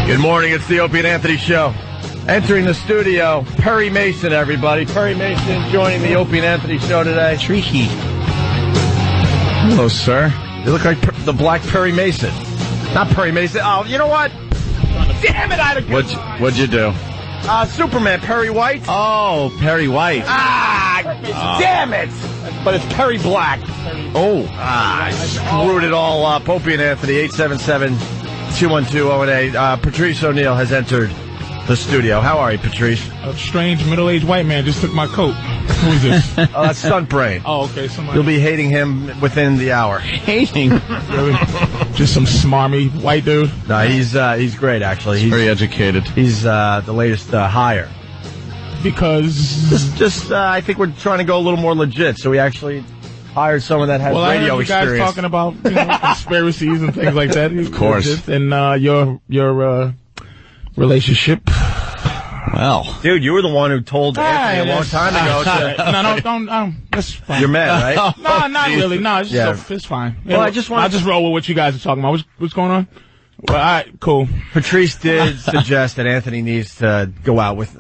Good morning. It's the Opie and Anthony Show. Entering the studio, Perry Mason, everybody. Perry Mason joining the Opie and Anthony Show today. Tricky. Hello, sir. You look like the Black Perry Mason. Not Perry Mason. Oh, you know what? Damn it! What'd you do? Superman, Perry White. Oh, Perry White. Damn it! But it's Perry Black. Oh. I screwed it all up. Opie and Anthony, 877-212-08. Patrice O'Neill has entered the studio. How are you, Patrice? A strange middle-aged white man just took my coat. Who is this? Oh, that's Stuntbrain. Oh, okay. Somebody. You'll be hating him within the hour. Hating? Really? Just some smarmy white dude? No, he's great, actually. He's very educated. He's the latest hire. Because... I think we're trying to go a little more legit, so we actually hired someone that has radio experience. I heard you guys talking about conspiracies and things like that. Of course. And your relationship. Well, dude, you were the one who told Anthony a long time ago. No, that's fine. You're mad, right? No, not really. No, it's fine. Well, I just roll with what you guys are talking about. What's going on? Well, all right, cool. Patrice did suggest that Anthony needs to go out with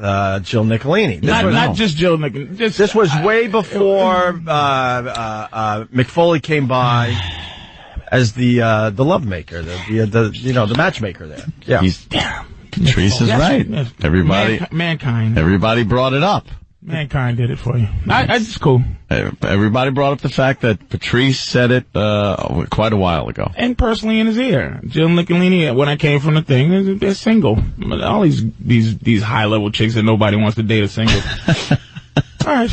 Jill Nicolini. Not just Jill Nicolini. This was way before McFoley came by as the love maker, the matchmaker there. Yeah. Patrice is right. Everybody, mankind. Everybody brought it up. Mankind did it for you. It's cool. Everybody brought up the fact that Patrice said it quite a while ago. And personally in his ear. Jill Nicolini, when I came from the thing, they're single. All these high-level chicks that nobody wants to date are single. All right.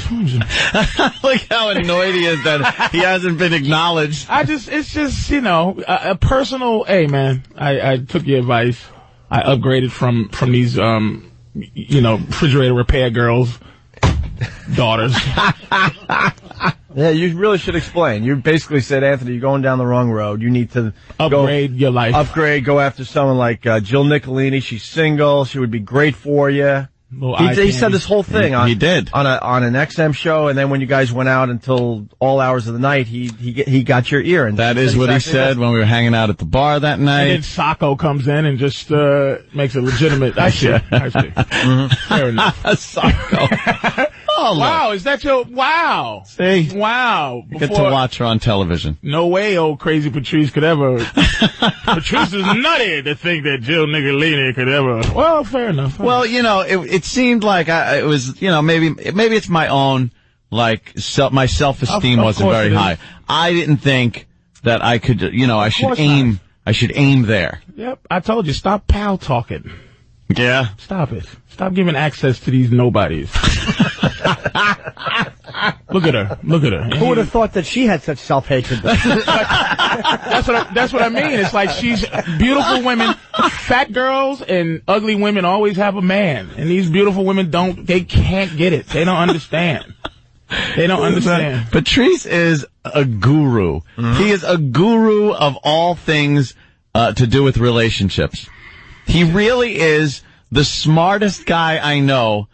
Look how annoyed he is that he hasn't been acknowledged. It's just, a personal, hey, man, I took your advice. I upgraded from these, refrigerator repair girls' daughters. Yeah, you really should explain. You basically said, Anthony, you're going down the wrong road. You need to upgrade your life. Go after someone like Jill Nicolini. She's single. She would be great for you. He said this whole thing on an XM show, and then when you guys went out until all hours of the night, he got your ear. And that is what he said when we were hanging out at the bar that night. And then Sacco comes in and just makes it legitimate. I see. Mm-hmm. Fair enough. Sacco. Oh, wow, is that your... Wow. See? Wow. You get to watch her on television. No way old crazy Patrice could ever... Patrice is nutty to think that Jill Nicolini could ever... Well, fair enough. Well, it seemed like it was, maybe it's my own, my self-esteem wasn't very high. I didn't think that I could, I should aim there. Yep, I told you, stop pal talking. Yeah. Stop it. Stop giving access to these nobodies. Look at her. Who would have thought that she had such self-hatred? That's what I mean. It's like she's beautiful women, fat girls and ugly women always have a man. And these beautiful women they can't get it. They don't understand. They don't understand. Patrice is a guru. Mm-hmm. He is a guru of all things to do with relationships. He really is the smartest guy I know.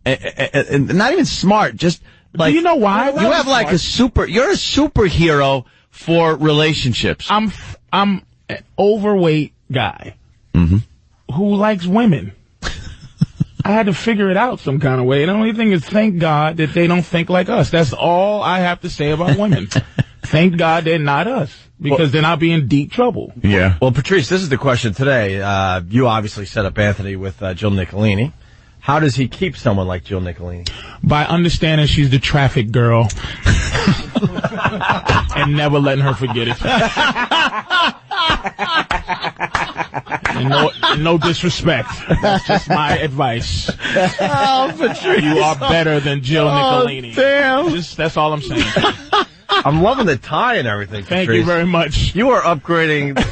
Not even smart, just like... Do you know why? You have like you're a superhero for relationships. I'm an overweight guy who likes women. I had to figure it out some kind of way. And the only thing is, thank God that they don't think like us. That's all I have to say about women. Thank God they're not us, because then I'll be in deep trouble. Yeah. Well, Patrice, this is the question today. You obviously set up Anthony with Jill Nicolini. How does he keep someone like Jill Nicolini? By understanding she's the traffic girl and never letting her forget it. And no disrespect. That's just my advice. Oh, Patrice. You are better than Jill Nicolini. Damn. That's all I'm saying. I'm loving the tie and everything, Patrice. Thank you very much. You are upgrading.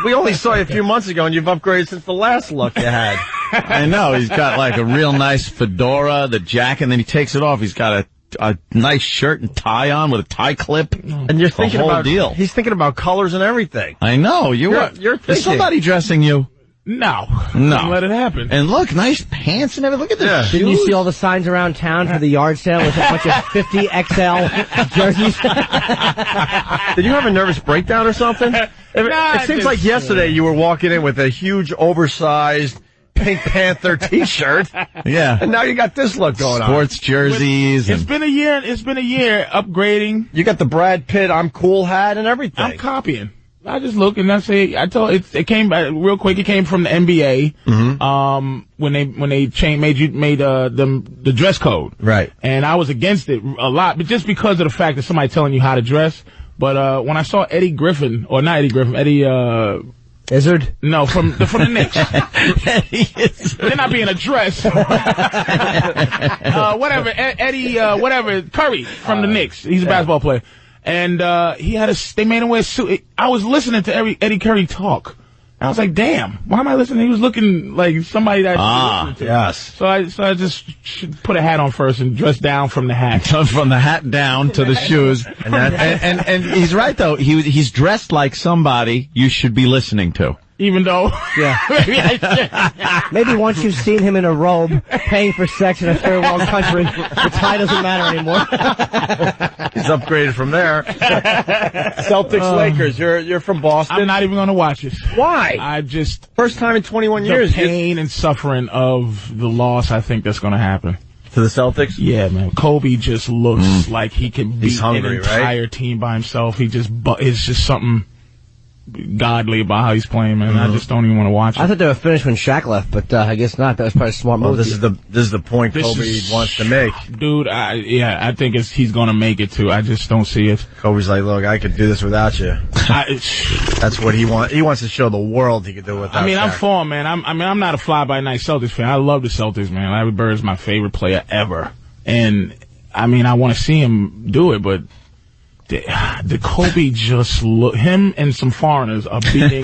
We only saw you a few months ago, and you've upgraded since the last look you had. I know. He's got like a real nice fedora, the jacket, and then he takes it off. He's got a nice shirt and tie on with a tie clip. And you're thinking about deal. He's thinking about colors and everything. I know. You're thinking. Somebody dressing you. No. Let it happen. And look, nice pants and everything. Look at this. Didn't you see all the signs around town for the yard sale with a bunch of 50 XL jerseys? Did you have a nervous breakdown or something? It seems like yesterday you were walking in with a huge, oversized Pink Panther T-shirt. Yeah. And now you got this look going on. Sports jerseys. It's been a year upgrading. You got the Brad Pitt I'm cool hat and everything. I'm copying. I just look and I say, it came real quick. It came from the NBA. Mm-hmm. When they made the dress code. Right. And I was against it a lot, but just because of the fact that somebody telling you how to dress. But, when I saw Eddie Izzard? No, from the Knicks. They're not being addressed. Whatever, Curry from the Knicks. He's a basketball player. And, they made him wear a suit. I was listening to Eddie Curry talk. I was like, damn, why am I listening? He was looking like somebody that I listened to. Yes. So I just should put a hat on first and dress down from the hat. From the hat down to the shoes. And he's right though. He's dressed like somebody you should be listening to. Even though, Maybe once you've seen him in a robe paying for sex in a third world country, the tie doesn't matter anymore. He's upgraded from there. Celtics, Lakers. You're from Boston. I'm not even going to watch it. Why? First time in 21 years. The pain and suffering of the loss, I think that's going to happen. To the Celtics? Yeah, man. Kobe just looks like he can beat an entire team by himself. It's just something godly about how he's playing, man. I just don't even want to watch it. I thought they were finished when Shaq left, but I guess not. That was probably a smart move. This is the point Kobe wants to make. Dude, I think he's going to make it too. I just don't see it. Kobe's like, look, I could do this without you. That's what he wants. He wants to show the world he could do it without I'm Shaq. for him, man. I'm not a fly-by-night Celtics fan. I love the Celtics, man. Larry Bird is my favorite player ever. And, I want to see him do it, but the Kobe just look, him and some foreigners are beating,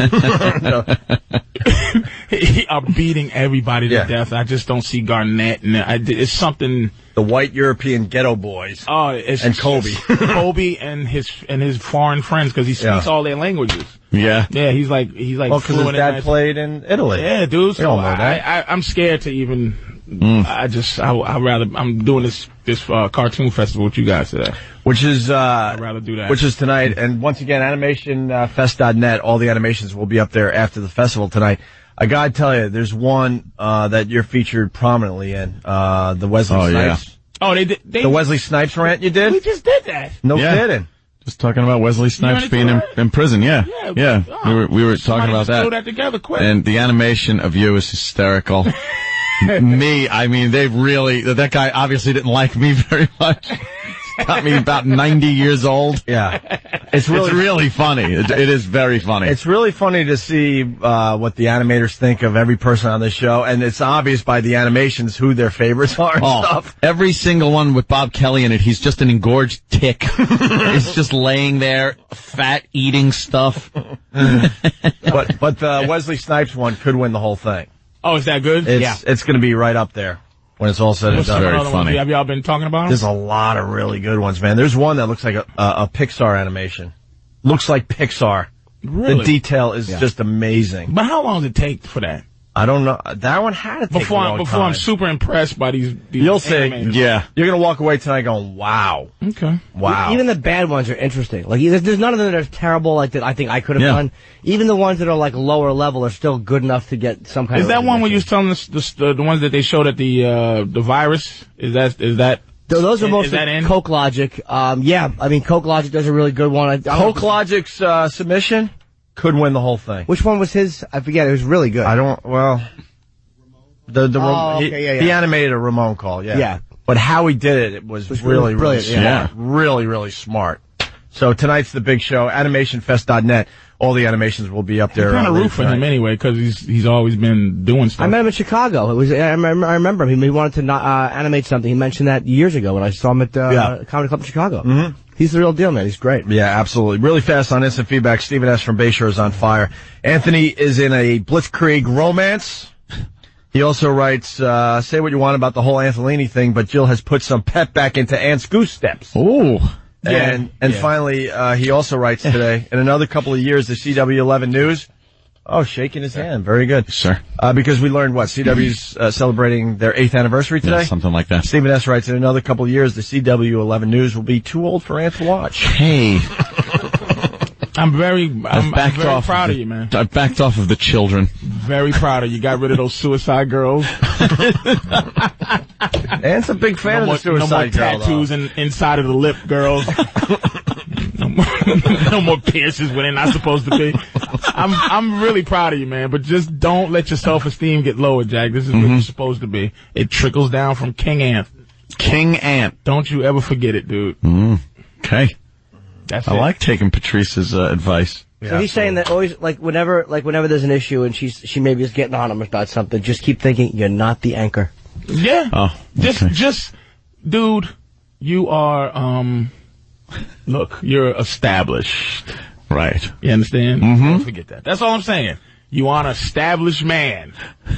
beating everybody to death. I just don't see Garnett, and it's something. The white European ghetto boys. Oh, it's and Kobe. Kobe and his foreign friends, because he speaks all their languages. Yeah. Yeah, he's like well, because his dad played in Italy. Yeah, dude. So all know that. I'm scared to even. I'm doing this cartoon festival with you guys today. Which is, I'd rather do that. Which is tonight. And once again, animationfest.net, all the animations will be up there after the festival tonight. I gotta tell you, there's one, that you're featured prominently in, the Wesley Snipes. Yeah. Oh, they did. The Wesley Snipes rant you did? We just did that. No kidding. Just talking about Wesley Snipes being in prison, yeah. We were talking about that. Throw that together quick. And the animation of you is hysterical. That guy obviously didn't like me very much. Got me about 90 years old. Yeah. It's really funny. It is very funny. It's really funny to see, what the animators think of every person on this show, and it's obvious by the animations who their favorites are and stuff. Every single one with Bob Kelly in it, he's just an engorged tick. He's just laying there, fat, eating stuff. But the Wesley Snipes one could win the whole thing. Oh, is that good? It's going to be right up there when it's all said and done. Very funny. Have y'all been talking about them? There's a lot of really good ones, man. There's one that looks like a Pixar animation. Looks like Pixar. Really? The detail is just amazing. But how long does it take for that? I don't know. That one had to take a long Before time. I'm super impressed by these You'll see. animators. Yeah. You're going to walk away tonight going, wow. Okay. Wow. Even the bad ones are interesting. Like, there's none of them that are terrible, like, that I think I could have done. Even the ones that are, like, lower level are still good enough to get some kind of... Is that one where you was telling us the ones that they showed at the virus? Is that... Those are mostly Coke Logic. Coke Logic does a really good one. Coke Logic's submission could win the whole thing. Which one was his? I forget. It was really good. He animated a Ramon call, yeah. But how he did it was really, really smart. Yeah. Really, really smart. So tonight's the big show, animationfest.net. All the animations will be up there. I kind of root for him anyway, because he's always been doing stuff. I met him in Chicago. I remember him. He wanted to animate something. He mentioned that years ago when I saw him at Comedy Club in Chicago. Mm-hmm. He's the real deal, man. He's great. Yeah, absolutely. Really fast on instant feedback. Stephen S. from Bayshore is on fire. Anthony is in a Blitzkrieg romance. He also writes, say what you want about the whole Anthony thing, but Jill has put some pep back into Ant's goose steps. Ooh. And finally, he also writes today, in another couple of years, the CW11 News. Oh, shaking his hand. Very good. Sure. Because we learned what? CW's celebrating their 8th anniversary today? Yeah, something like that. Stephen S. writes, in another couple of years, the CW11 News will be too old for Ant to watch. Hey. I'm very proud of you, man. I backed off of the children. Very proud of you. Got rid of those suicide girls. Ant's a big fan of the suicide girl. No more tattoos inside of the lip, girls. No more piercings when they're not supposed to be. I'm really proud of you, man. But just don't let your self-esteem get lower, Jack. This is what you're supposed to be. It trickles down from King Ant. King Ant. Don't you ever forget it, dude. Okay. That's I like taking Patrice's advice. So he's saying that always, whenever there's an issue and she maybe is getting on him about something, just keep thinking you're not the anchor. Yeah. Oh. Okay. Just, dude, you are, look, you're established. Right. You understand? Don't forget that. That's all I'm saying. You are an established man.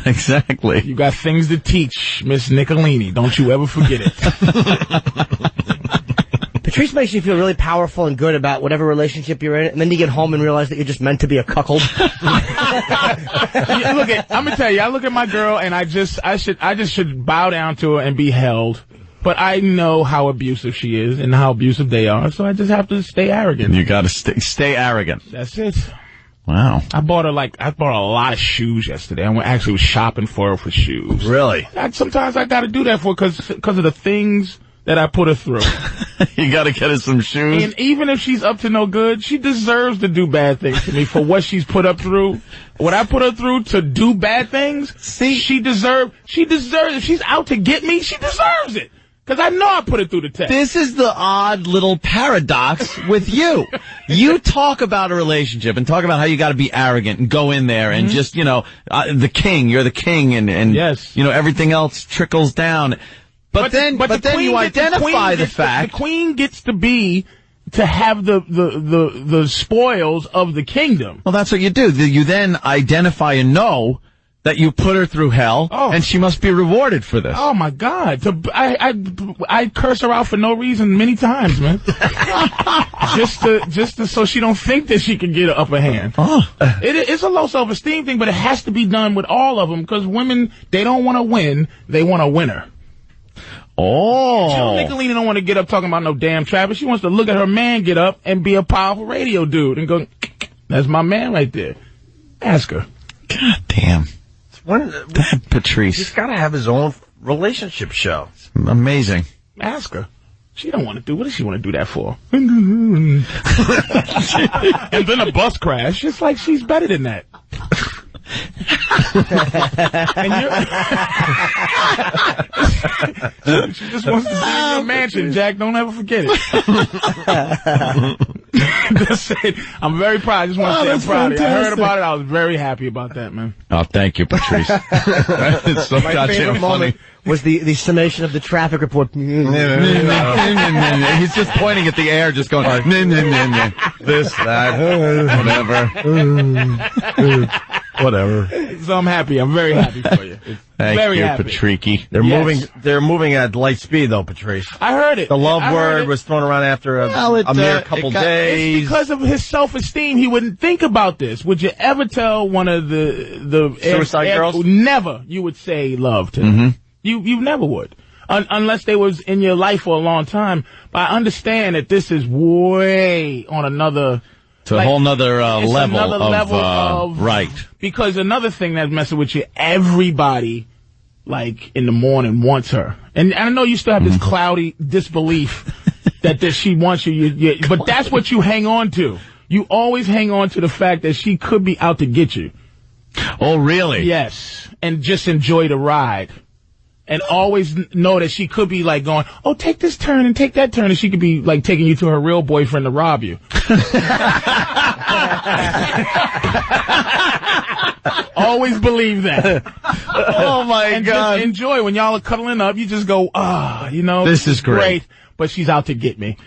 Exactly. You got things to teach, Miss Nicolini. Don't you ever forget it. Patrice makes you feel really powerful and good about whatever relationship you're in, and then you get home and realize that you're just meant to be a cuckold. I'm gonna tell you, I look at my girl and I just should bow down to her and be held. But I know how abusive she is and how abusive they are, so I just have to stay arrogant. You gotta stay arrogant. That's it. Wow. I bought a lot of shoes yesterday. I actually was shopping for her for shoes. Really? Sometimes I gotta do that because of the things that I put her through. You gotta get her some shoes. And even if she's up to no good, she deserves to do bad things to me for what she's put up through. What I put her through to do bad things, she deserves, if she's out to get me, she deserves it. Because I know I put it through the test. This is the odd little paradox with you. You talk about a relationship and talk about how you got to be arrogant and go in there and just, you're the king and yes. Everything else trickles down. But then you identify the fact the queen gets to have the spoils of the kingdom. Well, that's what you do. You then identify and know that you put her through hell, and she must be rewarded for this. Oh my God! I curse her out for no reason many times, man. just to so she don't think that she can get an upper hand. It's a low self-esteem thing, but it has to be done with all of them because women, they don't want to win, they want a winner. Oh. Nicolini don't want to get up talking about no damn Travis. She wants to look at her man get up and be a powerful radio dude and go, that's my man right there. Ask her. God damn. That Patrice. He's got to have his own relationship show. It's amazing. Ask her. She don't want to do. What does she want to do that for? And then a bus crash. It's like she's better than that. She just wants to be in your mansion, Jack. Don't ever forget it. That's it. I'm very proud. I just want to say I'm proud of you. I heard about it. I was very happy about that, man. Oh, thank you, Patrice. It's so my favorite moment was the summation of the traffic report. He's just pointing at the air, just going, this, that, whatever. Whatever. So I'm happy. I'm very happy for you. Thank you, Patrice. They're moving at light speed, though, Patrice. I heard it. The love word was thrown around after a mere couple days. It's because of his self-esteem. He wouldn't think about this. Would you ever tell one of the suicide girls? Never. You would say love to them. You never would. Unless they was in your life for a long time. But I understand that this is way on another... It's a whole nother level of right. Because another thing that's messing with you, everybody, in the morning wants her. And I know you still have this cloudy disbelief that she wants you, but that's what you hang on to. You always hang on to the fact that she could be out to get you. Oh, really? Yes. And just enjoy the ride. And always know that she could be going, oh, take this turn and take that turn. And she could be taking you to her real boyfriend to rob you. Always believe that. Oh, my God. Just enjoy. When y'all are cuddling up, you just go, this is great. But she's out to get me.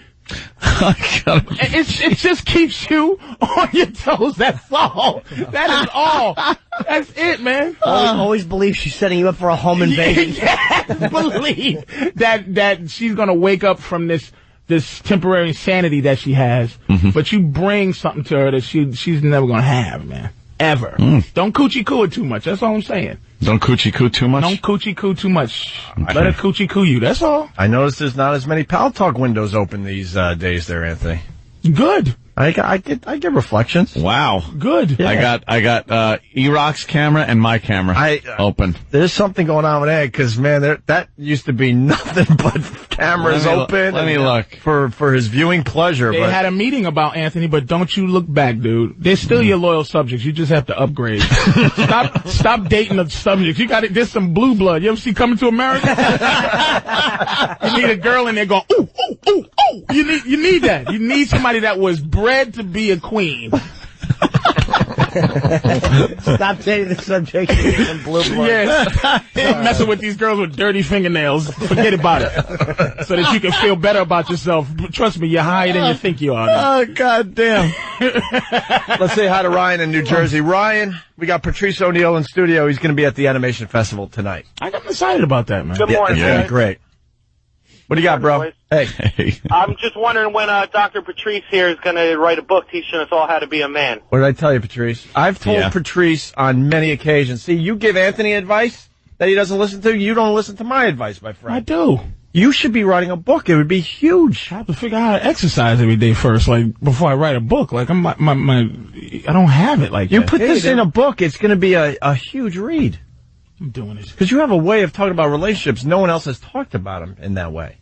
It just keeps you on your toes. That's all. That is all. That's it, man. Always believe she's setting you up for a home invasion. Yes, believe that she's gonna wake up from this temporary insanity that she has. But you bring something to her that she's never gonna have, man. Ever. Don't coochie coo it too much. That's all I'm saying. Don't coochie coo too much? Don't coochie coo too much. Let her coochie coo you. That's all. I noticed there's not as many Pal Talk windows open these days there, Anthony. Good. I get reflections. Wow. Good. Yeah. I got E-Rock's camera and my camera open. There's something going on with Ed, because, man, that used to be nothing but cameras open. Let me look. For his viewing pleasure. They had a meeting about Anthony, but don't you look back, dude. They're still your loyal subjects. You just have to upgrade. Stop dating the subjects. You got there's some blue blood. You ever see Coming to America? You need a girl in there going, ooh, ooh, ooh, ooh. You need that. You need somebody that was bred to be a queen. Stop dating the subject and blue blood. Yes. Messing with these girls with dirty fingernails. Forget about it. So that you can feel better about yourself. Trust me, you're higher than you think you are. Oh, God damn. Let's say hi to Ryan in New Jersey. Ryan, we got Patrice O'Neill in studio. He's going to be at the Animation Festival tonight. I'm excited about that, man. Good morning. Yeah, great. What do you got, bro? Hey. I'm just wondering when Dr. Patrice here is going to write a book teaching us all how to be a man. What did I tell you, Patrice? I've told Patrice on many occasions. See, you give Anthony advice that he doesn't listen to. You don't listen to my advice, my friend. I do. You should be writing a book. It would be huge. I have to figure out how to exercise every day first, like, before I write a book. Like, I don't have it like that. You put this in a book, it's going to be a huge read. I'm doing it. Because you have a way of talking about relationships. No one else has talked about them in that way.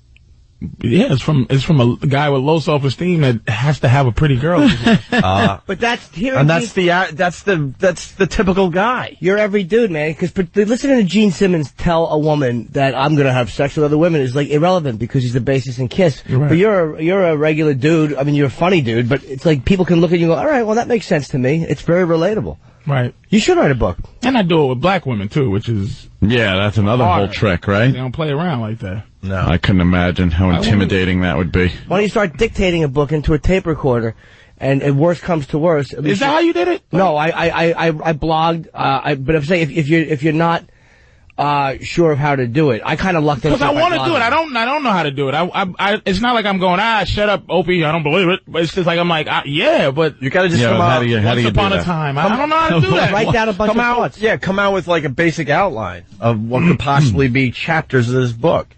Yeah, it's from a guy with low self-esteem that has to have a pretty girl. But that's the typical guy. You're every dude, man. Because listening to Gene Simmons tell a woman that I'm gonna have sex with other women is like irrelevant because he's the bassist in Kiss. Right. But you're a regular dude. I mean, you're a funny dude. But it's like people can look at you and go, all right, well that makes sense to me. It's very relatable. Right. You should write a book. And I do it with black women too, which is that's another whole trick, right? They don't play around like that. No, I couldn't imagine how intimidating that would be. Why don't you start dictating a book into a tape recorder, and worst comes to worst. Is that how you did it? No, I blogged. But I'm saying if you're not sure of how to do it, I kind of lucked into it. Because I want to do it. I don't know how to do it. It's not like I'm going, shut up, Opie, I don't believe it. But it's just like, I'm like, yeah, but you gotta just come out. Once upon a time. I don't know how to do that. Write down a bunch of thoughts. Yeah, come out with like a basic outline of what could possibly be chapters of this book.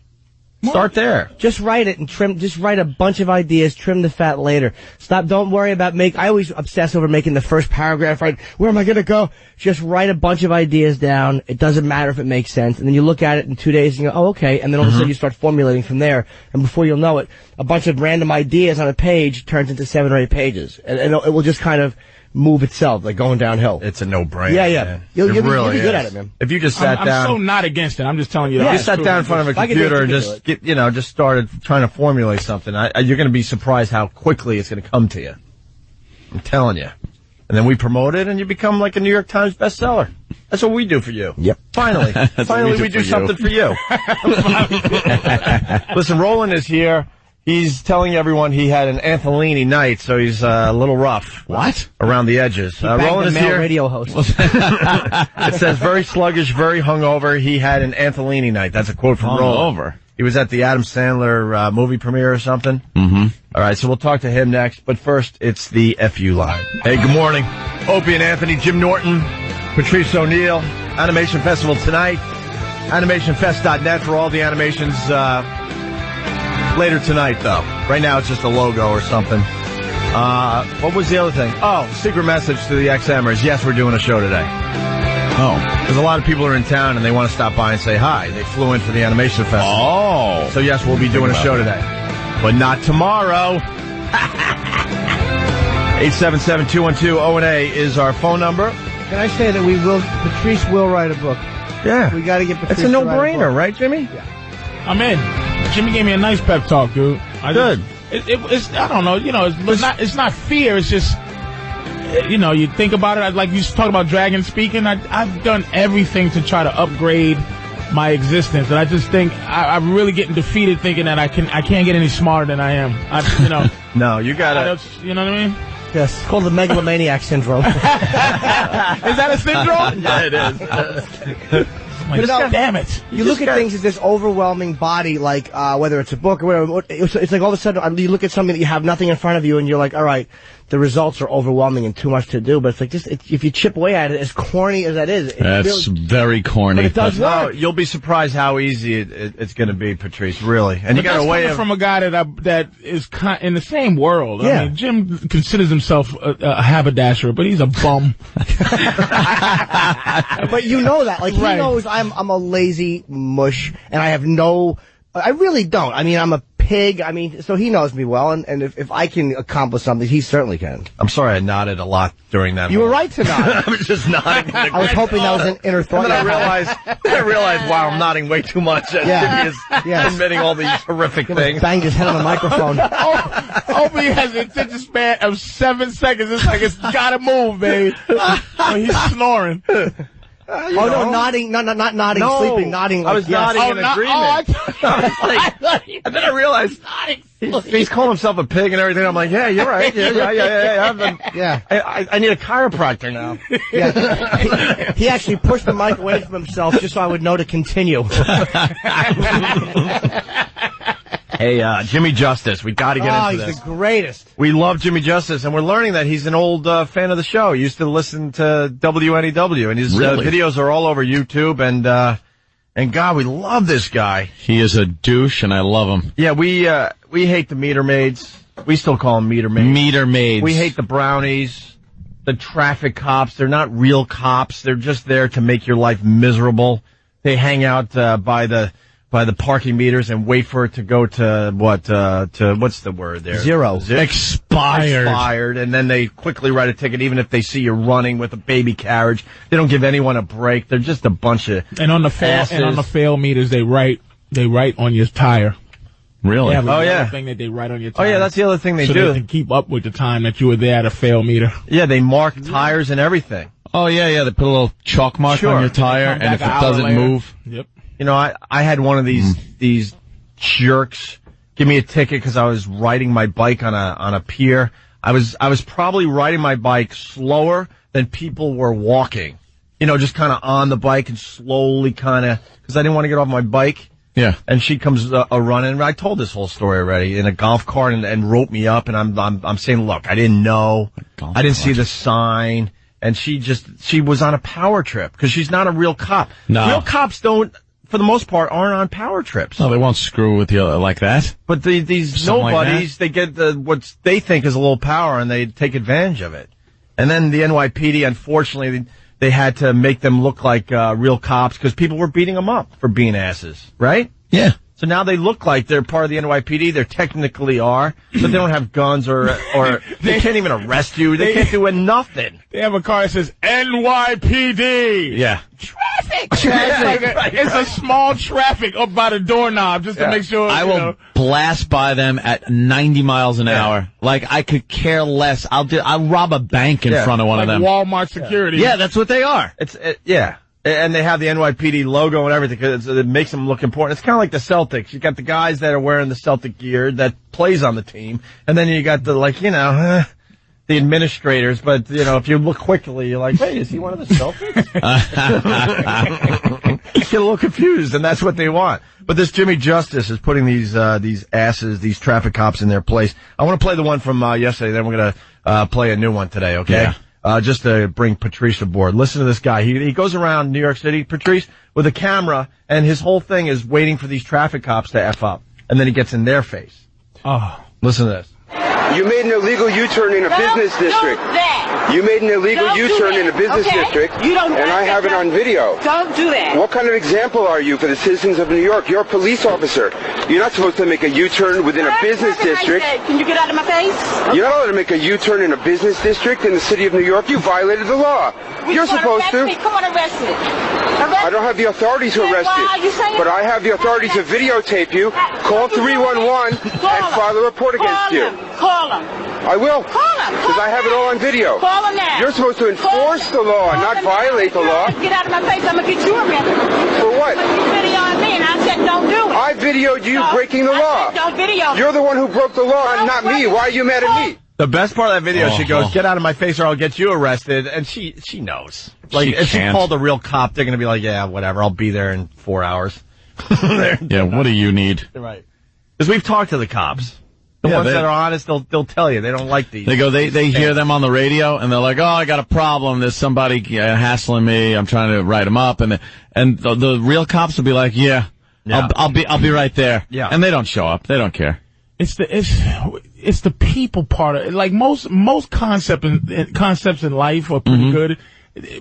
Start there. Just write it and trim. Just write a bunch of ideas. Trim the fat later. Don't worry about I always obsess over making the first paragraph right. Where am I going to go? Just write a bunch of ideas down. It doesn't matter if it makes sense. And then you look at it in 2 days and you go, oh, okay. And then all of a sudden you start formulating from there. And before you'll know it, a bunch of random ideas on a page turns into 7 or 8 pages. And it will just kind of move itself, like going downhill. It's a no-brainer. Yeah. Man. You'll be good at it, man. If you just sat down. I'm so not against it. I'm just telling you that. If you sat down in front of a computer and just started trying to formulate something, you're going to be surprised how quickly it's going to come to you. I'm telling you. And then we promote it and you become like a New York Times bestseller. That's what we do for you. Yep. Finally. Finally we do something for you. Listen, Roland is here. He's telling everyone he had an Anthony night, so he's a little rough. What? Around the edges. Roland is here. Radio host. It says very sluggish, very hungover. He had an Anthony night. That's a quote from Roland. Hungover. He was at the Adam Sandler movie premiere or something. Mm-hmm. All right, so we'll talk to him next. But first, it's the FU line. Hey, good morning. Opie and Anthony, Jim Norton, Patrice O'Neill. Animation Festival tonight. AnimationFest.net for all the animations later tonight, though. Right now, it's just a logo or something. What was the other thing? Oh, secret message to the XMers. Yes, we're doing a show today. Oh. Because a lot of people are in town and they want to stop by and say hi. They flew in for the Animation Festival. Oh. So, yes, we'll be doing a show today. But not tomorrow. 877-212-0&A is our phone number. Can I say that Patrice will write a book? Yeah. We got to get Patrice. It's a no-brainer, right, Jimmy? Yeah. I'm in. Jimmy gave me a nice pep talk, dude. Good. It's I don't know, it's not fear, it's just, you think about it, like you talk about dragon speaking, I've done everything to try to upgrade my existence, and I just think I'm really getting defeated thinking that I can't get any smarter than I am. No, you gotta. You know what I mean? Yes, it's called the megalomaniac syndrome. Is that a syndrome? Yeah, it is. Like, damn it. You look at things as this overwhelming body, like whether it's a book or whatever. It's like all of a sudden you look at something that you have nothing in front of you, and you're like, all right, the results are overwhelming and too much to do. But it's like just if you chip away at it, as corny as that is, that's really, very corny. But it does work. No, you'll be surprised how easy it's going to be, Patrice. Really, and you got a way from a guy that is in the same world. Yeah. I mean, Jim considers himself a haberdasher, but he's a bum. But you know that, like, he knows I'm a lazy mush, and I have no. I really don't. I mean, I'm a pig. I mean, so he knows me well, and if I can accomplish something, he certainly can. I'm sorry I nodded a lot during that. You were right to nod. I was just nodding. I was hoping that was an inner thought. And then I realized, wow, I'm nodding way too much. Jimmy is admitting all these horrific things. Banged his head on the microphone. Opie has an attention span of 7 seconds. It's like it's gotta move, baby. He's snoring. No, nodding, not nodding, no, sleeping, nodding. I was nodding in agreement. And then I realized he's calling himself a pig and everything. I'm like, yeah, you're right. Yeah. I need a chiropractor now. Yeah. He actually pushed the mic away from himself just so I would know to continue. Hey, Jimmy Justice, we got to get into this. He's the greatest. We love Jimmy Justice, and we're learning that he's an old fan of the show. He used to listen to WNEW, and his videos are all over YouTube. And God, we love this guy. He is a douche, and I love him. Yeah, we hate the meter maids. We still call them meter maids. Meter maids. We hate the brownies, the traffic cops. They're not real cops. They're just there to make your life miserable. They hang out by the parking meters and wait for it to go to what's the word there? Zero. Expired. And then they quickly write a ticket even if they see you running with a baby carriage. They don't give anyone a break. They're just a bunch of And on the fail meters they write on your tire. Really? Yeah, thing that they write on your tire. Oh yeah, that's the other thing they do. So they can keep up with the time that you were there at a fail meter. Yeah, they mark tires and everything. Oh yeah, they put a little chalk mark on your tire, and if it doesn't move. Yep. You know, I had one of these jerks give me a ticket because I was riding my bike on a pier. I was probably riding my bike slower than people were walking. You know, just kind of on the bike and slowly because I didn't want to get off my bike. Yeah. And she comes running. I told this whole story already in a golf cart and wrote me up. And I'm saying, look, I didn't know. I didn't see the sign. And she was on a power trip because she's not a real cop. No. Real cops don't, for the most part, aren't on power trips. No, they won't screw with you like that. But these nobodies, they get what they think is a little power and they take advantage of it. And then the NYPD, unfortunately, they had to make them look like real cops because people were beating them up for being asses, right? Yeah. So now they look like they're part of the NYPD. They technically are, but they don't have guns or they can't even arrest you. They can't do nothing. They have a car that says NYPD. Yeah. Traffic. It's a small traffic up by the doorknob just to make sure. I will blast by them at 90 miles an hour. Like I could care less. I'll rob a bank in front of one of them. Walmart security. Yeah, that's what they are. Yeah. And they have the NYPD logo and everything because it makes them look important. It's kind of like the Celtics. You got the guys that are wearing the Celtic gear that plays on the team, and then you got the the administrators. But if you look quickly, you're like, hey, is he one of the Celtics? You get a little confused, and that's what they want. But this Jimmy Justice is putting these asses, these traffic cops in their place. I want to play the one from yesterday. Then we're gonna play a new one today. Okay. Yeah. Just to bring Patrice aboard. Listen to this guy. He goes around New York City, Patrice, with a camera, and his whole thing is waiting for these traffic cops to F up. And then he gets in their face. Oh. Listen to this. You made an illegal U-turn in a business district. You made an illegal U-turn in a business district, and I have it on video. Don't do that. What kind of example are you for the citizens of New York? You're a police officer. You're not supposed to make a U-turn within a business district. Can you get out of my face? You're not allowed to make a U-turn in a business district in the city of New York. You violated the law. You're supposed to. Come on, arrest me. I don't have the authority to arrest you, but I have the authority to videotape you. Call 311 and file a report against you. Call him. I will. Call him. Because I have it all on video. Call him now. You're supposed to enforce the law, not violate the law. Get out of my face. I'm going to get you arrested. For what? You videoing me, and I said don't do it. I videoed you breaking the law. I said don't video. You're the one who broke the law, not me. Why are you mad at me? The best part of that video, she goes, get out of my face or I'll get you arrested. And she knows. Like, if she called a real cop, they're going to be like, yeah, whatever, I'll be there in 4 hours. Yeah, what do you need? Right. Because we've talked to the cops. The ones that are honest, they'll tell you. They don't like these. They go, they hear them on the radio, and they're like, oh, I got a problem. There's somebody hassling me. I'm trying to write them up. And the real cops will be like, yeah. I'll be right there. Yeah. And they don't show up. They don't care. It's the people part of it. Like most concepts in life are pretty good.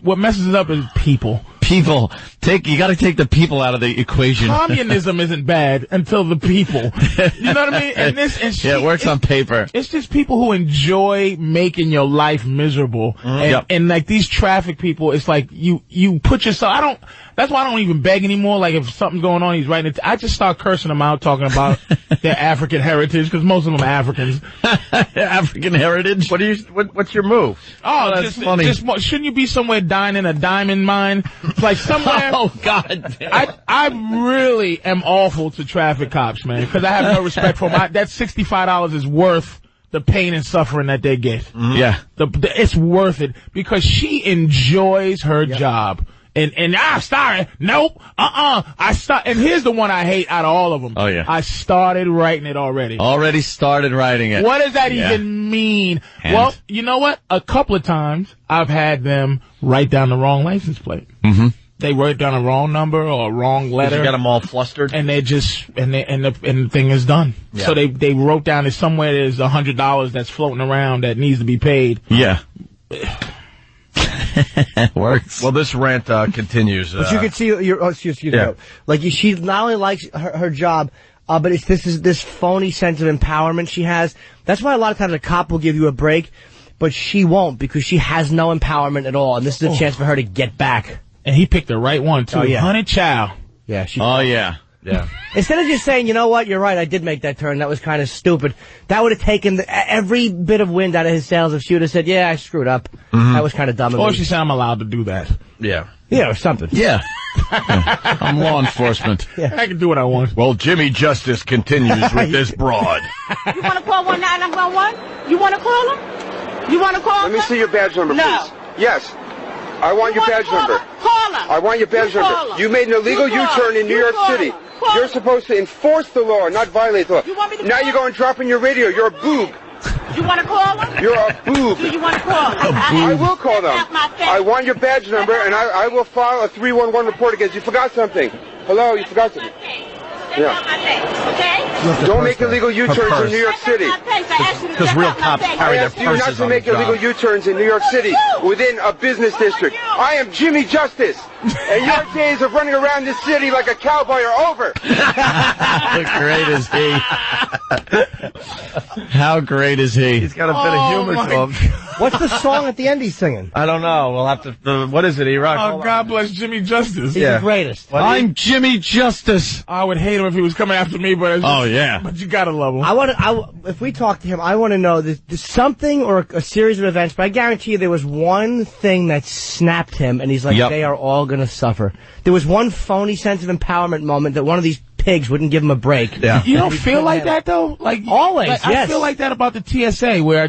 What messes it up is people. You got to take the people out of the equation. Communism isn't bad until the people. You know what I mean? And it works on paper. It's just people who enjoy making your life miserable. And like these traffic people, it's like you put yourself. That's why I don't even beg anymore. Like if something's going on, he's writing it. I just start cursing them out, talking about their African heritage, because most of them are Africans. African heritage. What's your move? Oh, that's funny. Shouldn't you be somewhere dying in a diamond mine? Like somewhere. Oh God! I really am awful to traffic cops, man, because I have no respect for them. That $65 is worth the pain and suffering that they get. Yeah, it's worth it because she enjoys her job. And sorry, nope, and here's the one I hate out of all of them. Oh yeah, I started writing it already. Already started writing it. What does that even mean? Well, you know what? A couple of times I've had them write down the wrong license plate. Mm-hmm. They wrote down a wrong number or a wrong letter. You got them all flustered, and they just and the thing is done. Yeah. So they wrote down that somewhere there's $100 that's floating around that needs to be paid. Yeah. It works. Well, this rant continues. But you can see excuse me. Like she not only likes her job, but it's this phony sense of empowerment she has. That's why a lot of times a cop will give you a break, but she won't because she has no empowerment at all, and this is a chance for her to get back. And he picked the right one too. Honey Chow. Yeah. Yeah. Instead of just saying, you know what, you're right, I did make that turn, that was kind of stupid, that would have taken every bit of wind out of his sails if she would have said, yeah, I screwed up. That was kind of dumb of me. Or she said, I'm allowed to do that. Yeah. Yeah, or something. Yeah. I'm law enforcement. Yeah. I can do what I want. Well, Jimmy Justice continues with this broad. You want to call 1-911? You want to call him? You want to call him? Let me see your badge number, please. Yes. I want your badge number. Call him. I want your badge number. You made an illegal U-turn in New York City. You're supposed to enforce the law, not violate the law. Now you're going dropping your radio. You're a boob. You want to call him? You're a boob. Do you want to call him? I will call them. I want your badge number, and I will file a 311 report against you. You forgot something. Hello, you forgot something. Okay? Don't make illegal U-turns in New York City. Because real cops carry their purses on the job. not to make illegal U-turns in New York City within a business district. I am Jimmy Justice, and your days of running around this city like a cowboy are over. How great is he? How great is he? He's got a bit of humor to him. What's the song at the end he's singing? I don't know. We'll have to. What is it, E-Rock? Oh, God bless Jimmy Justice. He's the greatest. I'm Jimmy Justice. I would hate him if he was coming after me, but but you gotta love him. If we talk to him, I want to know there's something or a series of events, but I guarantee you there was one thing that snapped him, and he's like, they are all gonna suffer. There was one phony sense of empowerment moment that one of these pigs wouldn't give him a break. Yeah. You don't feel like that though? Like always. Yes. I feel like that about the TSA, where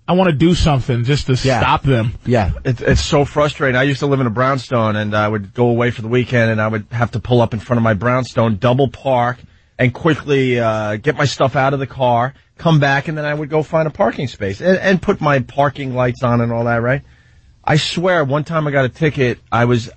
I want to do something just to stop them. Yeah. It's so frustrating. I used to live in a brownstone, and I would go away for the weekend, and I would have to pull up in front of my brownstone, double park, and quickly get my stuff out of the car, come back, and then I would go find a parking space and put my parking lights on and all that, right? I swear, one time I got a ticket, I was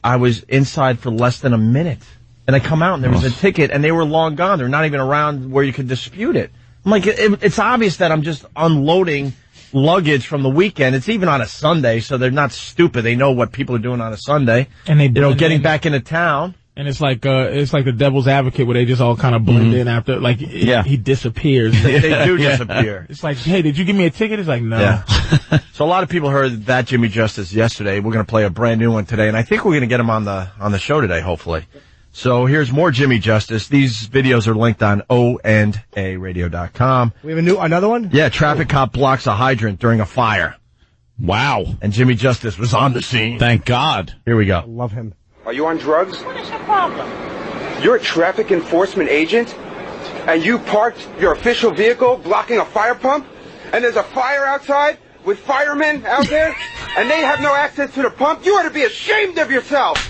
inside for less than a minute. And I come out, and there was a ticket, and they were long gone. They're not even around where you could dispute it. I'm like, it's obvious that I'm just unloading luggage from the weekend. It's even on a Sunday, so they're not stupid. They know what people are doing on a Sunday. And they, getting back into town. And it's like the devil's advocate where they just all kind of blend in after, like, he disappears. They do disappear. It's like, hey, did you give me a ticket? It's like, no. Yeah. So a lot of people heard that Jimmy Justice yesterday. We're going to play a brand new one today, and I think we're going to get him on the show today, hopefully. So here's more Jimmy Justice. These videos are linked on ONARadio.com. We have another one? Yeah, traffic cop blocks a hydrant during a fire. Wow. And Jimmy Justice was on the scene. Thank God. Here we go. I love him. Are you on drugs? What is your problem? You're a traffic enforcement agent, and you parked your official vehicle blocking a fire pump, and there's a fire outside with firemen out there, and they have no access to the pump? You ought to be ashamed of yourself.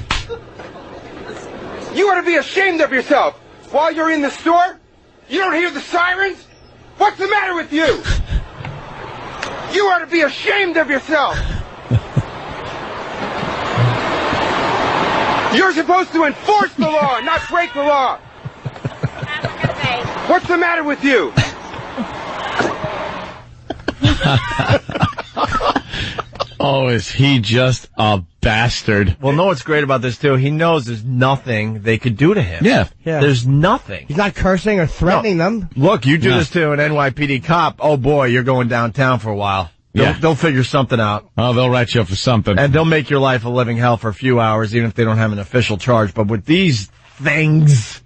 You ought to be ashamed of yourself. While you're in the store, you don't hear the sirens? What's the matter with you? You ought to be ashamed of yourself. You're supposed to enforce the law, not break the law. What's the matter with you? Oh, is he just a bastard? Well, know what's great about this, too? He knows there's nothing they could do to him. Yeah. There's nothing. He's not cursing or threatening them. Look, you do this to an NYPD cop, oh boy, you're going downtown for a while. They'll figure something out. Oh, they'll write you up for something. And they'll make your life a living hell for a few hours, even if they don't have an official charge. But with these things...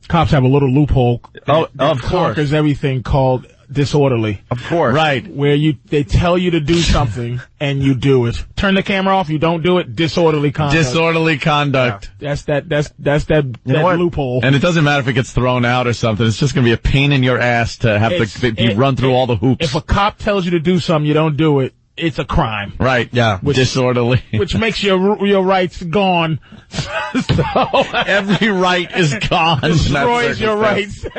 Cops have a little loophole. Of course. Conquers everything called disorderly. Of course. Right. Where they tell you to do something and you do it. Turn the camera off, you don't do it, disorderly conduct. Disorderly conduct. Yeah. That's that loophole. And it doesn't matter if it gets thrown out or something. It's just going to be a pain in your ass to have to be run through all the hoops. If a cop tells you to do something, you don't do it. It's a crime. Right. Yeah. Disorderly. Which makes your rights gone. So, every right is gone. Destroys your rights. Do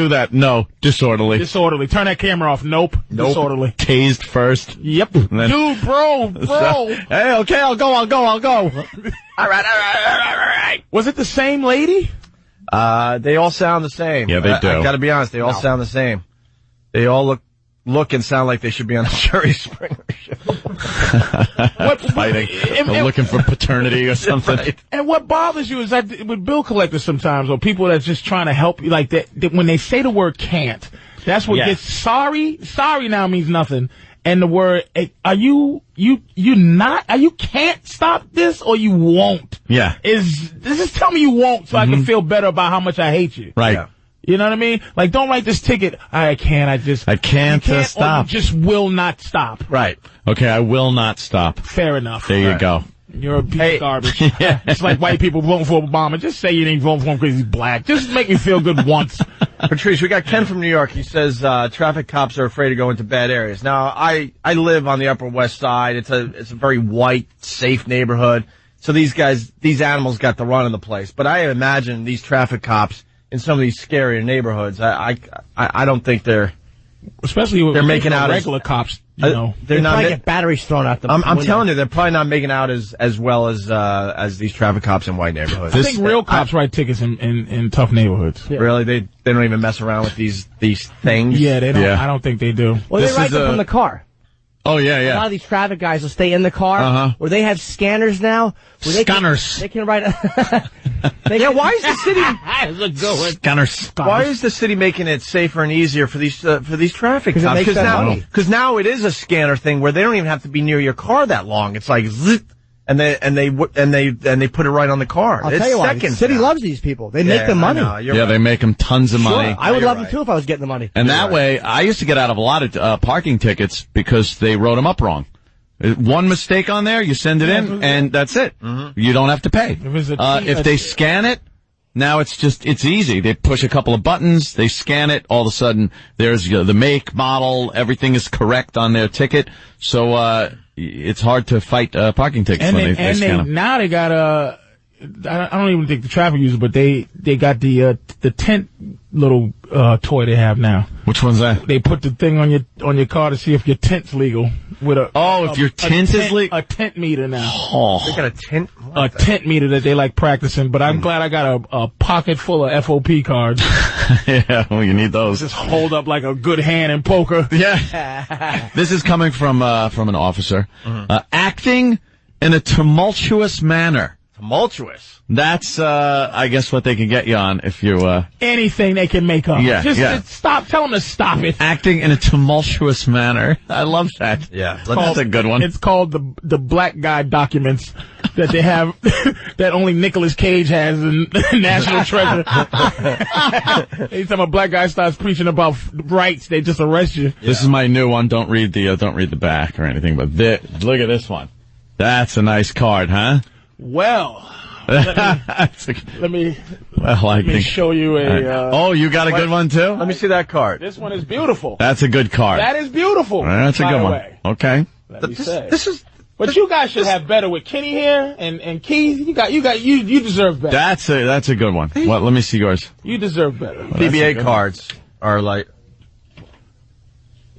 that. No. Disorderly. Disorderly. Turn that camera off. Nope. Disorderly. Tased first. Yep. Dude, bro. Hey, okay, I'll go. All right. Was it the same lady? They all sound the same. Yeah, they do. I gotta be honest, they all sound the same. They all look and sound like they should be on the Jerry Springer show. Fighting. Looking for paternity or something. Right. And what bothers you is that with bill collectors sometimes, or people that's just trying to help you, like that when they say the word can't, that's what gets sorry. Sorry now means nothing. And the word, you can't stop this or you won't. Yeah. Just tell me you won't so I can feel better about how much I hate you. Right. Yeah. You know what I mean? Like, don't write this ticket. I can't stop. Or you just will not stop. Right. Okay, I will not stop. Fair enough. There you go. You're a piece of garbage. It's like white people voting for Obama. Just say you ain't voting for him because he's black. Just make me feel good once. Patrice, we got Ken from New York. He says traffic cops are afraid to go into bad areas. Now, I live on the Upper West Side. It's a very white, safe neighborhood. So these animals got the run of the place. But I imagine these traffic cops in some of these scarier neighborhoods, I don't think they're... Especially they're making out regular cops, you know. They're probably get batteries thrown at them. I'm telling you, they're probably not making out as well as these traffic cops in white neighborhoods. I think real cops write tickets in tough neighborhoods. Yeah. Really? They don't even mess around with these things? Yeah, they don't. Yeah. I don't think they do. Well, they write them from the car. Oh, yeah. A lot of these traffic guys will stay in the car, or they have scanners now. Scanners. They can write why is the city... Scanners. Why is the city making it safer and easier for these traffic cops? Because now it is a scanner thing where they don't even have to be near your car that long. It's like... Zzz, and they put it right on the car. I'll tell you why. The city loves these people. They make them money. They make them tons of money. I would love them too if I was getting the money. And that way, I used to get out of a lot of parking tickets because they wrote them up wrong. One mistake on there, you send it in, and that's it. You don't have to pay. If they scan it, now it's easy. They push a couple of buttons, they scan it, all of a sudden there's the make, model, everything is correct on their ticket. So it's hard to fight parking tickets when they scan them. Now they got I don't even think the traffic users, but they got the tent little toy they have now. Which one's that? They put the thing on your car to see if your tent's legal. With if your tent is legal? A tent meter now. Oh. They got a tent? Tent meter that they like practicing, but I'm glad I got a pocket full of FOP cards. Yeah, well, you need those. Just hold up like a good hand in poker. Yeah. This is coming from an officer. Acting in a tumultuous manner. Tumultuous? That's, I guess, what they can get you on if you, anything they can make up. Just stop. Tell them to stop it. Acting in a tumultuous manner. I love that. Yeah. That's a good one. It's called the black guy documents that they have, that only Nicolas Cage has in National Treasure. Anytime a black guy starts preaching about rights, they just arrest you. Yeah. This is my new one. Don't read the back or anything, but look at this one. That's a nice card, huh? Well, let me show you a... you got a good one, too? Let me see that card. This one is beautiful. That's a good card. That is beautiful. That's a good one. Okay. Let me say. This is... But you guys should have better with Kenny here and Keith. You deserve better. That's a good one. What? Let me see yours. You deserve better. PBA cards are like.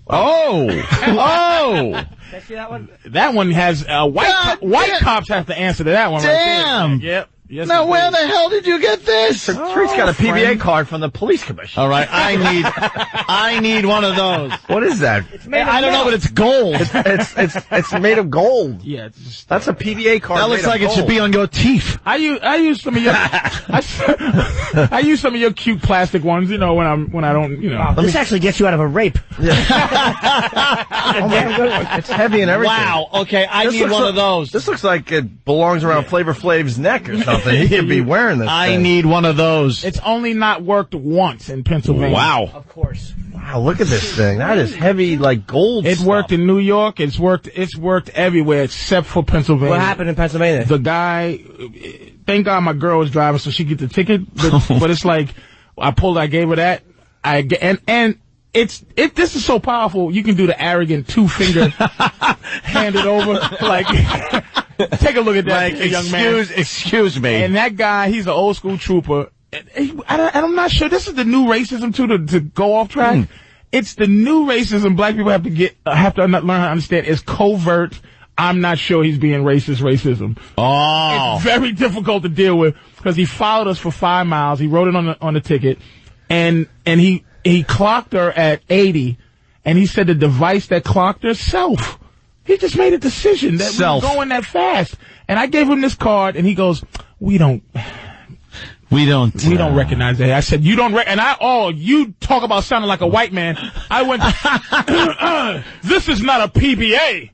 Oh! Can I see that one? That one has white cops have to answer to that one. Damn. Right there. Yep. Yes, now, where the hell did you get this? Patrice got a PBA card from the police commission. All right, I need one of those. What is that? I don't know, but it's gold. It's made of gold. Yeah, that's a PBA card. That looks like it should be on your teeth. I use some of your I use some of your cute plastic ones. You know, when I don't. You know, this actually gets you out of a rape. It's heavy and everything. Wow. Okay, I need one of those. This looks like it belongs around Flavor Flav's neck or something. He could be wearing this. I need one of those. It's only not worked once in Pennsylvania. Wow. Of course. Wow, look at this thing. That is heavy, like gold. It worked in New York. It's worked everywhere except for Pennsylvania. What happened in Pennsylvania? The guy. Thank God my girl was driving, so she get the ticket. But it's like I gave her that. This is so powerful. You can do the arrogant 2-finger hand it over. Like, take a look at that, like, young man. Excuse me. And that guy, he's an old school trooper. I'm not sure. This is the new racism too. To go off track, it's the new racism. Black people have to learn how to understand. It's covert. I'm not sure he's being racism. Oh, it's very difficult to deal with because he followed us for 5 miles. He wrote it on the ticket, and he clocked her at 80, and he said the device that clocked her, self. He just made a decision that we were going that fast. And I gave him this card, and he goes, we don't recognize that. I said, you don't you talk about sounding like a white man. I went, this is not a PBA.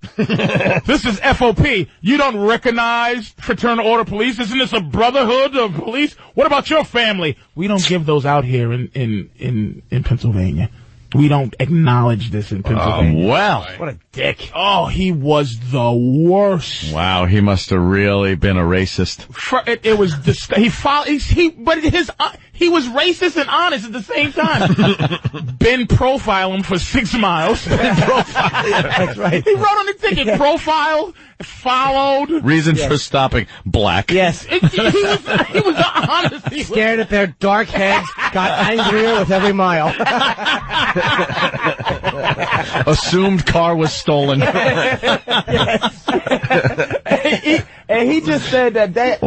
This is FOP. You don't recognize Fraternal Order Police? Isn't this a brotherhood of police? What about your family? We don't give those out here in Pennsylvania. We don't acknowledge this in Pennsylvania. Well. What a dick. Oh, he was the worst. Wow, he must have really been a racist. It was he was racist and honest at the same time. Been profiling for 6 miles. That's right. He wrote on the ticket, profiled, followed. Reason for stopping, black. Yes. He was honest. Stared at their dark heads, got angrier with every mile. Assumed car was stolen. And he just said that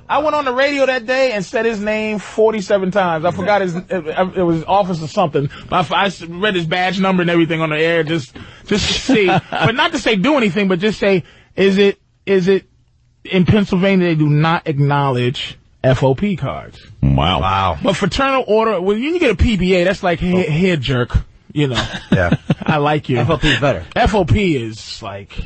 I went on the radio that day and said his name 47 times. I forgot it was office or something. I read his badge number and everything on the air just to see, but not to say do anything, but just say, is it in Pennsylvania they do not acknowledge FOP cards. Wow. But Fraternal Order, when you get a PBA, that's like, here, jerk. You know. Yeah. I like you. FOP is better. FOP is like...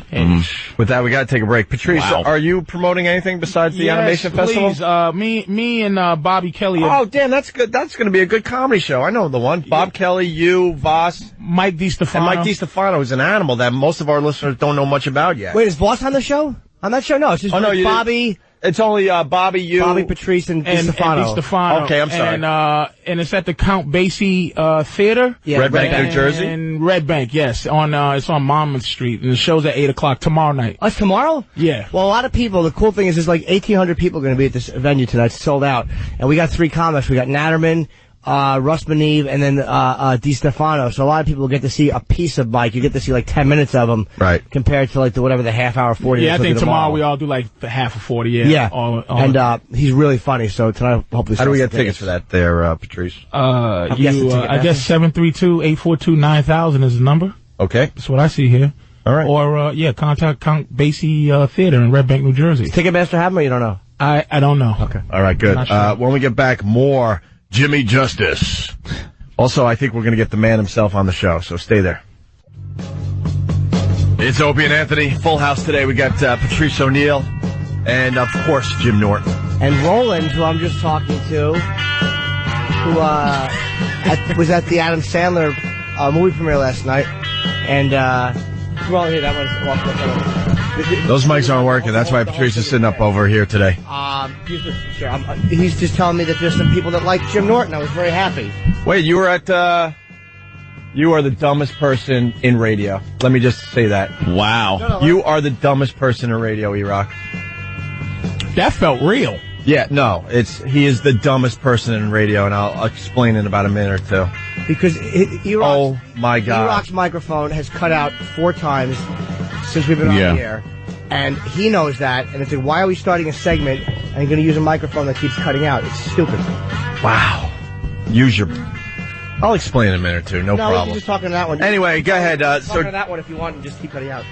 With that, we got to take a break. Patrice, are you promoting anything besides the Animation Festival? Me and Bobby Kelly. Oh, damn, that's good. That's going to be a good comedy show. I know the one. Bob Kelly, you, Voss. Mike DiStefano. And Mike DiStefano is an animal that most of our listeners don't know much about yet. Wait, is Voss on the show? On that show? No, it's just Bobby... It's only Bobby, you, Bobby, Patrice, and DiStefano. Okay, I'm sorry. And it's at the Count Basie Theater, Red Bank, New Jersey. In Red Bank, yes. It's on Monmouth Street, and the show's at 8:00 tomorrow night. Oh, it's tomorrow? Yeah. Well, a lot of people. The cool thing is, there's like 1,800 people going to be at this venue tonight. It's sold out, and we got 3 comics. We got Natterman, Russ Maneve, and then DiStefano. So a lot of people get to see a piece of Mike. You get to see like 10 minutes of him, right? Compared to like the half hour, 40. Yeah, I think tomorrow we all do like the half of 40. Yeah. And he's really funny. So tonight, hopefully. How do we get tickets for that, there, Patrice? I guess 732-842-9000 is the number. Okay, that's what I see here. All right. Or contact Count Basie Theater in Red Bank, New Jersey. Does Ticketmaster have them, or you don't know? I don't know. Okay. All right. Good. Sure. When we get back, more Jimmy Justice. Also, I think we're going to get the man himself on the show, so stay there. It's Opie and Anthony. Full house today. We got Patrice O'Neill and, of course, Jim Norton. And Roland, who I'm just talking to, who was at the Adam Sandler movie premiere last night. And Roland, here, that one's... Those mics aren't working. That's why Patrice is sitting up over here today. He's just telling me that there's some people that like Jim Norton. I was very happy. Wait, you were at You are the dumbest person in radio. Let me just say that. Wow. You are the dumbest person in radio, E-Rock. That felt real. Yeah, no, he is the dumbest person in radio, and I'll explain in about a minute or two. Because oh my God, E-Rock's microphone has cut out 4 times since we've been on the air, and he knows that. And it's like, why are we starting a segment and going to use a microphone that keeps cutting out? It's stupid. Wow. I'll explain in a minute or two. No problem. No, just talking to that one. Anyway, go ahead. Talking to that one if you want, and just keep cutting out.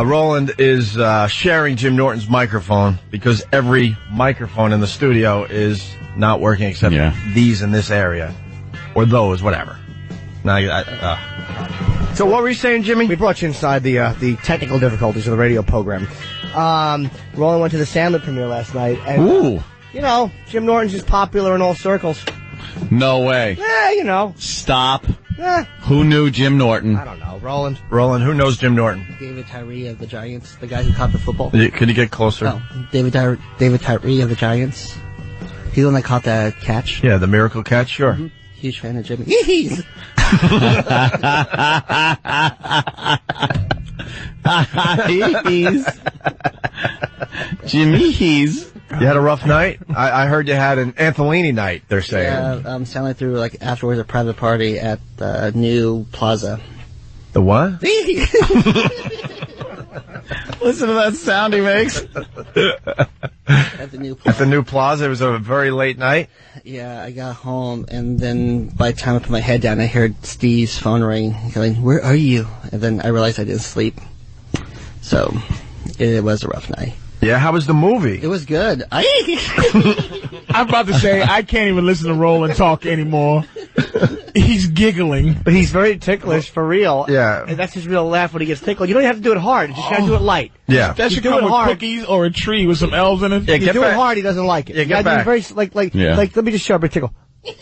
Roland is sharing Jim Norton's microphone because every microphone in the studio is not working except these in this area. Or those, whatever. So what were you saying, Jimmy? We brought you inside the technical difficulties of the radio program. Roland went to the Sandler premiere last night. And, you know, Jim Norton's just popular in all circles. No way. Yeah, you know. Stop. Who knew Jim Norton? I don't know. Roland, who knows Jim Norton? David Tyree of the Giants, the guy who caught the football. Could you get closer? Oh, David Tyree of the Giants. He's the one that caught that catch. Yeah, the miracle catch, sure. Mm-hmm. Huge fan of Jimmy. Jimmy's. You had a rough night? I heard you had an Antolini night, they're saying. Yeah, Stanley threw, afterwards a private party at the new plaza. The what? Listen to that sound he makes. At the new plaza. At the new plaza, it was a very late night? Yeah, I got home, and then by the time I put my head down, I heard Steve's phone ring, going, "Where are you?" And then I realized I didn't sleep. So, it was a rough night. Yeah, how was the movie? It was good. I'm about to say, I can't even listen to Roland talk anymore. He's giggling. But he's very ticklish, for real. Yeah. And that's his real laugh when he gets tickled. You don't have to do it hard. You just gotta do it light. Yeah. That should come with cookies or a tree with some elves in it. Yeah, you do it hard, he doesn't like it. Yeah, get back. Very, let me just show up a tickle. Get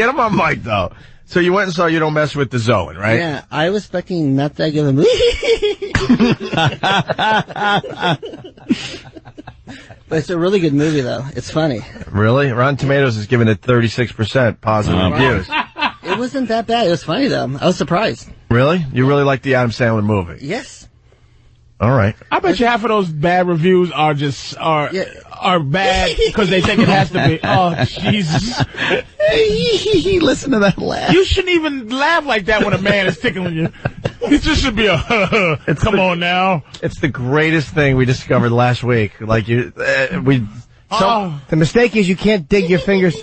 him on mic, though. So you went and saw You Don't Mess With the Zoan, right? Yeah, I was expecting not that good of a movie. But it's a really good movie, though. It's funny. Really? Rotten Tomatoes is giving it 36% positive reviews. It wasn't that bad. It was funny, though. I was surprised. Really? You really like the Adam Sandler movie? Yes. All right. I bet you half of those bad reviews are bad because they think it has to be. Oh, Jesus. Listen to that laugh. You shouldn't even laugh like that when a man is tickling you. It just should be come on now. It's the greatest thing we discovered last week. Like the mistake is you can't dig your fingers.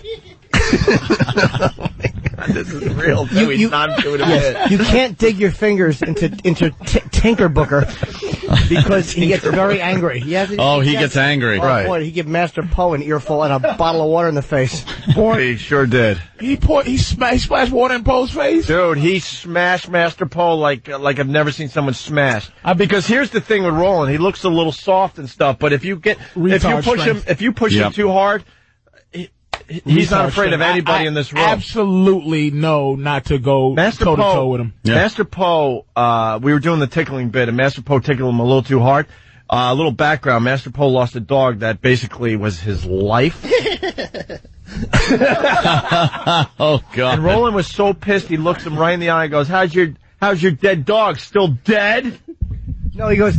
Oh my God, this is real. He's not doing it. You can't dig your fingers into Tinker Booker because he gets very angry. He gets angry. Right. Boy, he gave Master Poe an earful and a bottle of water in the face. Boy, he sure did. He splashed water in Poe's face? Dude, he smashed Master Poe like I've never seen someone smash. Because here's the thing with Roland, he looks a little soft and stuff, but if you push him too hard, he's not afraid of anybody in this room. Absolutely know not to go toe-to-toe with him. Yeah. Master Poe, we were doing the tickling bit, and Master Poe tickled him a little too hard. A little background, Master Poe lost a dog that basically was his life. Oh, God. And Roland was so pissed, he looks him right in the eye and goes, how's your dead dog? Still dead? No, he goes,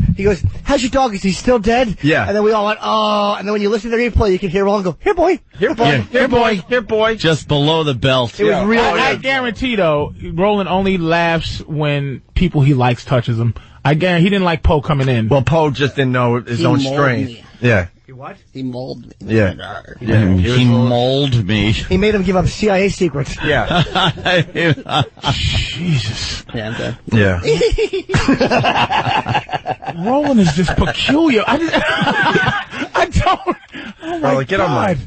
how's your dog? Is he still dead? Yeah. And then we all went, oh, and then when you listen to the replay, you can hear Roland go, here, boy. Here, boy. Just below the belt. It was real. I guarantee, though, Roland only laughs when people he likes touches him. I guarantee he didn't like Poe coming in. Well, Poe just didn't know his own strength. Me. Yeah. What? He molded me. Yeah. He molded me. He made him give up CIA secrets. Yeah. Jesus. Yeah, I'm done. Yeah. Roland is just peculiar. I don't. Oh my Get on God.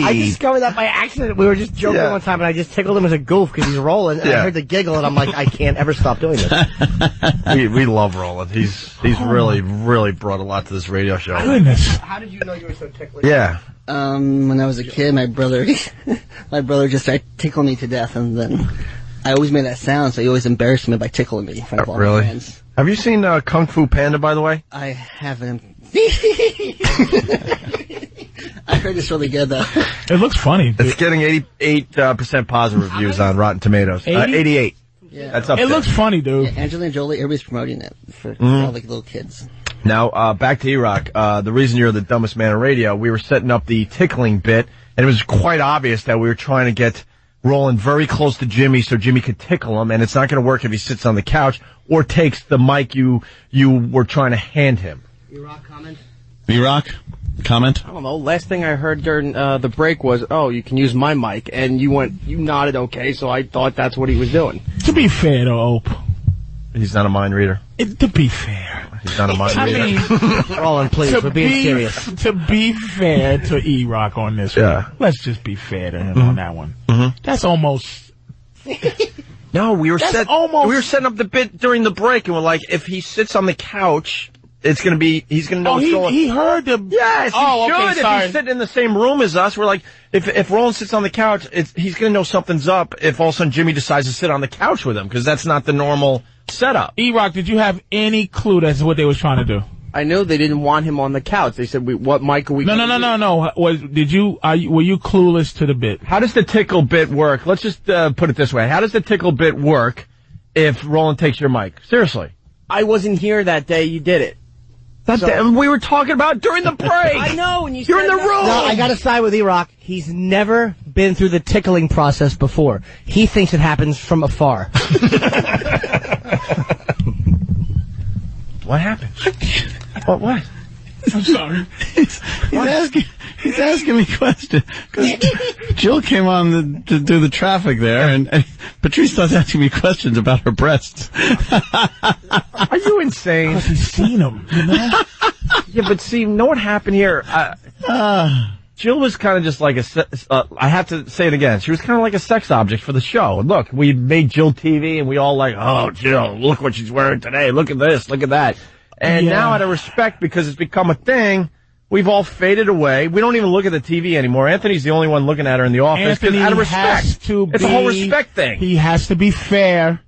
I discovered that by accident. We were just joking one time, and I just tickled him as a goof because he's Roland, and I heard the giggle, and I'm like, I can't ever stop doing this. We love Roland. He's really, really brought a lot to this radio show. Goodness. How did you know you were so ticklish? Yeah. When I was a kid, my brother just started tickling me to death, and then I always made that sound, so he always embarrassed me by tickling me in front of all my friends. Have you seen Kung Fu Panda, by the way? I haven't I heard it's really good, though. It looks funny. It's getting 88% positive reviews on Rotten Tomatoes. 88. Yeah. That's up It there. looks funny, dude. Yeah, Angelina Jolie, everybody's promoting it for all the little kids. Now, back to E-Rock. The reason you're the dumbest man on radio, we were setting up the tickling bit, and it was quite obvious that we were trying to get Roland very close to Jimmy so Jimmy could tickle him, and it's not going to work if he sits on the couch or takes the mic you were trying to hand him. E-Rock comment? E-Rock, comment? I don't know. Last thing I heard during the break was, "Oh, you can use my mic," and you nodded okay, so I thought that's what he was doing. To be fair, though, Ope. He's not a mind reader. To be fair. He's not a mind reader. I mean, Roland, please, we're being serious. To be fair to E-Rock on this one, let's just be fair to him on that one. That's almost... No, we were setting up the bit during the break, and we're like, if he sits on the couch, he's going to know. Oh, he heard the... Yes, he should. Okay, sorry. If he's sitting in the same room as us, we're like, if Roland sits on the couch, he's going to know something's up if all of a sudden Jimmy decides to sit on the couch with him, because that's not the normal setup. E-Rock, did you have any clue as to what they was trying to do? I know they didn't want him on the couch. They said, "What mic are we?" No. Were you clueless to the bit? How does the tickle bit work? Let's just put it this way. How does the tickle bit work if Roland takes your mic? Seriously. I wasn't here that day. You did it. We were talking about during the break. I know, and you're in the room. No, I gotta side with E-Rock. He's never been through the tickling process before. He thinks it happens from afar. What happened? What? I'm sorry. He's asking me questions. Jill came on to do the traffic there, and Patrice starts asking me questions about her breasts. Are you insane? Because he's seen them, you know? Yeah, but see, you know what happened here? Jill was kind of just like I have to say it again. She was kind of like a sex object for the show. And look, we made Jill TV, and we all like, oh, Jill, look what she's wearing today. Look at this, look at that. And now, out of respect, because it's become a thing, we've all faded away. We don't even look at the TV anymore. Anthony's the only one looking at her in the office. Anthony out of respect. It's a whole respect thing. He has to be fair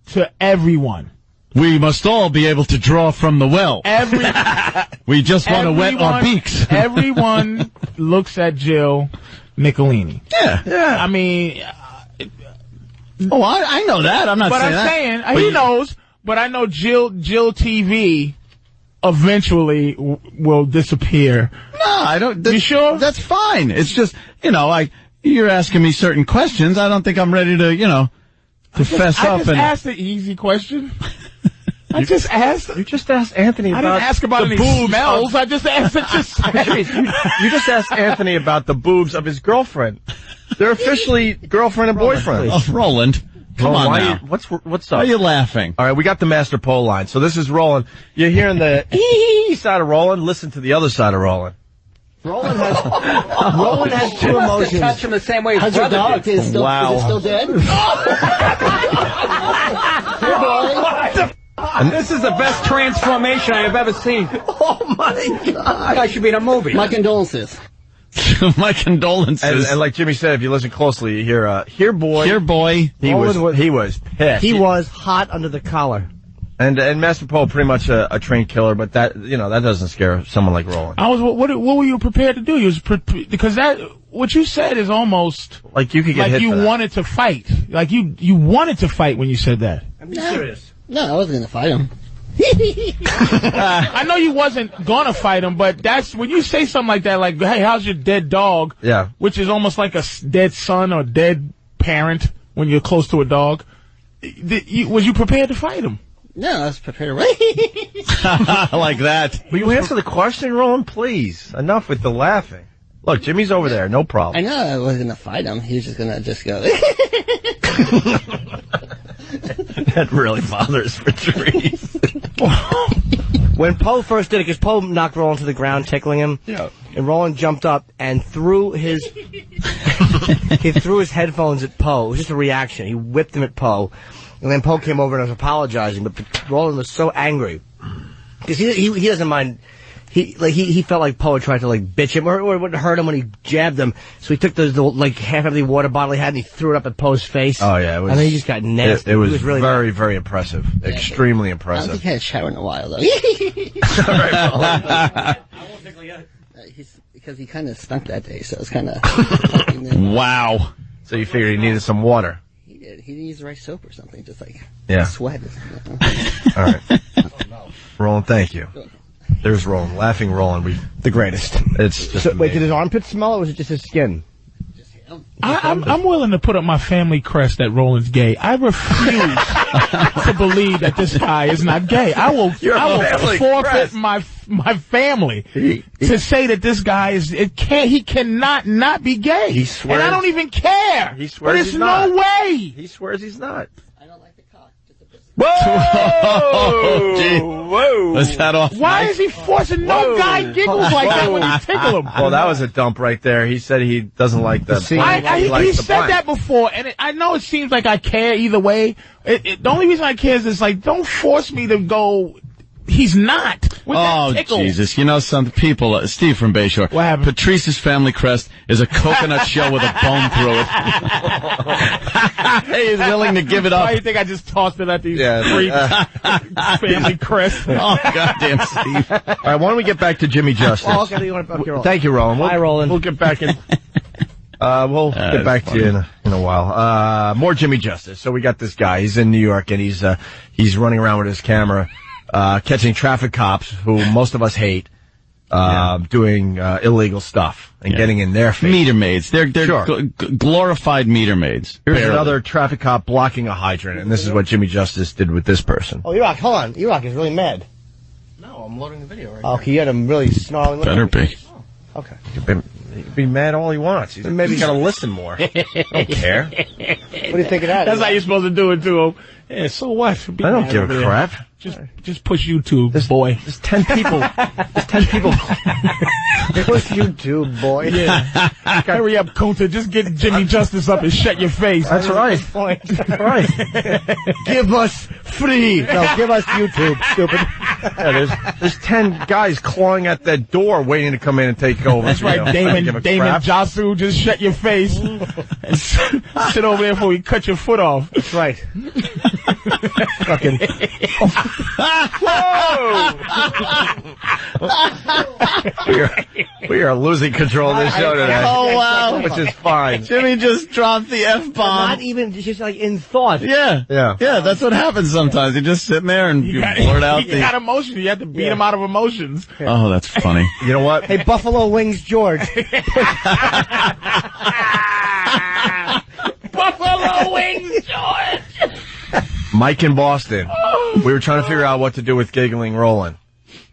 to everyone. We must all be able to draw from the well. We just want to wet our beaks. Everyone looks at Jill Nicolini. Yeah. I mean... I know that. I'm not saying that. But I'm saying, he knows, but I know Jill TV eventually will disappear. No, I don't. You sure? That's fine. It's just, you're asking me certain questions. I don't think I'm ready to, to fess up. I just asked the easy question. You just asked Anthony about... I didn't ask about any smells. I just asked you just asked Anthony about the boobs of his girlfriend. They're officially girlfriend and boyfriend. Oh, Roland. Come on now. What's up? Why are you laughing? All right, we got the master pole line. So this is Roland. You're hearing the side of Roland. Listen to the other side of Roland. Roland has two emotions. Touch him the same way How's your dog? Is it still dead? Here, boy. And this is the best transformation I have ever seen. Oh, my God. I should be in a movie. My condolences. My condolences. And like Jimmy said, if you listen closely, you hear, here, boy. Here, boy. He was pissed. He was hot under the collar. And Master Pole, pretty much a trained killer, but that doesn't scare someone like Roland. What were you prepared to do? Because what you said is almost like you could get hit. Like you wanted to fight. Like you wanted to fight when you said that. I'm being serious. No, I wasn't gonna fight him. I know you wasn't gonna fight him, but that's when you say something like that, like, hey, how's your dead dog? Yeah. Which is almost like a dead son or dead parent when you're close to a dog. Was you prepared to fight him? No, I was prepared to wait. Like that. Will you answer the question, Roland, please? Enough with the laughing. Look, Jimmy's over there, no problem. I know I wasn't gonna fight him. He was just gonna go. That really bothers Patrice. When Poe first did it, because Poe knocked Roland to the ground, tickling him. Yeah. And Roland jumped up and threw his headphones at Poe. It was just a reaction. He whipped them at Poe. And then Poe came over and was apologizing, but Roland was so angry. Because he doesn't mind He felt like Poe tried to bitch him or it wouldn't hurt him when he jabbed him. So he took the half empty water bottle he had and he threw it up at Poe's face. Oh yeah, it was, and then he just got nasty. It was really very, very impressive. Yeah, extremely impressive. I don't think he had a shower in a while though. I won't tickle you. Because he kind of stunk that day, so it's kind of. Wow. So you figured he needed some water. He did. He needs the right soap or something, just sweat. All right. Roland, thank you. There's Roland, laughing Roland. The greatest. It's just wait, did his armpit smell or was it just his skin? I'm willing to put up my family crest that Roland's gay. I refuse to believe that this guy is not gay. I will forfeit my family to say that this guy he cannot not be gay. He swears, and I don't even care. He swears there's he's not. no way. He swears he's not. I don't like the cock. Just a bit. Whoa! Was that off? Why is he forcing? No guy giggles like that when you tickle him. Well, that was a dump right there. He said he doesn't like the. He said that before, and I know it seems like I care either way. The only reason I care is don't force me to go. He's not. Oh, Jesus. You know, some people, Steve from Bayshore. What happened? Patrice's family crest is a coconut shell with a bone through it. He's willing to give it up. Why do you think I just tossed it at these freaks? Family crest. Oh, goddamn, Steve. All right, why don't we get back to Jimmy Justice? Oh, okay, thank you, Roland. Bye, Roland. We'll get back in. We'll get back to you in a while. More Jimmy Justice. So we got this guy. He's in New York, and he's running around with his camera. Catching traffic cops who most of us hate, doing illegal stuff and getting in their face. Meter maids. They're glorified meter maids. Here's another traffic cop blocking a hydrant, and this is what Jimmy Justice did with this person. Oh, E-Rock, hold on. E-Rock is really mad. No, I'm loading the video right now. Okay, you had him really snarling. Better be. Oh, okay. He can be mad all he wants. Maybe he's got to listen more. I don't care. What do you think of that? That's how you're supposed to do it, too. Yeah, so what? I don't give a crap. Just push YouTube, boy. There's 10 people. Push YouTube, boy. Yeah. Hurry up, Kunta. Just get Jimmy Justice up and shut your face. That's right. That's right. Give us free. No, give us YouTube, stupid. Yeah, there's 10 guys clawing at that door waiting to come in and take over. That's right, Damon Jasu. Just shut your face. And sit over there before we cut your foot off. That's right. Fucking. We are losing control of this show today. Oh, wow. Which is fine. Jimmy just dropped the F-bomb. Not even, just in thought. Yeah, that's what happens sometimes. You're just sitting there and you blurt out You got emotions. You have to beat him out of emotions. Oh, that's funny. You know what? Hey, Buffalo Wings George. Buffalo Wings George. Mike in Boston. We were trying to figure out what to do with Giggling Roland.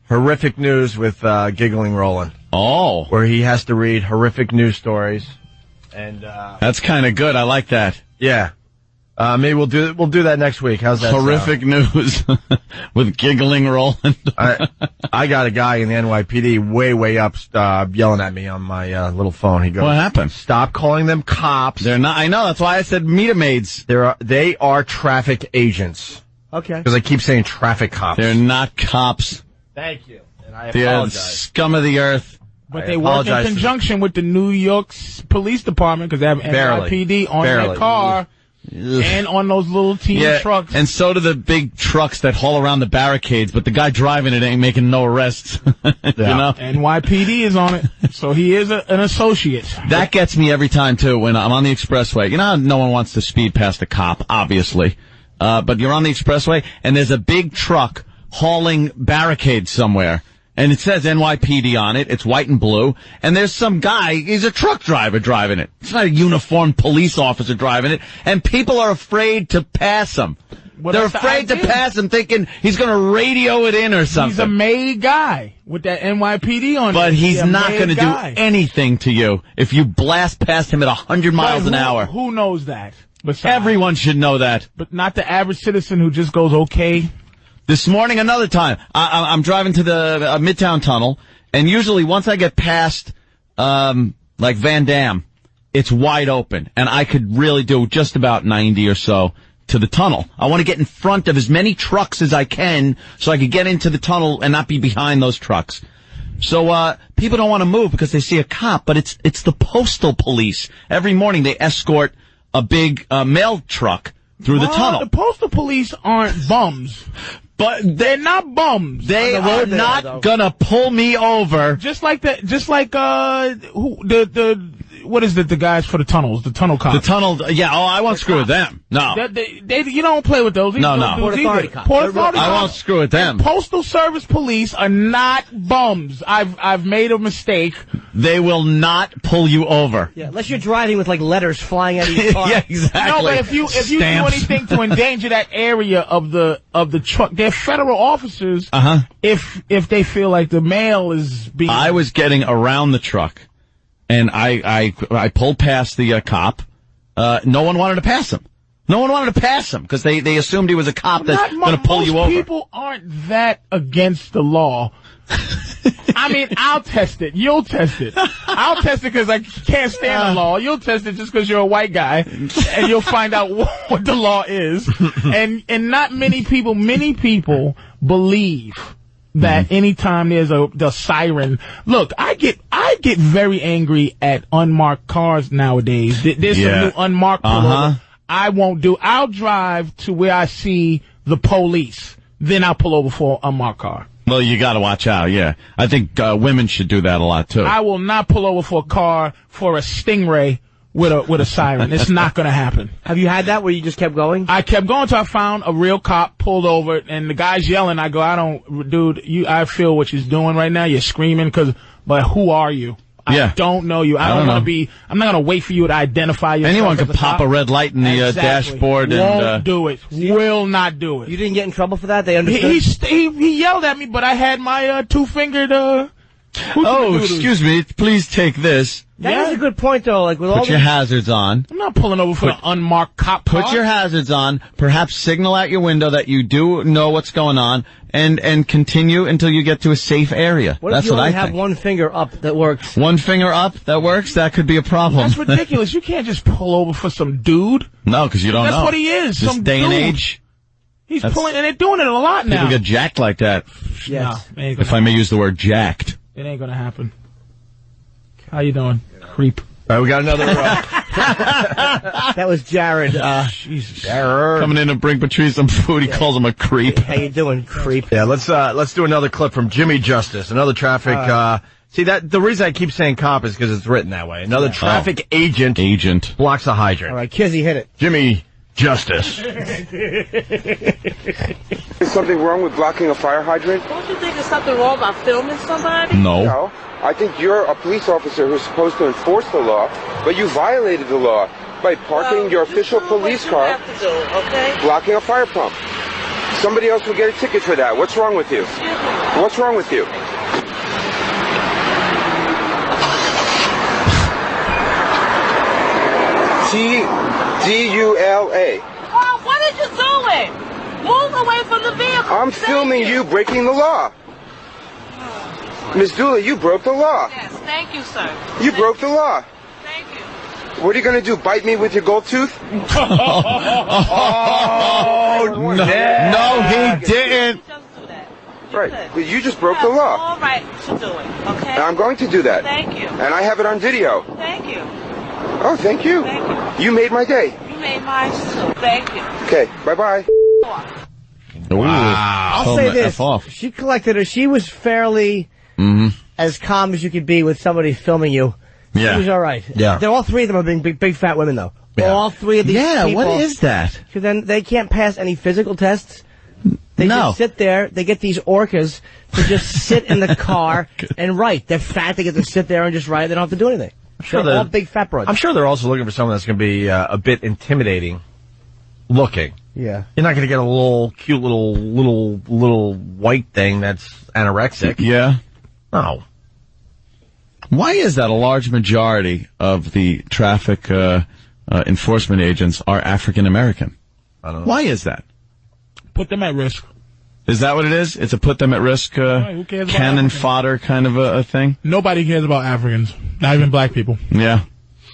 Horrific news with Giggling Roland. Oh. Where he has to read horrific news stories. And that's kind of good. I like that. Yeah. Maybe we'll do that next week. How's that Horrific news with Giggling Roland. I got a guy in the NYPD way up yelling at me on my little phone. He goes, "What happened? Stop calling them cops. They're not. I know. That's why I said meter maids. They are traffic agents." Okay. Because I keep saying traffic cops. They're not cops. Thank you. And I They're apologize. scum of the earth. But they work in conjunction with the New York Police Department because they have NYPD on their car. And on those little team trucks. And so do the big trucks that haul around the barricades, but the guy driving it ain't making no arrests. You know? NYPD is on it, so he is an associate. That gets me every time, too, when I'm on the expressway. You know how no one wants to speed past a cop, obviously. But you're on the expressway, and there's a big truck hauling barricades somewhere. And it says NYPD on it. It's white and blue. And there's some guy, he's a truck driver driving it. It's not a uniformed police officer driving it. And people are afraid to pass him. Well, they're afraid to pass him, thinking he's going to radio it in or something. He's a made guy with that NYPD on it. But he's not going to do anything to you if you blast past him at 100 miles an hour. Who knows that? Everyone should know that. But not the average citizen who just goes, okay. This morning, another time, I'm driving to the Midtown Tunnel, and usually once I get past, like Van Dam, it's wide open, and I could really do just about 90 or so to the tunnel. I want to get in front of as many trucks as I can so I could get into the tunnel and not be behind those trucks. So people don't want to move because they see a cop, but it's the postal police. Every morning they escort a big mail truck through the tunnel. The postal police aren't bums. But they're not bums. They are not gonna pull me over. Just like the what is it? The guys for the tunnels, the tunnel cops. The tunnel, yeah. Oh, I won't screw with them. No, you don't play with those. No. Port Authority cops. I won't screw with them. Postal Service police are not bums. I've made a mistake. They will not pull you over. Yeah, unless you're driving with like letters flying out of your car. Yeah, exactly. No, but if you do anything to endanger that area of the truck, they're federal officers. If they feel like the mail is being. I was getting around the truck, and I pulled past the cop. No one wanted to pass him. No one wanted to pass him because they assumed he was a cop that's going to pull you over. Most people aren't that against the law. I mean, I'll test it. You'll test it. I'll test it because I can't stand the law. You'll test it just because you're a white guy, and you'll find out what the law is. And not many people believe that anytime there's the siren. Look, I get very angry at unmarked cars nowadays. There's some new unmarked pullover. I won't do. I'll drive to where I see the police. Then I'll pull over for an unmarked car. Well, you got to watch out, yeah. I think women should do that a lot, too. I will not pull over for a car for a Stingray with a siren. It's not going to happen. Have you had that where you just kept going? I kept going until I found a real cop, pulled over, and the guy's yelling. I go, I feel what you're doing right now. You're screaming, but who are you? I don't know you. I don't want to be. I'm not going to wait for you to identify yourself. Anyone could pop a red light in the dashboard. Won't do it. Will not do it. You didn't get in trouble for that? They understood? He yelled at me, but I had my two-fingered... excuse me. Please take this. That is a good point, though. Like Put your hazards on. I'm not pulling over for an unmarked cop car. Put your hazards on. Perhaps signal out your window that you do know what's going on, and continue until you get to a safe area. That's what I think. Have one finger up that works. One finger up that works? That could be a problem. That's ridiculous. You can't just pull over for some dude. No, because you don't know. That's what he is. This some day dude. and age. He's pulling, and they're doing it a lot now. People get jacked like that. Yes. No, if I may use the word jacked. It ain't gonna happen. How you doing? Creep. All right, we got another. That was Jared. Jesus. Jared. Coming in to bring Patrice some food. He calls him a creep. How you doing, creep? Yeah, let's do another clip from Jimmy Justice. Another traffic. See that the reason I keep saying cop is because it's written that way. Another traffic agent blocks a hydrant. All right, Kizzy, hit it. Jimmy Justice. Is something wrong with blocking a fire hydrant? Don't you think there's something wrong about filming somebody? No. I think you're a police officer who's supposed to enforce the law, but you violated the law by parking your official police car, have to do, okay? blocking a fire pump. Somebody else will get a ticket for that. What's wrong with you? What's wrong with you? T-D-U-L-A. Oh, what are you doing? Move away from the vehicle. I'm filming you breaking the law. Miss Dooley, you broke the law. Yes, thank you, sir. You broke the law. Thank you. What are you going to do, bite me with your gold tooth? No, he didn't. Just do that. Right, but you just broke the law. All right to do it, okay? And I'm going to do that. Thank you. And I have it on video. Thank you. Oh, thank you. Thank you. You made my day. You made mine too. Thank you. Okay, bye-bye. Wow. I'll say this. She collected her. She was fairly as calm as you could be with somebody filming you. Yeah. She was all right. Yeah. All three of them are being big fat women, though. Yeah. All three of these people. What is that? Because then they can't pass any physical tests. They just sit there. They get these orcas to just sit in the car and write. They're fat. They get to sit there and just write. They don't have to do anything. They're all big fat broads. I'm sure they're also looking for someone that's going to be a bit intimidating looking. Yeah. You're not going to get a little cute little white thing that's anorexic. Yeah. No. Why is that a large majority of the traffic enforcement agents are African American? I don't know. Why is that? Put them at risk. Is that what it is? It's a put them at risk who cares about cannon Africans? fodder kind of a thing? Nobody cares about Africans. Not even black people. Yeah.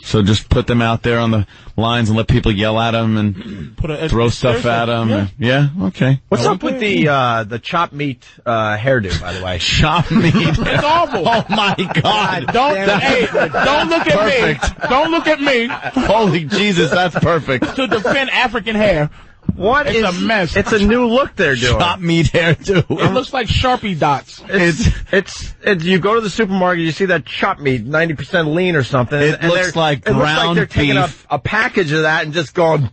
So just put them out there on the lines and let people yell at them and throw stuff at them. Yeah, okay. What's up with the chopped meat hairdo, by the way? Chopped meat? It's awful. Oh, my God. Don't look at me. Don't look at me. Holy Jesus, that's perfect. To defend African hair. It's a mess. It's a new look they're doing. Chopped meat hairdo. It looks like Sharpie dots. It's you go to the supermarket, you see that chopped meat, 90% lean or something. It looks like ground they're taking beef. a package of that and just going on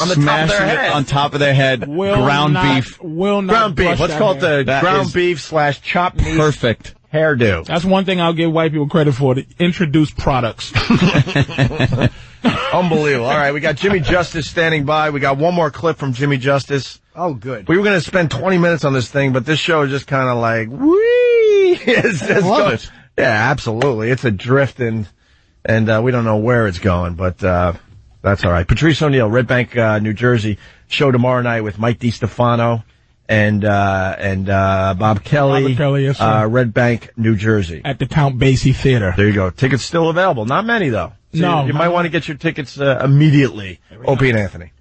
the top of their head. On top of their head. Ground beef. Ground beef. Let's call it the ground beef / chopped meat. Perfect. Hairdo. That's one thing I'll give white people credit for, to introduce products. Unbelievable. All right, we got Jimmy Justice standing by. We got one more clip from Jimmy Justice. Oh, good. We were going to spend 20 minutes on this thing, but this show is just kind of like, whee! I love it. Yeah, absolutely. It's adrift, and we don't know where it's going, but that's all right. Patrice O'Neill, Red Bank, New Jersey. Show tomorrow night with Mike DiStefano and Bob Kelly. Bob Kelly, yes, sir. Red Bank, New Jersey. At the Count Basie Theater. There you go. Tickets still available. Not many, though. So no. You might want to get your tickets immediately. Opie and Anthony.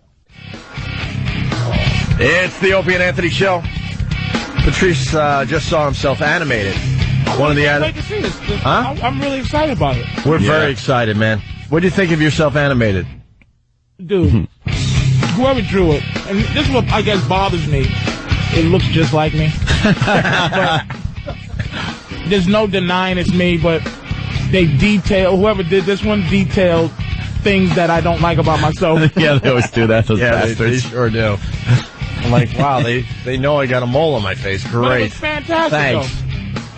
It's the Opie and Anthony Show. Patrice just saw himself animated. One of the to see this. Huh? I'm really excited about it. We're very excited, man. What do you think of yourself animated? Dude, whoever drew it, and this is what I guess bothers me. It looks just like me. But there's no denying it's me, but whoever did this one detailed things that I don't like about myself. Yeah, they always do that, those bastards. They sure do. I'm like, wow, they know I got a mole on my face. Great. But it was fantastic, Thanks. though.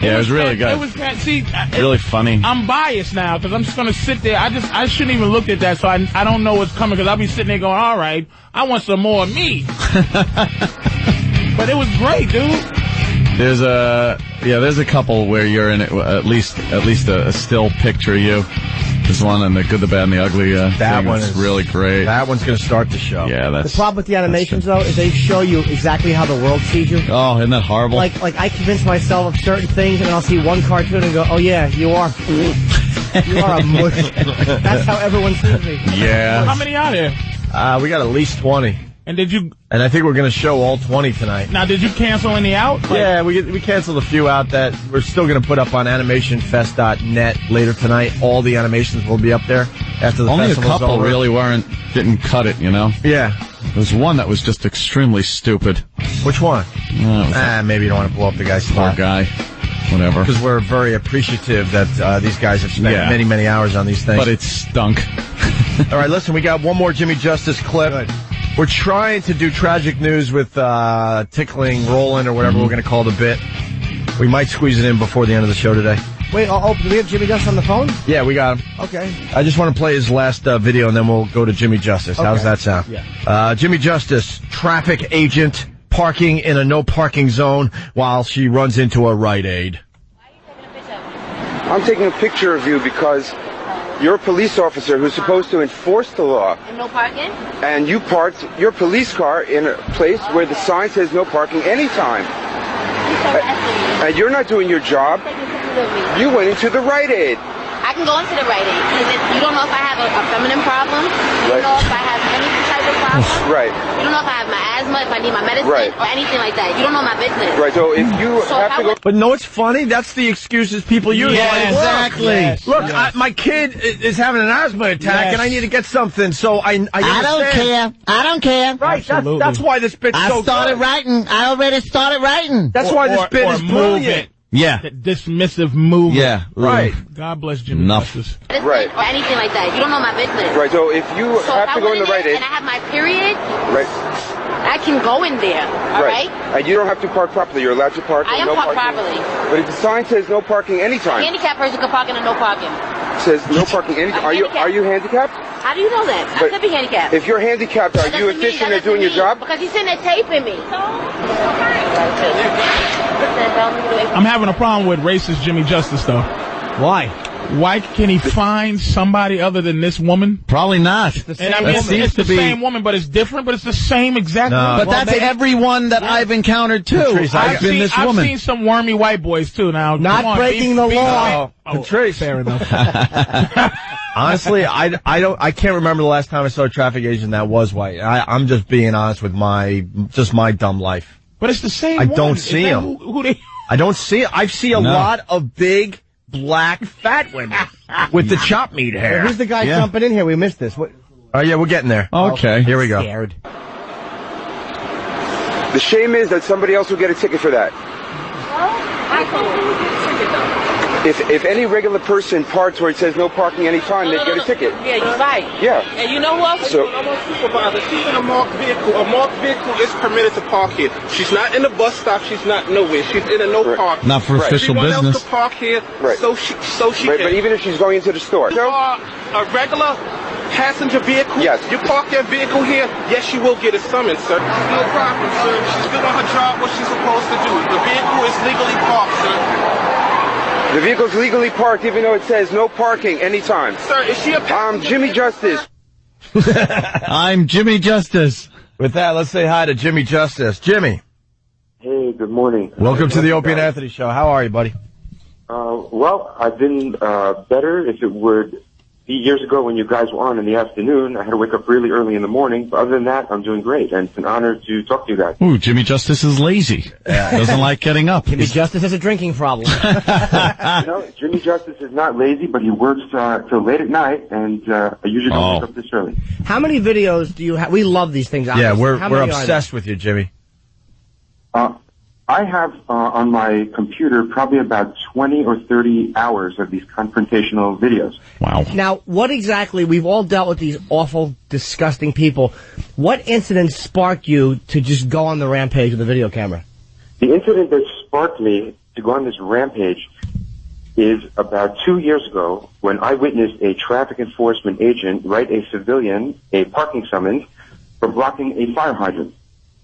Yeah, it was really good. It was fantastic. Really funny. I'm biased now because I'm just going to sit there. I shouldn't even look at that, so I don't know what's coming because I'll be sitting there going, all right, I want some more of me. But it was great, dude. There's a couple where you're in it, at least a still picture of you. This one and the Good, the Bad, and the Ugly. That one is really great. That one's going to start the show. Yeah, the problem with the animations though is they show you exactly how the world sees you. Oh, isn't that horrible? Like I convince myself of certain things, and I'll see one cartoon and go, "Oh yeah, you are a mush." That's how everyone sees me. Yeah. How many are there? We got at least 20. And did you? And I think we're going to show all 20 tonight. Now, did you cancel any out? Yeah, we canceled a few out that we're still going to put up on animationfest.net later tonight. All the animations will be up there after the Only a festival's couple over. really didn't cut it, you know? Yeah. There's one that was just extremely stupid. Which one? Maybe you don't want to blow up the guy's poor spot. guy. Whatever. Because we're very appreciative that these guys have spent many, many hours on these things. But it stunk. All right, listen, we got one more Jimmy Justice clip. Good. We're trying to do tragic news with Tickling Roland or whatever we're going to call the bit. We might squeeze it in before the end of the show today. Wait, do we have Jimmy Justice on the phone? Yeah, we got him. Okay. I just want to play his last video, and then we'll go to Jimmy Justice. Okay. How does that sound? Yeah. Jimmy Justice, traffic agent, parking in a no-parking zone while she runs into a Rite Aid. Why are you taking a picture? I'm taking a picture of you because you're a police officer who's supposed to enforce the law. And no parking? And you parked your police car in a place where the sign says no parking anytime. And you're not doing your job. You went into the Rite Aid. I can go into the Rite Aid. You don't know if I have a feminine problem. You don't know if I have any type of problem. Right. You don't know if I have my asthma, if I need my medicine, or anything like that. You don't know my business. Right, so if you have to go... But no, it's funny. That's the excuses people use. Yeah, like, exactly. Yes, look, my kid is having an asthma attack, and I need to get something, so I don't care. I don't care. Right, that's why this bit's so good. I already started writing. That's why this bit is brilliant. Yeah. That dismissive movement. Yeah. Right. God bless Jimmy Justice. Right. Or anything like that. You don't know my business. Right, so if you have to go in the Rite Aid... and I have my period... Right. I can go in there, all right? And you don't have to park properly. You're allowed to park. I am parked properly. But if the sign says no parking anytime... A handicapped person can park in a no parking. Says no parking anytime. Are you handicapped? How do you know that? I could be handicapped. If you're handicapped, are you efficient at doing your job? Because he's sitting there taping me. I'm having a problem with racist Jimmy Justice, though. Why? Why can he find somebody other than this woman? Probably not. It's the same woman, but it's different, but it's the same exact woman. But that's everyone that I've encountered, too. Patrice, I've woman. seen some wormy white boys, too. Now, not breaking the law. Patrice. Fair enough. Honestly, I can't remember the last time I saw a traffic agent that was white. I'm just being honest with my dumb life. But it's the same. I don't see them. I don't see. I see a lot of big, black, fat women with the chop meat hair. Who's the guy jumping in here? We missed this. What? Oh, yeah, we're getting there. Okay. Here we go. Scared. The shame is that somebody else will get a ticket for that. If any regular person parks where it says no parking anytime, they'd get a ticket. Yeah, you're right. Yeah. And you know what? So, I'm a supervisor. She's in a marked vehicle. A marked vehicle is permitted to park here. She's not in the bus stop. She's not nowhere. She's in a no park. Not for official business. Else to park here, so she can. But even if she's going into the store. You are a regular passenger vehicle. Yes. You park that vehicle here. Yes, you will get a summons, sir. No problem, sir. She's doing her job, what she's supposed to do. The vehicle is legally parked, sir. The vehicle's legally parked even though it says no parking anytime. Sir, is she a I'm Jimmy Justice. I'm Jimmy Justice. With that, let's say hi to Jimmy Justice. Jimmy. Hey, good morning. Welcome to the Opie and Anthony Show. How are you, buddy? Well, I've been better. If it would be years ago when you guys were on in the afternoon, I had to wake up really early in the morning. But other than that, I'm doing great, and it's an honor to talk to you guys. Ooh, Jimmy Justice is lazy. Doesn't like getting up. Jimmy Justice has a drinking problem. Jimmy Justice is not lazy, but he works till late at night, and I usually don't wake up this early. How many videos do you have? We love these things. Obviously. Yeah, we're obsessed with you, Jimmy. I have on my computer probably about 20 or 30 hours of these confrontational videos. Wow. Now, what exactly, we've all dealt with these awful, disgusting people. What incident sparked you to just go on the rampage with a video camera? The incident that sparked me to go on this rampage is about 2 years ago when I witnessed a traffic enforcement agent write a civilian a parking summons for blocking a fire hydrant.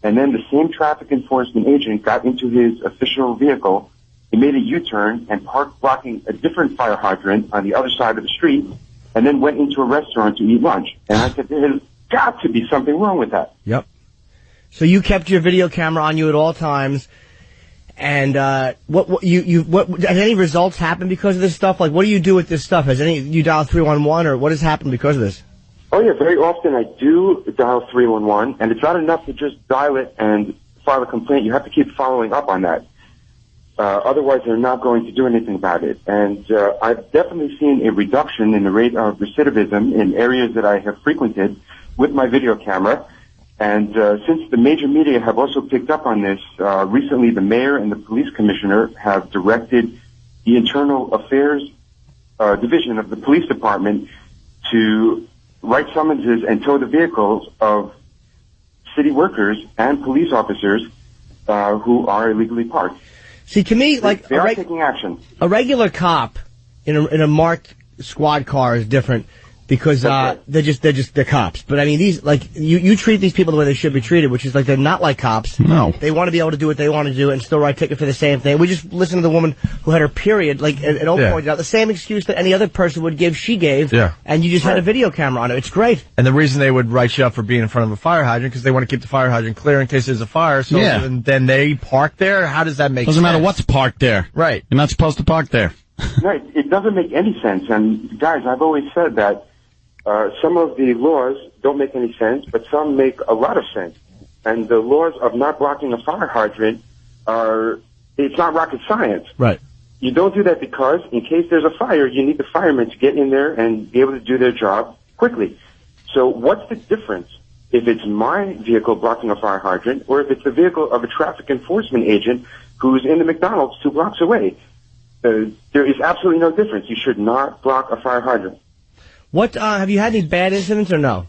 And then the same traffic enforcement agent got into his official vehicle. He made a U-turn and parked blocking a different fire hydrant on the other side of the street, and then went into a restaurant to eat lunch. And I said, there's got to be something wrong with that. Yep. So you kept your video camera on you at all times, and what has any results happened because of this stuff? Like, what do you do with this stuff? You dial 311, or what has happened because of this? Oh, yeah, very often I do dial 311, and it's not enough to just dial it and file a complaint. You have to keep following up on that. Otherwise, they're not going to do anything about it. And I've definitely seen a reduction in the rate of recidivism in areas that I have frequented with my video camera. And since the major media have also picked up on this, recently the mayor and the police commissioner have directed the internal affairs division of the police department to write summonses and tow the vehicles of city workers and police officers who are illegally parked. See, to me, like they are taking action. A regular cop in a marked squad car is different because they're cops. But I mean, these you treat these people the way they should be treated, which is like they're not like cops. No, they want to be able to do what they want to do and still write ticket for the same thing. We just listened to the woman who had her period, and Opie pointed out the same excuse that any other person would give. She gave, and you just had a video camera on it. It's great. And the reason they would write you up for being in front of a fire hydrant because they want to keep the fire hydrant clear in case there's a fire. So then they park there. How does that make sense? Doesn't matter what's parked there. Right. You're not supposed to park there. Right. It doesn't make any sense. And guys, I've always said that. Some of the laws don't make any sense, but some make a lot of sense. And the laws of not blocking a fire hydrant it's not rocket science. Right. You don't do that because in case there's a fire, you need the firemen to get in there and be able to do their job quickly. So what's the difference if it's my vehicle blocking a fire hydrant or if it's the vehicle of a traffic enforcement agent who's in the McDonald's 2 blocks away? There is absolutely no difference. You should not block a fire hydrant. What have you had any bad incidents or no?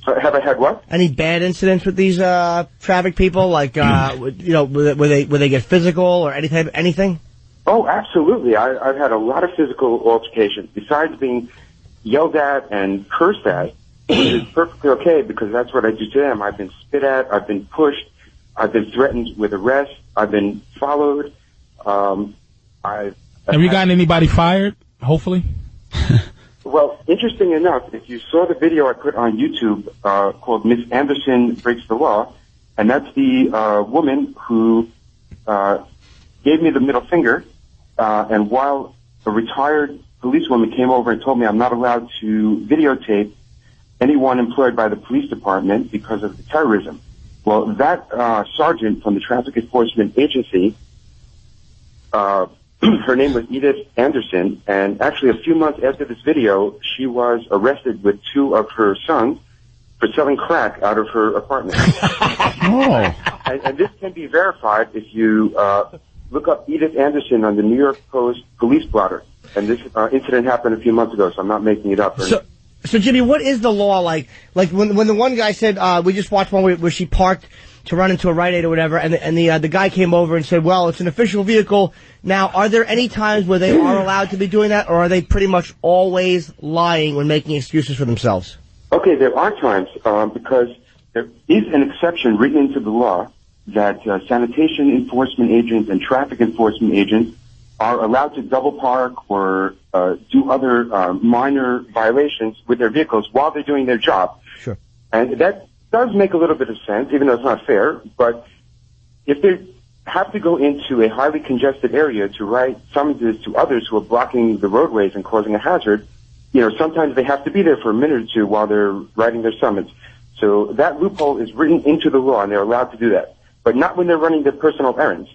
Have I had what? Any bad incidents with these traffic people? Like where they get physical or anything? Oh, absolutely. I've had a lot of physical altercations. Besides being yelled at and cursed at, which is perfectly okay because that's what I do to them. I've been spit at. I've been pushed. I've been threatened with arrest. I've been followed. Have you gotten anybody fired? Hopefully. Well, interesting enough, if you saw the video I put on YouTube called Miss Anderson Breaks the Law, and that's the woman who gave me the middle finger, and while a retired policewoman came over and told me I'm not allowed to videotape anyone employed by the police department because of the terrorism. Well, that sergeant from the Traffic Enforcement Agency, her name was Edith Anderson, and actually a few months after this video, she was arrested with 2 of her sons for selling crack out of her apartment. Oh. And this can be verified if you look up Edith Anderson on the New York Post police blotter. And this incident happened a few months ago, so I'm not making it up. So Jimmy, what is the law like? Like when the one guy said, we just watched one where she parked to run into a Rite Aid or whatever, and the guy came over and said, well, it's an official vehicle. Now, are there any times where they are allowed to be doing that, or are they pretty much always lying when making excuses for themselves? Okay, there are times, because there is an exception written into the law that sanitation enforcement agents and traffic enforcement agents are allowed to double park or do other minor violations with their vehicles while they're doing their job. Sure. And that does make a little bit of sense, even though it's not fair. But if they have to go into a highly congested area to write summonses to others who are blocking the roadways and causing a hazard, sometimes they have to be there for a minute or two while they're writing their summons. So that loophole is written into the law, and they're allowed to do that. But not when they're running their personal errands.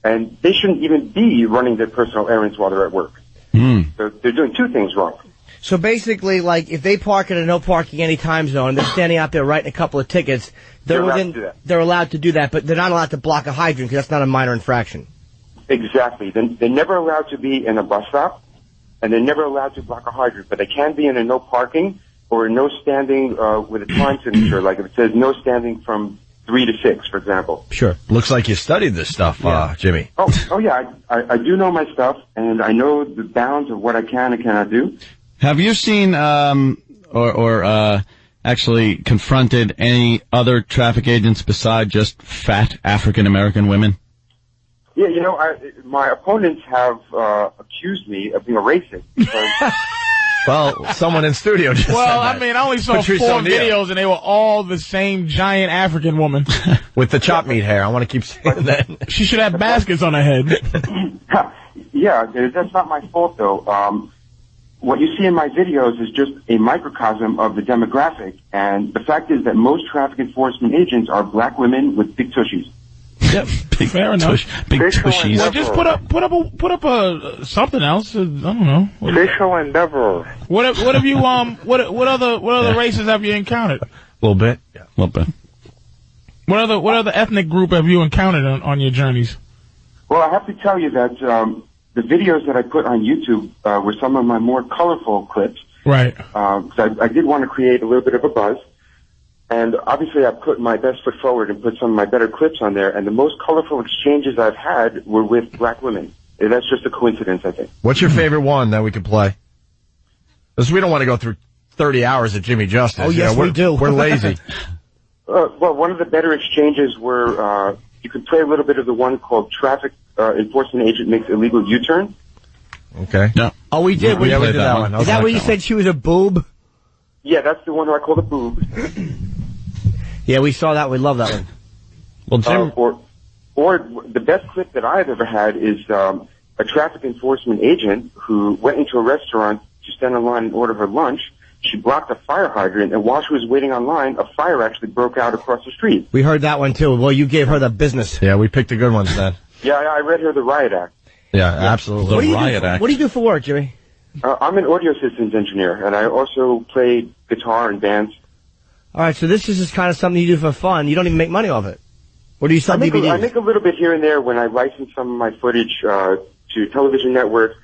And they shouldn't even be running their personal errands while they're at work. So they're doing 2 things wrong. So basically, like, if they park in a no parking any time zone and they're standing out there writing a couple of tickets, they're allowed to do that, but they're not allowed to block a hydrant because that's not a minor infraction. Exactly. They're never allowed to be in a bus stop, and they're never allowed to block a hydrant, but they can be in a no parking or a no standing with a time signature, like if it says no standing from 3 to 6, for example. Sure. Looks like you studied this stuff, Jimmy. Oh yeah, I do know my stuff, and I know the bounds of what I can and cannot do. Have you seen or actually confronted any other traffic agents besides just fat African-American women? Yeah, my opponents have accused me of being a racist because... Well, someone in studio just said that. I only saw Patrice 4 O'Neill. videos, and they were all the same giant African woman. With the chop meat hair. I want to keep saying that. She should have baskets on her head. Yeah, that's not my fault, though. What you see in my videos is just a microcosm of the demographic, and the fact is that most traffic enforcement agents are black women with big tushies. Yep, fair enough. Big tushies. Well, just put up a something else. I don't know. Facial endeavor. What have you what other races have you encountered? A little bit. Yeah, a little bit. What other ethnic group have you encountered on your journeys? Well, I have to tell you that the videos that I put on YouTube were some of my more colorful clips. Right. Because I did want to create a little bit of a buzz. And obviously I put my best foot forward and put some of my better clips on there. And the most colorful exchanges I've had were with black women. And that's just a coincidence, I think. What's your favorite one that we could play? Because we don't want to go through 30 hours of Jimmy Justice. Oh, yes, we do. We're lazy. Well, one of the better exchanges were, you could play a little bit of the one called Traffic Enforcement Agent Makes Illegal U-Turn. Okay. No. Oh, we did. We did that one. Is that where you said she was a boob? Yeah, that's the one who I call the boob. Yeah, we saw that. We love that one. Well, Jim... Or the best clip that I've ever had is a traffic enforcement agent who went into a restaurant to stand in line and order her lunch. She blocked a fire hydrant, and while she was waiting online, a fire actually broke out across the street. We heard that one, too. Well, you gave her the business. Yeah, we picked the good ones then. Yeah, I read her the riot act. Yeah, absolutely. The riot act. What do you do for work, Jimmy? I'm an audio systems engineer, and I also play guitar in bands. All right, so this is just kind of something you do for fun. You don't even make money off it. Or do you sell DVDs? I make a little bit here and there when I license some of my footage to television networks.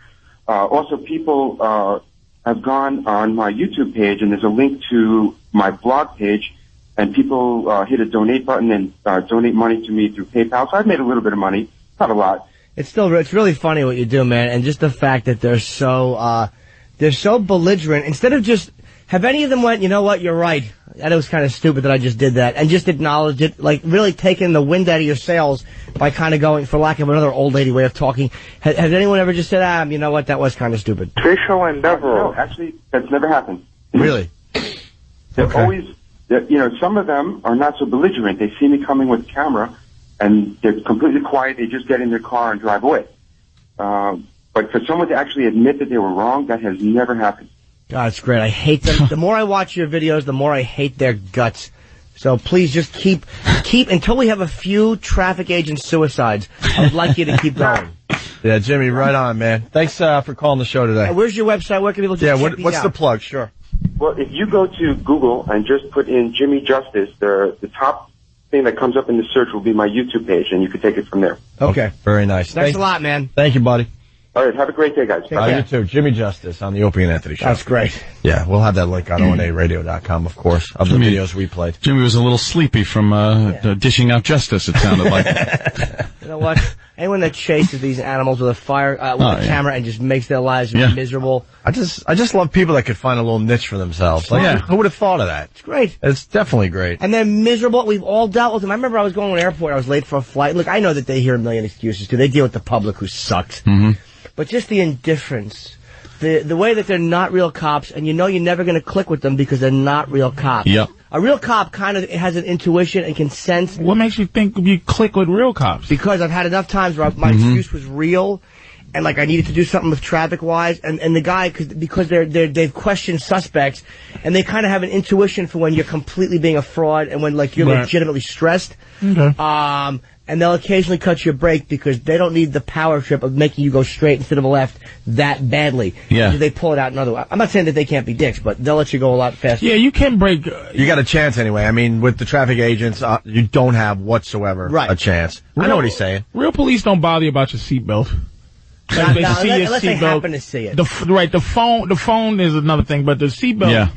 Also, people have gone on my YouTube page, and there's a link to my blog page, and people hit a donate button and donate money to me through PayPal. So I've made a little bit of money, not a lot. It's really funny what you do, man, and just the fact that they're so belligerent. Instead of just have any of them went, you know what, you're right. That was kind of stupid that I just did that, and just acknowledged it, like really taking the wind out of your sails by kind of going, for lack of another old lady way of talking. Has anyone ever just said, you know what, that was kind of stupid? Facial endeavor. No, actually, that's never happened. Really? They're always, some of them are not so belligerent. They see me coming with a camera, and they're completely quiet. They just get in their car and drive away. But But for someone to actually admit that they were wrong, that has never happened. God, it's great. I hate them. The more I watch your videos, the more I hate their guts. So please just keep, until we have a few traffic agent suicides, I would like you to keep going. Yeah, Jimmy, right on, man. Thanks for calling the show today. Where's your website? Where can people just check these what's out? the plug? Sure. Well, if you go to Google and just put in Jimmy Justice, the top thing that comes up in the search will be my YouTube page, and you can take it from there. Okay. Very nice. Thanks a lot, man. Thank you, buddy. All right, have a great day, guys. You too. Jimmy Justice on the Opie and Anthony Show. That's great. Yeah, we'll have that link on ONARadio.com, of course, of the videos we played. Jimmy was a little sleepy from dishing out justice, it sounded like. You know what? Anyone that chases these animals with a camera and just makes their lives miserable. I just love people that could find a little niche for themselves. Like, who would have thought of that? It's great. It's definitely great. And they're miserable. We've all dealt with them. I remember I was going to an airport. I was late for a flight. Look, I know that they hear a million excuses, too. They deal with the public who sucks. Mm-hmm. But just the indifference, the way that they're not real cops, and you know you're never going to click with them because they're not real cops. Yep. A real cop kind of has an intuition and can sense. What makes you think you click with real cops? Because I've had enough times where my excuse was real, and like I needed to do something with traffic-wise, and the guy, because they've questioned suspects, and they kind of have an intuition for when you're completely being a fraud and when like you're legitimately stressed. Okay. And they'll occasionally cut you a break because they don't need the power trip of making you go straight instead of a left that badly. Yeah. They pull it out another way. I'm not saying that they can't be dicks, but they'll let you go a lot faster. Yeah, you can break. You got a chance anyway. I mean, with the traffic agents, you don't have whatsoever a chance. I know what he's saying. Real police don't bother you about your seatbelt. Like they see your unless they happen to see it. The phone is another thing, but the seatbelt. Yeah.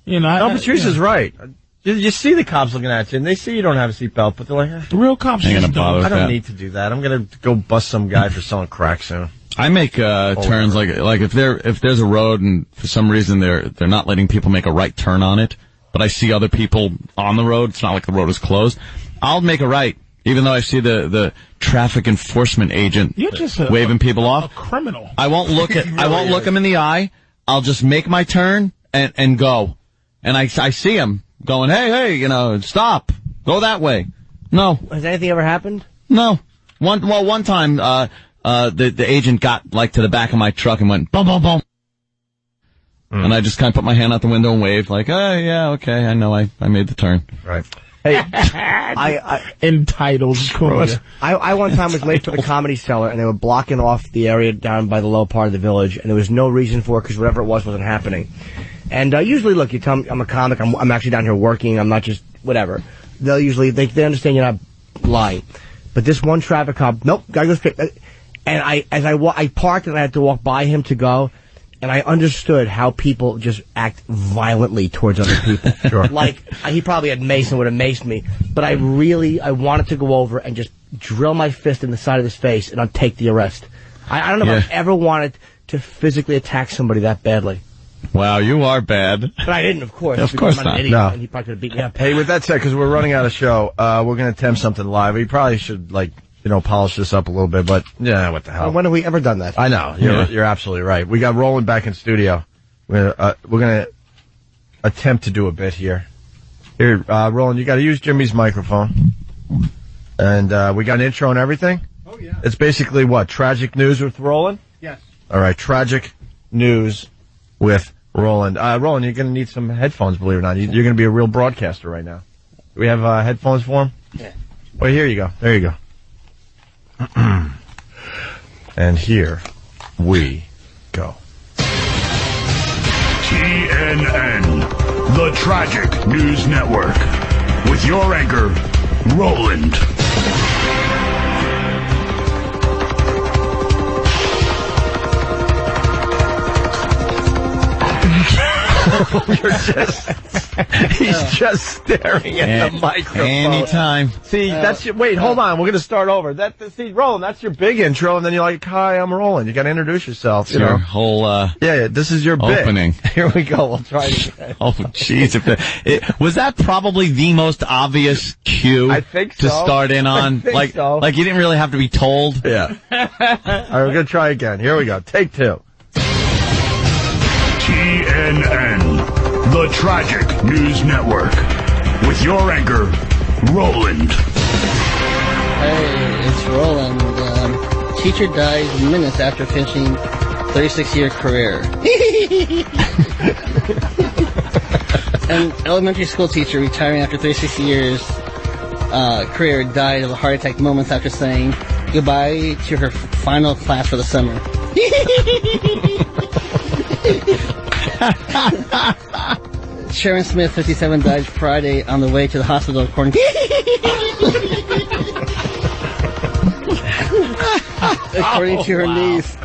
You know. No, Patrice is right. You see the cops looking at you, and they see you don't have a seatbelt, but they're like, real cops ain't gonna bother with I don't that. need to do that. I'm going to go bust some guy for selling crack soon. I make turns like if there's a road and for some reason they're not letting people make a right turn on it, but I see other people on the road. It's not like the road is closed. I'll make a right, even though I see the traffic enforcement agent waving people off. A criminal. I won't look look him in the eye. I'll just make my turn and go, and I see him going, hey, stop, go that way. No. Has anything ever happened? No. One time, the agent got like to the back of my truck and went boom, boom, boom. And I just kind of put my hand out the window and waved like, oh yeah, okay, I know I made the turn. Right. Hey, I entitled. I one time was late for the Comedy Cellar, and they were blocking off the area down by the low part of the village, and there was no reason for it because whatever it was wasn't happening. And usually, look, you tell them I'm a comic, I'm actually down here working, I'm not just whatever. They'll usually they understand you're not lying. But this one traffic cop, nope, gotta go straight. And I parked and I had to walk by him to go. And I understood how people just act violently towards other people. Sure. Like, he probably had mace and would have maced me. But I wanted to go over and just drill my fist in the side of his face and I'd take the arrest. I don't know if I've ever wanted to physically attack somebody that badly. Wow, you are bad. But I didn't, of course. Of course I'm not. an idiot, No. and he probably could have beat me up. Hey, with that said, because we're running out of show, we're going to attempt something live. We probably should, polish this up a little bit, but yeah, what the hell? When have we ever done that? I know. You're absolutely right. We got Roland back in studio. We're going to attempt to do a bit here. Here, Roland, you got to use Jimmy's microphone. And we got an intro and everything? Oh, yeah. It's basically what? Tragic news with Roland? Yes. All right, tragic news with Roland. Roland, you're going to need some headphones, believe it or not. You're going to be a real broadcaster right now. Do we have headphones for him? Yeah. Well, here you go. There you go. And here we go. TNN, the Tragic News Network, with your anchor, Roland. He's just staring at the microphone. Anytime. See, wait, hold on. We're going to start over. See, Roland, that's your big intro, and then you're like, hi, I'm Roland. You got to introduce yourself. Your whole, this is your opening. Bit. Here we go. We'll try it again. Oh, jeez. Was that probably the most obvious cue I think so. to start in on? Like you didn't really have to be told? Yeah. All right, we're going to try again. Here we go. Take two. TNN, the Tragic News Network, with your anchor, Roland. Hey, it's Roland. teacher dies minutes after finishing 36-year career. An elementary school teacher retiring after 36 years career died of a heart attack moments after saying goodbye to her final class for the summer. Sharon Smith, 57, died Friday on the way to the hospital, according to her niece,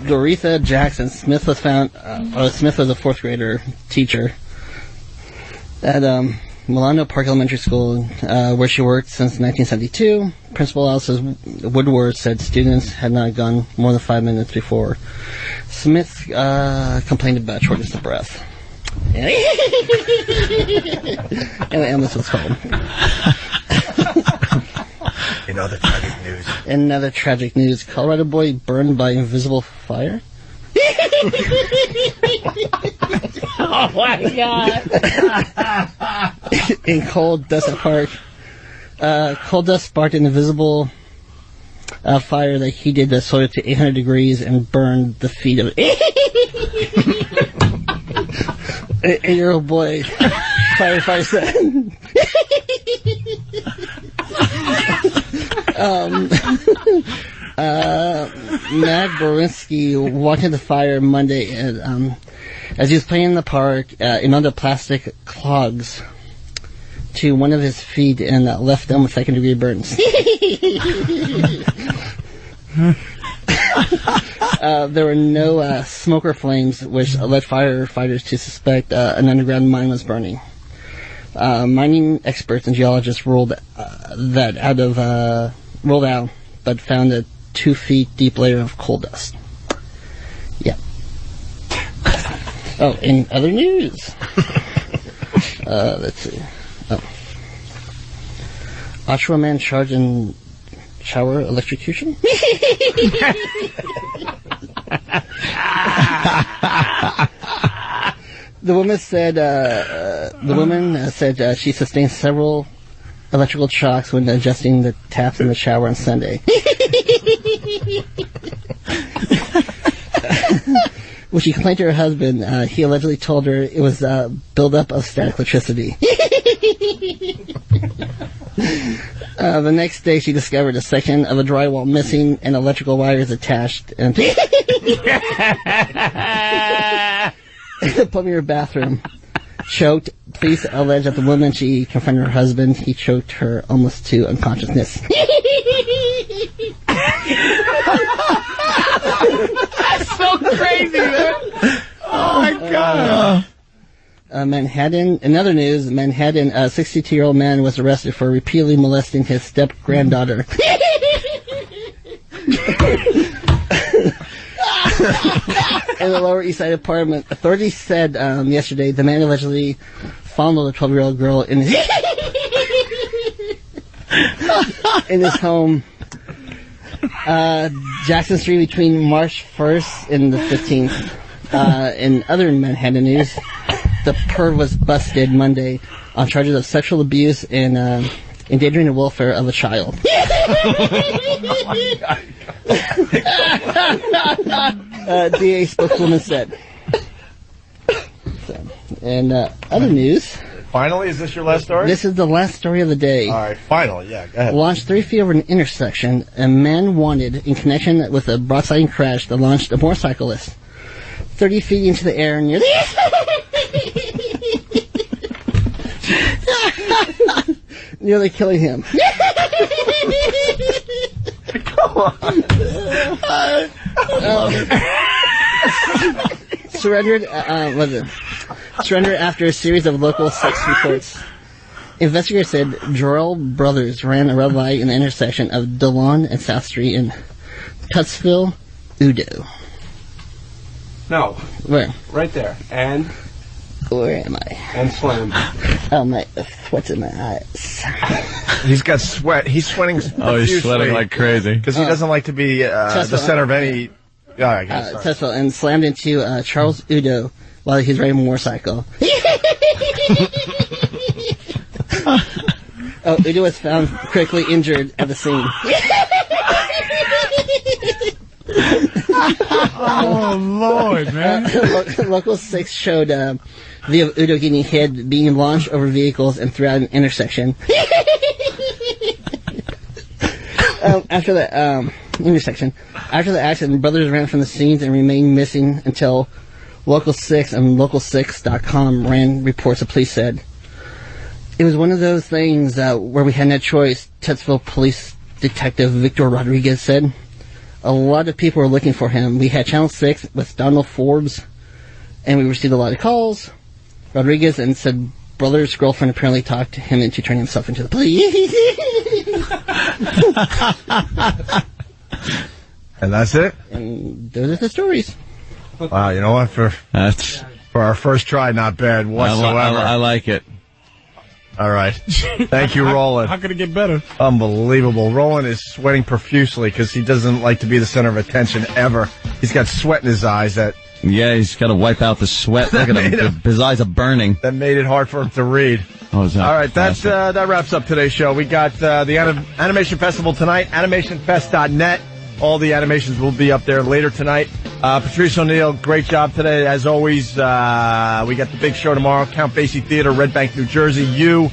Doretha Jackson. Smith was found. Smith was a fourth grader teacher at Milano Park Elementary School, where she worked since 1972. Principal Alice Woodward said students had not gone more than 5 minutes before Smith complained about shortness of breath. And this was called. In other tragic news. In other tragic news, Colorado boy burned by invisible fire. Oh my God! In Coal Dust Park, coal dust sparked an invisible fire that heated the soil to 800 degrees and burned the feet of an 8-year-old boy. Firefighter said. Matt Borinsky walked into the fire Monday and, as he was playing in the park, mounted plastic clogs to one of his feet and left them with second-degree burns. There were no smoke or flames, which led firefighters to suspect an underground mine was burning. Mining experts and geologists ruled out, but found a 2 feet deep layer of coal dust. Yeah. Oh, in other news, let's see. Oh, Oshawa man charged in shower electrocution. The woman said she sustained several electrical shocks when adjusting the taps in the shower on Sunday. When she complained to her husband, he allegedly told her it was a buildup of static electricity. The next day, she discovered a section of a drywall missing and electrical wires attached. And the plumbing in her bathroom. Choked. Police allege that the woman she confronted her husband. He choked her almost to unconsciousness. That's so crazy, man. Oh my God. Manhattan. In other news, Manhattan, a 62-year-old man was arrested for repeatedly molesting his step-granddaughter. In the Lower East Side apartment, authorities said yesterday the man allegedly fondled a 12-year-old girl in his home, Jackson Street, between March 1st and the 15th. In other Manhattan news, the perv was busted Monday on charges of sexual abuse and endangering the welfare of a child. DA spokeswoman said. And other news. Finally, is this your last story? This is the last story of the day. All right, finally, yeah, go ahead. Launched 3 feet over an intersection, a man wanted in connection with a broadside crash that launched a motorcyclist 30 feet into the air near the... nearly killing him. Come on. Surrendered after a series of local sex reports. Investigators said Jorrell brothers ran a red light in the intersection of DeLon and South Street in Tutsville, Udo. No. Where? Right there. And? Where am I? And slam. Oh, my sweat's in my eyes. He's got sweat. He's sweating. Oh, he's sweating like crazy. Because he doesn't like to be the center of any... I guess. Tutsville, and slammed into Charles Udo while he's riding a motorcycle. Udo was found critically injured at the scene. Oh, Lord, man. Local 6 showed video of Udo getting hit, being launched over vehicles and throughout an intersection. After the accident, brothers ran from the scenes and remained missing until Local 6 and Local6.com ran reports. The police said it was one of those things where we had no choice. Tettsville Police Detective Victor Rodriguez said a lot of people were looking for him. We had Channel 6 with Donald Forbes, and we received a lot of calls. Rodriguez and said brother's girlfriend apparently talked him into turning himself into the police. And that's it? And those are the stories. Wow, you know what? For our first try, not bad whatsoever. I like it. All right. Thank you, Roland. How could it get better? Unbelievable. Roland is sweating profusely because he doesn't like to be the center of attention ever. He's got sweat in his eyes Yeah, he's got to wipe out the sweat. Look at him. His eyes are burning. That made it hard for him to read. Oh, is that all right, that wraps up today's show. We got the Animation Festival tonight, animationfest.net. All the animations will be up there later tonight. Patrice O'Neill, great job today. As always, we got the big show tomorrow, Count Basie Theater, Red Bank, New Jersey. You,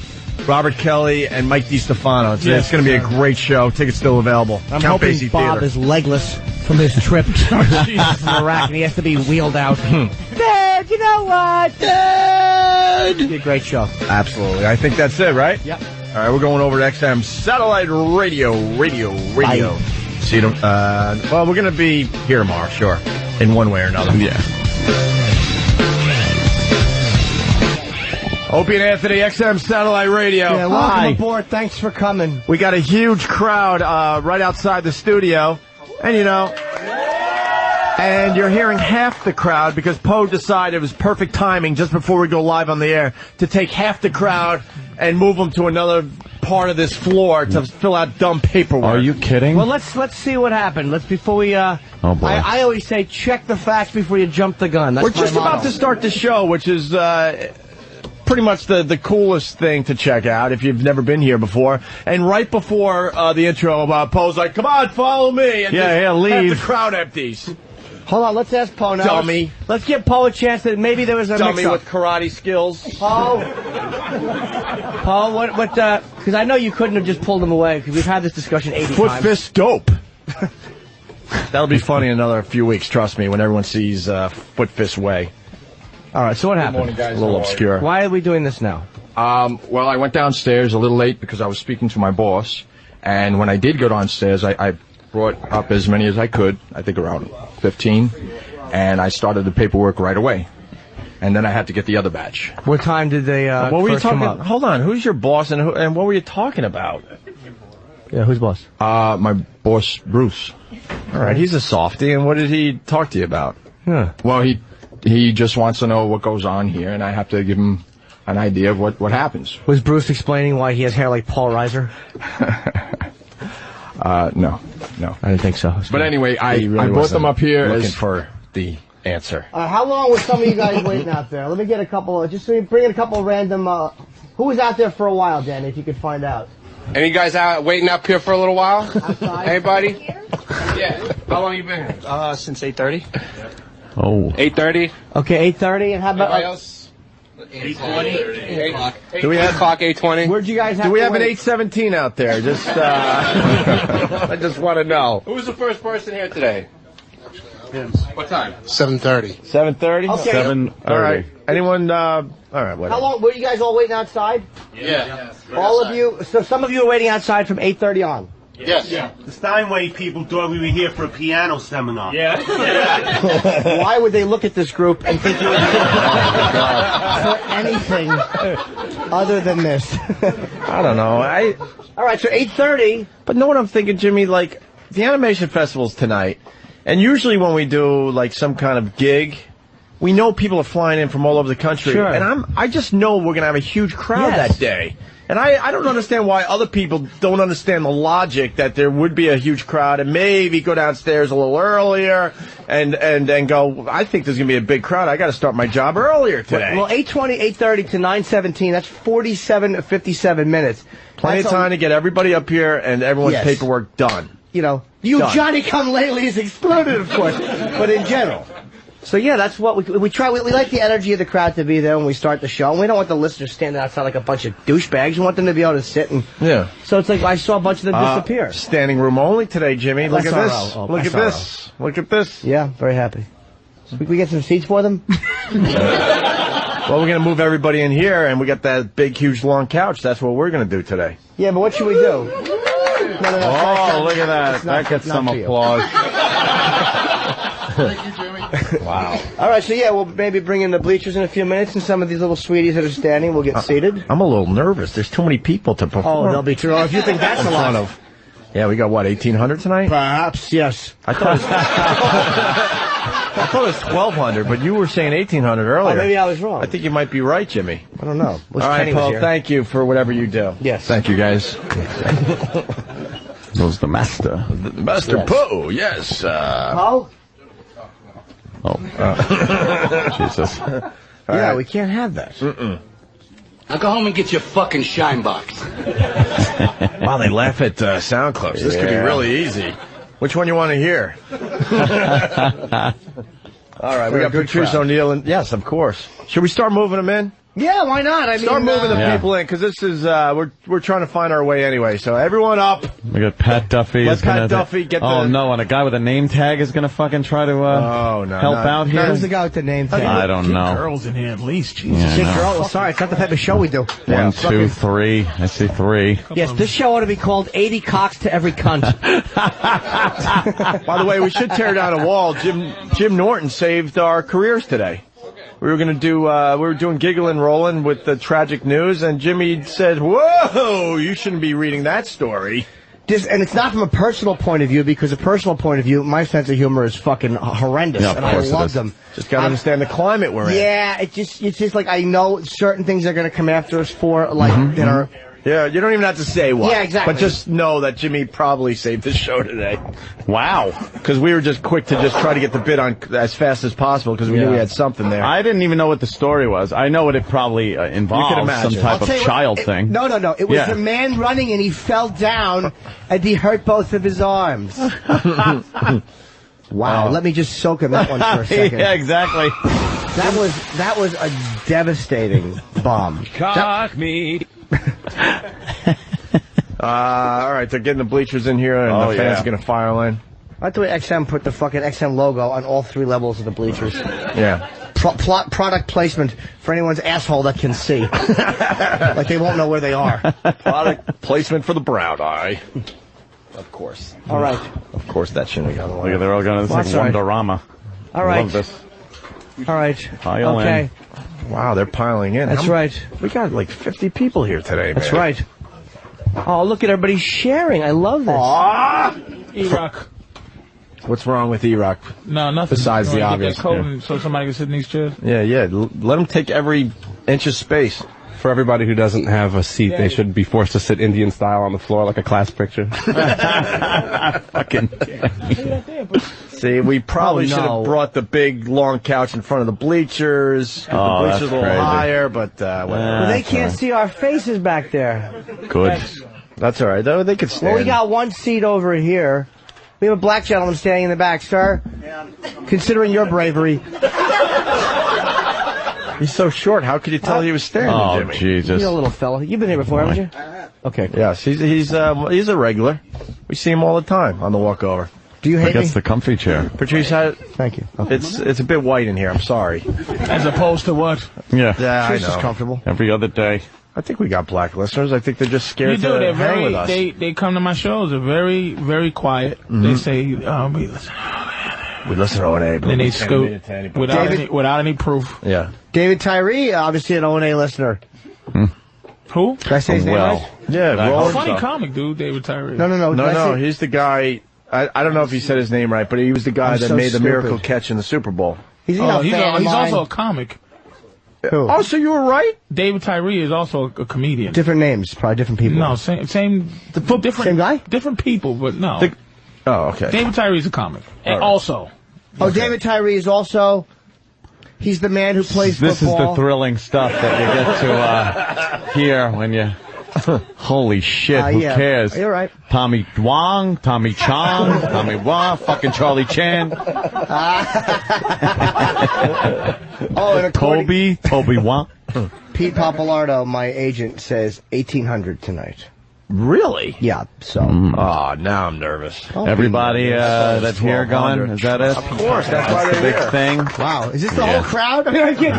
Robert Kelly, and Mike DiStefano. It's going to be a great show. Tickets still available. I'm Count hoping Basie Bob Theater. is legless from his trip from Iraq, and he has to be wheeled out. Dad, you know what? Dad! It'll be a great show. Absolutely. I think that's it, right? Yep. All right, we're going over to XM Satellite Radio. Bye. See you. Well, we're going to be here tomorrow, sure, in one way or another. Yeah. Opie and Anthony, XM Satellite Radio. Yeah, welcome aboard. Thanks for coming. We got a huge crowd right outside the studio, and and you're hearing half the crowd because Poe decided it was perfect timing just before we go live on the air to take half the crowd and move them to another part of this floor to fill out dumb paperwork. Are you kidding? Well, let's see what happened. Before we oh boy. I always say check the facts before you jump the gun. That's We're just about to start the show, which is pretty much the coolest thing to check out if you've never been here before. And right before the intro, Poe's like, "Come on, follow me." And leave. The crowd empties. Hold on, let's ask Poe now. Dummy. Let's give Poe a chance that maybe there was a Dummy mix-up. with karate skills. Poe, what, because I know you couldn't have just pulled him away, because we've had this discussion 80 Foot times. fist dope. That'll be funny in another few weeks, trust me, when everyone sees Foot Fist Way. All right, so what happened? Morning, guys. A little obscure. Why are we doing this now? Well, I went downstairs a little late because I was speaking to my boss, and when I did go downstairs, I brought up as many as I could, I think around 15, and I started the paperwork right away. And then I had to get the other batch. What time did they what were you first come talking? up? Hold on, who's your boss and what were you talking about? Yeah, who's boss? My boss, Bruce. All right, he's a softie, and what did he talk to you about? Huh. Well, he just wants to know what goes on here, and I have to give him an idea of what happens. Was Bruce explaining why he has hair like Paul Reiser? No. I didn't think so. But anyway, I brought them up here looking for the answer. How long were some of you guys waiting out there? Let me get a couple, just so you bring in a couple of random, who was out there for a while, Danny, if you could find out? Any guys out waiting up here for a little while? Outside? Anybody? Yeah. How long you been here? Since 8:30. Oh. 8:30. Okay, 8:30, and how about... Anybody else? 8:20. Do we have 8:20? Where'd you guys have Do we to have an wait? 817 out there? Just I just want to know. Who was the first person here today? What time? 7:30. 7:30. Okay. 7:30. All right. Anyone? All right. Whatever. How long, were you guys all waiting outside? Yeah. All of you? So some of you were waiting outside from 8:30 on? Yes. The Steinway people thought we were here for a piano seminar. Yeah. Why would they look at this group and think you were here for anything other than this? I don't know. All right, so 8:30. But know what I'm thinking, Jimmy? Like, the animation festival's tonight, and usually when we do, like, some kind of gig, we know people are flying in from all over the country. Sure. And I just know we're going to have a huge crowd Yes. that day. And I don't understand why other people don't understand the logic that there would be a huge crowd and maybe go downstairs a little earlier and go, I think there's going to be a big crowd. I got to start my job earlier today. Well, 8:20, 8:30 to 9:17, that's 47 to 57 minutes. Plenty of time to get everybody up here and everyone's Yes. paperwork done. You know, You Done. Johnny-come-latelys exploded, of course, but in general. So yeah, that's what we try. We like the energy of the crowd to be there when we start the show. And we don't want the listeners standing outside like a bunch of douchebags. We want them to be able to sit and. Yeah. So it's like I saw a bunch of them disappear. Standing room only today, Jimmy. Look at this. SRO. Look at this. Look at this. Yeah, very happy. We get some seats for them. Well, we're going to move everybody in here, and we got that big, huge, long couch. That's what we're going to do today. Yeah, but what should we do? No, oh, look at that. That gets some applause. Thank you, Jimmy. Wow. All right, so yeah, we'll maybe bring in the bleachers in a few minutes, and some of these little sweeties that are standing will get seated. I'm a little nervous. There's too many people to perform. Oh, they'll be true. Oh, if you think that's a lot. Yeah, we got, what, 1,800 tonight? Perhaps, yes. I thought it was 1,200, but you were saying 1,800 earlier. Oh, maybe I was wrong. I think you might be right, Jimmy. I don't know. All right, Paul, thank you for whatever you do. Yes. Thank you, guys. Who's the master? The Master Poe, yes. Paul? Jesus. Yeah, we can't have that. Now go home and get your fucking shine box. Wow, they laugh at sound clips. This could be really easy. Which one you want to hear? All right, we got Patrice O'Neill, and yes, of course. Should we start moving them in? Yeah, why not? I Start moving the people in, because this is we're trying to find our way anyway. So everyone up. We got Pat Duffy. Let Pat Duffy get the... Oh, no, and a guy with a name tag is going to fucking try to help out here? Who's the guy with the name tag? I don't know. Girls in here at least. Jesus. Yeah, girls. Sorry, it's not the type of show we do. 1, 2, 3. I see 3. Yes, this show ought to be called 80 Cocks to Every Cunt. By the way, we should tear down a wall. Jim Norton saved our careers today. We were going to do, we were doing Gigglin' Rollin' with the tragic news, and Jimmy said, whoa, you shouldn't be reading that story. And it's not from a personal point of view, because a personal point of view, my sense of humor is fucking horrendous, and I love them. Just got to understand the climate we're in. Yeah, it's just like I know certain things are going to come after us for, like, that are... Yeah, you don't even have to say what. Yeah, exactly. But just know that Jimmy probably saved the show today. Wow. Because we were just quick to just try to get the bit on as fast as possible because we knew we had something there. I didn't even know what the story was. I know what it probably involves, some type of child thing. No. It was a man running and he fell down and he hurt both of his arms. Wow. Let me just soak in that one for a second. Yeah, exactly. That was a devastating bomb. Cock me. All right, they're getting the bleachers in here, and the fans are going to file in. I like the way XM put the fucking XM logo on all 3 levels of the bleachers. Yeah. Product placement for anyone's asshole that can see. Like they won't know where they are. Product placement for the brown eye. Of course. All right. Of course, that shouldn't have gone Look at they're all going to this like Wonderama. All right. Love this. All right. Pile in. Wow, they're piling in. That's right. We got like 50 people here today, man. That's right. Oh, look at everybody sharing. I love this. E-Rock. What's wrong with E-Rock? No, nothing. Besides the obvious. So somebody can sit in these chairs? Yeah. Let them take every inch of space. For everybody who doesn't have a seat, they should be forced to sit Indian style on the floor like a class picture. Fucking. See, we probably should have brought the big, long couch in front of the bleachers. The bleachers a little higher, but whatever. Well, they can't see our faces back there. Good. That's all right, though. They could stand. Well, we got one seat over here. We have a black gentleman standing in the back, sir. Considering your bravery. He's so short. How could you tell he was standing, Jimmy? Oh, Jesus. You're a little fella. You've been here before, haven't you? Okay. Yes, he's a regular. We see him all the time on the walkover. Do you hate me? That's the comfy chair. Patrice, thank you. Okay. It's a bit white in here. I'm sorry. As opposed to what? Yeah. I know. Is comfortable. Every other day. I think we got black listeners. I think they're just scared to hang with us. They come to my shows. They're very, very quiet. They say, we listen. We listen to O&A, but then they scoop without any proof. Yeah. David Tyree, obviously an O&A listener. Who? Did I say his name right? Yeah. Funny comic, dude, David Tyree. No. He's the guy. I don't know if he said his name right, but he was the guy that made the miracle catch in the Super Bowl. He's also a comic. Who? Oh, so you were right? David Tyree is also a comedian. Different names, probably different people. No, same guy? Different people, but no. Oh, okay. David Tyree is a comic. And also. Oh, okay. David Tyree is also... He's the man who plays This football. Is the thrilling stuff that you get to hear when you Holy shit, who cares? You're right. Tommy Wong, Tommy Chong, Tommy Wong, fucking Charlie Chan. And Toby Wong. Pete Papalardo, my agent, says 1,800 tonight. Really? Yeah, so. Oh, now I'm nervous. Everybody that's here going, is that it? Of course, that's why the they're big here. thing. Wow, is this the whole crowd? I mean, I'm kidding.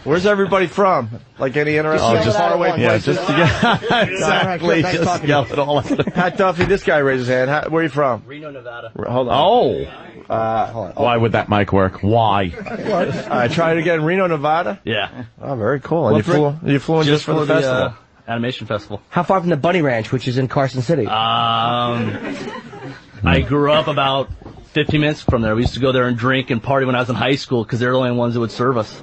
Where's everybody from? Like any interesting faraway places? Exactly. Just yell it all out. Pat Duffy, this guy raised his hand. Where are you from? Reno, Nevada. Hold on. Oh. Hold on. Why would that mic work? Why? Try it again. Reno, Nevada? Yeah. Oh, very cool. And you flew in just for the festival? Animation Festival. How far from the Bunny Ranch, which is in Carson City? I grew up about 15 minutes from there. We used to go there and drink and party when I was in high school because they're the only ones that would serve us.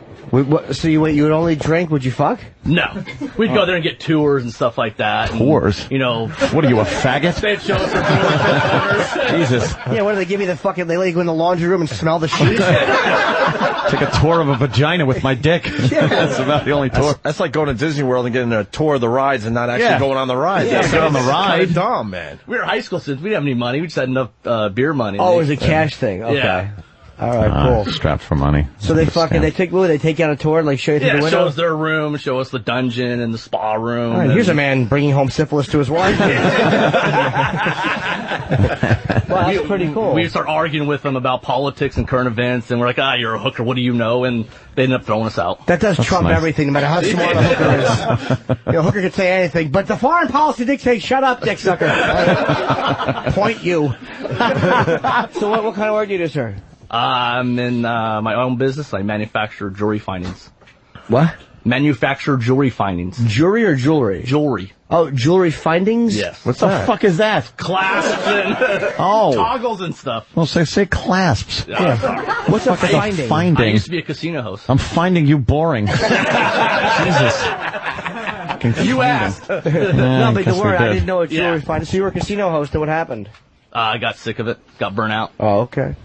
So you would only drink? Would you fuck? No. We'd go there and get tours and stuff like that. Tours? And, you know. What are you, a faggot? They'd show us their tours. Jesus. Yeah, what do they give you? They let you go in the laundry room and smell the sheets? Take a tour of a vagina with my dick. That's about the only tour. That's like going to Disney World and getting a tour of the rides and not actually going on the rides. Yeah, get on the ride. It's dumb, man. We were high school students. We didn't have any money. We just had enough beer money. Oh, it was a cash thing. Okay. Yeah. All right, cool. Strapped for money. So they take you on a tour, like show you through the window? Show us their room, show us the dungeon and the spa room. All right, here's a man bringing home syphilis to his wife. Well, that's pretty cool. We start arguing with them about politics and current events, and we're like, you're a hooker, what do you know? And they end up throwing us out. That does trump everything, no matter how smart a hooker is. A hooker can say anything, but the foreign policy dictates, shut up, dick sucker. Point you. So what kind of work do you do, sir? I'm in my own business. I manufacture jewelry findings. What? Manufacture jewelry findings. Jewelry or jewelry? Jewelry. Oh, jewelry findings? Yes. What the fuck is that? Clasps and toggles and stuff. Well, say clasps. Yeah. What's a finding? Finding. I used to be a casino host. I'm finding you boring. Jesus. You asked. No, but don't worry, I didn't know what jewelry finding. So you were a casino host, and what happened? I got sick of it. Got burnt out. Oh, okay.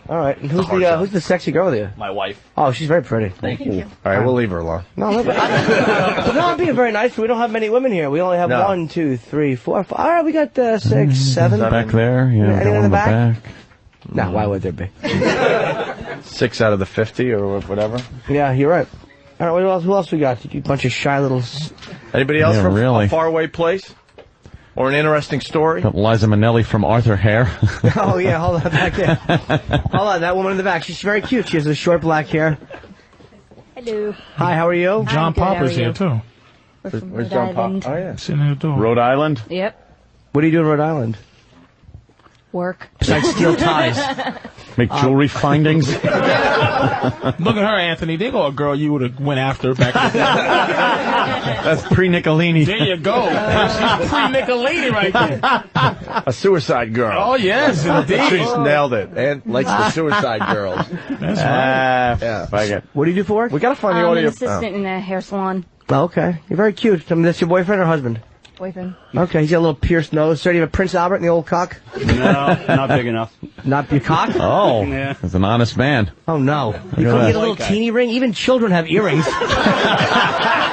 All right, and who's the sexy girl with you? My wife. Oh, she's very pretty. Thank you. All right, we'll leave her alone. No, I'm being very nice. We don't have many women here. We only have 1, 2, 3, 4, 5. All right, we got 6, 7. Back there, Anyone in the back? back. No, why would there be? 6 out of the 50 or whatever. Yeah, you're right. All right, who else we got? You bunch of shy little... Anybody else from a faraway place? Or an interesting story? Got Liza Minnelli from Arthur Hair. Oh, yeah, hold on, back there. Hold on, that woman in the back. She's very cute. She has the short black hair. Hello. Hi, how are you? John Popper's here, too. Where's John Popper? Oh, yeah. Sitting at the door. Rhode Island? Yep. What do you do in Rhode Island? Work. Besides steal ties. Make jewelry findings. Look at her, Anthony. They go a girl you would have went after back in the day. That's pre-Nicolini. There you go. She's pre-Nicolini right there. A suicide girl. Oh, yes, indeed. She's nailed it. And likes the suicide girls. That's right. Yeah. What do you do for work? We gotta find the I'm audio. an assistant in a hair salon. Oh, okay. You're very cute. I mean, that's your boyfriend or husband? Boyfriend. Okay, he's got a little pierced nose. So do you have a Prince Albert in the old cock? No, not big enough. Not your cock? Oh, Yeah. he's an honest man. Oh, no. You couldn't get a little teeny ring? Even children have earrings.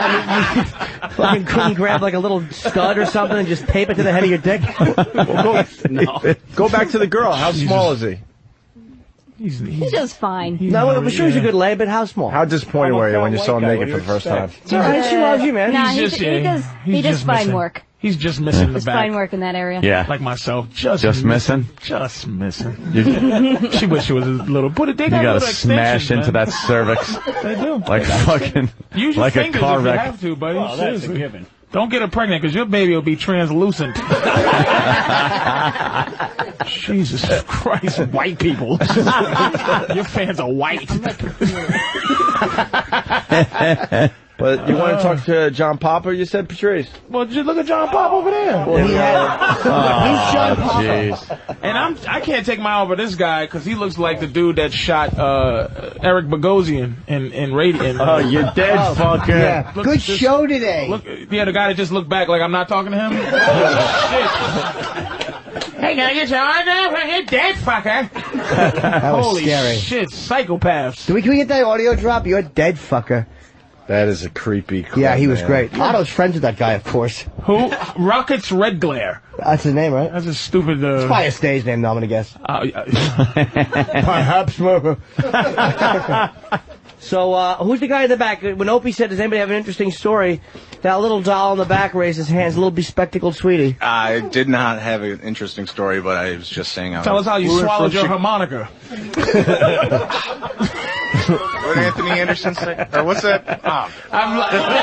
I mean, you fucking couldn't grab like a little stud or something and just tape it to the head of your dick? Go back to the girl. How small is he? He's just fine. No, I'm sure he's a good lay, but how small? How disappointed were you when you saw him naked for the first time? It's all right, she loves you, man. Nah, he does fine work. He's just missing the Just back. fine work in that area. Yeah. Like myself. Just missing? Just missing. She wish she was a little... But they You got gotta little smash extensions, into man. that cervix. They do. Like fucking... Use your like a fingers car if you wreck. have to, buddy. Oh, that's a Seriously. given. Don't get her pregnant, because your baby will be translucent. Jesus Christ, white people. Your fans are white. But you want to talk to John Popper, you said, Patrice? Well, just look at John Pop over there. Well, he's John Popper. Jeez. And I can't take my eye over this guy because he looks like the dude that shot Eric Bogosian in Radio. Oh, you dead fucker. Yeah. Good show today. Look, yeah, the guy that just looked back like I'm not talking to him. Shit. Hey, can I get your autograph? You're dead, fucker. That was Holy scary. shit, psychopaths. Can we get that audio drop? You're dead, fucker. That is a creepy club, Yeah, he was man. great. Otto's friends with that guy, of course. Who? Rockets Red Glare. That's his name, right? That's a stupid... It's probably a stage name, though, I'm going to guess. Perhaps. So, who's the guy in the back? When Opie said, does anybody have an interesting story, that little doll in the back raised his hands, little bespectacled sweetie. I did not have an interesting story, but I was just saying... Tell us how you swallowed your harmonica. What did Anthony Anderson say? Or what's that? Oh. That was a good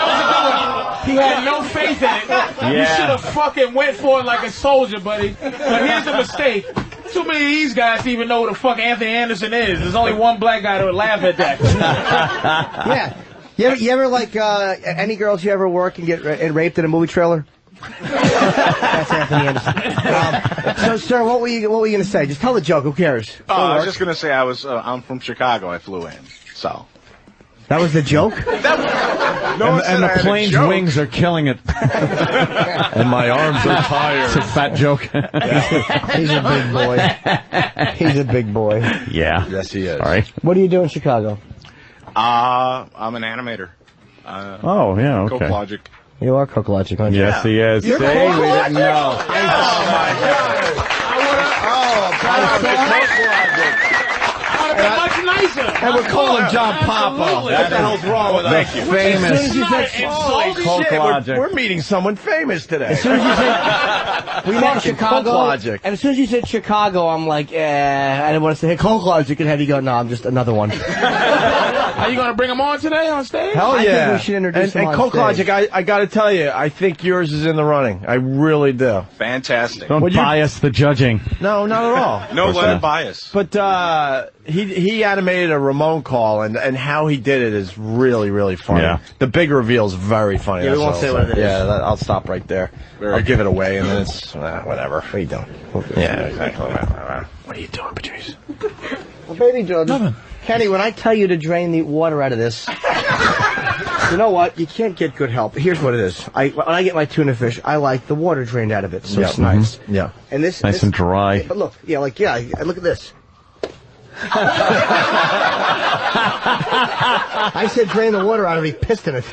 one. He had no faith in it. Yeah. You should have fucking went for it like a soldier, buddy. But here's the mistake. Too many of these guys to even know who the fuck Anthony Anderson is. There's only one black guy that would laugh at that. Yeah. You ever like, any girls you ever work and get raped in a movie trailer? That's Anthony Anderson. So, sir, what were you going to say? Just tell the joke. Who cares? I was just going to say I'm from Chicago. I flew in, so. That was the joke? And the plane's wings are killing it. And my arms are tired. It's a fat joke. He's a big boy. He's a big boy. Yeah. Yes, he is. All right. What do you do in Chicago? I'm an animator. Oh, yeah, okay. Coke Logic. You are Coke Logic, aren't you? Yes, he is. You're See, we Coke didn't know. Oh, my God. Much nicer. And we're calling John Papa. What the hell's wrong with us? Famous Coke Logic. We're meeting someone famous today. As soon as you said, we met in Chicago, Coke Logic. and as soon as you said Chicago, I'm like, I didn't want to say, hey, Coke Logic, and have you go, no, I'm just another one. Are you going to bring him on today on stage? Hell yeah. I think we should introduce him and on Coke stage. Logic, I got to tell you, I think yours is in the running. I really do. Fantastic. Don't bias the judging. No, not at all. No letter bias. But he animated a Ramon call, and how he did it is really, really funny. Yeah. The big reveal is very funny. Yeah, we won't say what it is. Yeah, I'll stop right there. I'll give it away, and then it's whatever. What are you doing? Yeah, exactly. What are you doing, Patrice? Well, baby George. Nothing. Kenny, when I tell you to drain the water out of this, you know what? You can't get good help. Here's what it is. When I get my tuna fish, I like the water drained out of it, so it's nice. Yeah. And this Nice and dry. But look, look at this. I said drain the water out of it. He pissed in it.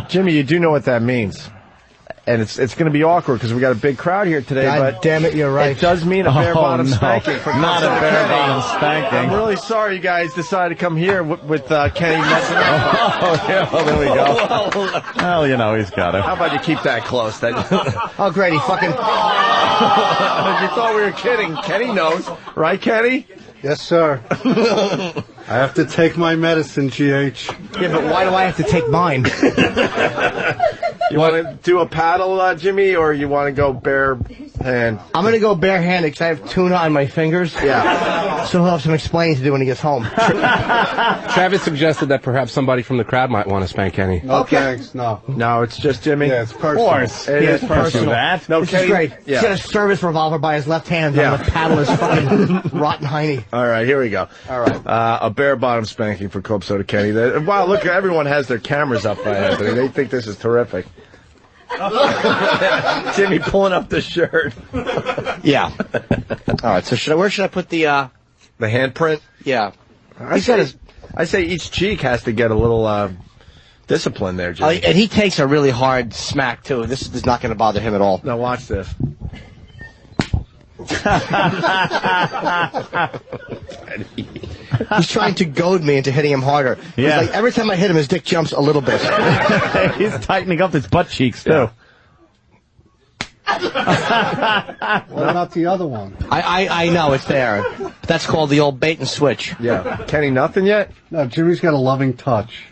Jimmy, you do know what that means. And it's going to be awkward because we got a big crowd here today. God but damn it, you're right. It does mean a bare bottom spanking. Not a bare bottom spanking. I'm really sorry you guys decided to come here with Kenny messing up. Oh, yeah, well, there we go. Well, you know, he's got it. How about you keep that close? Oh, great, he fucking... You thought we were kidding. Kenny knows. Right, Kenny? Yes, sir. I have to take my medicine, GH. Yeah, but why do I have to take mine? You want to do a paddle, Jimmy, or you want to go bare hand? I'm going to go barehanded because I have tuna on my fingers. Yeah. So he'll have some explaining to do when he gets home. Travis suggested that perhaps somebody from the crowd might want to spank Kenny. No, thanks. No. No, it's just Jimmy. Yeah, it's personal. Of course. It is personal. That. No, This Kenny, is great. Yeah. He's got a service revolver by his left hand. Yeah. I'm going to paddle his fucking rotten hiney. All right, here we go. All right. A bare bottom spanking for Club Soda Kenny. Wow, look, everyone has their cameras up by Anthony. They think this is terrific. Jimmy pulling up the shirt. Yeah. All right, so where should I put the handprint? Yeah. I say each cheek has to get a little discipline there, Jimmy. And he takes a really hard smack, too. This is not going to bother him at all. Now watch this. He's trying to goad me into hitting him harder. Yeah. He's like, every time I hit him, his dick jumps a little bit. He's tightening up his butt cheeks, too. What about the other one? I know, it's there. That's called the old bait and switch. Yeah. Kenny, nothing yet? No, Jimmy's got a loving touch.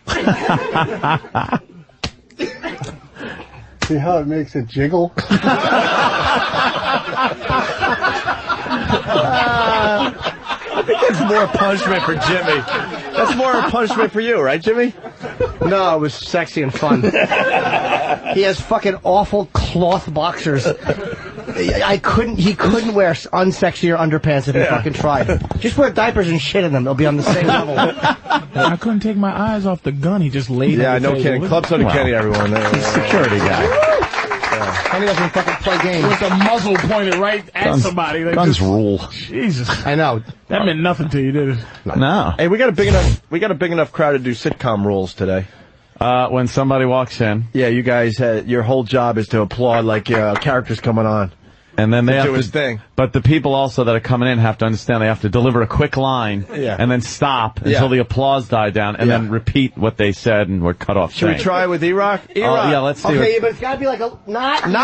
See how it makes it jiggle? I think that's more punishment for Jimmy. That's more a punishment for you, right, Jimmy? No, it was sexy and fun. He has fucking awful cloth boxers. He couldn't wear unsexier underpants if he fucking tried. Just wear diapers and shit in them. They'll be on the same level. I couldn't take my eyes off the gun. He just laid on the no table. kidding. Club Soda Kenny, everyone. He's a security guy. Arnie doesn't fucking play games. With a muzzle pointed right at somebody. Like Guns rule. Jesus. I know. That meant nothing to you, did it? No. Hey, we got a big enough crowd to do sitcom rules today. When somebody walks in. Yeah, you guys, your whole job is to applaud like characters coming on. And then they have do to, his thing. But the people also that are coming in have to understand they have to deliver a quick line and then stop until the applause died down and then repeat what they said and were cut off. Should we try with E-Rock? Yeah, let's see. Okay, but it's got to be like a not Get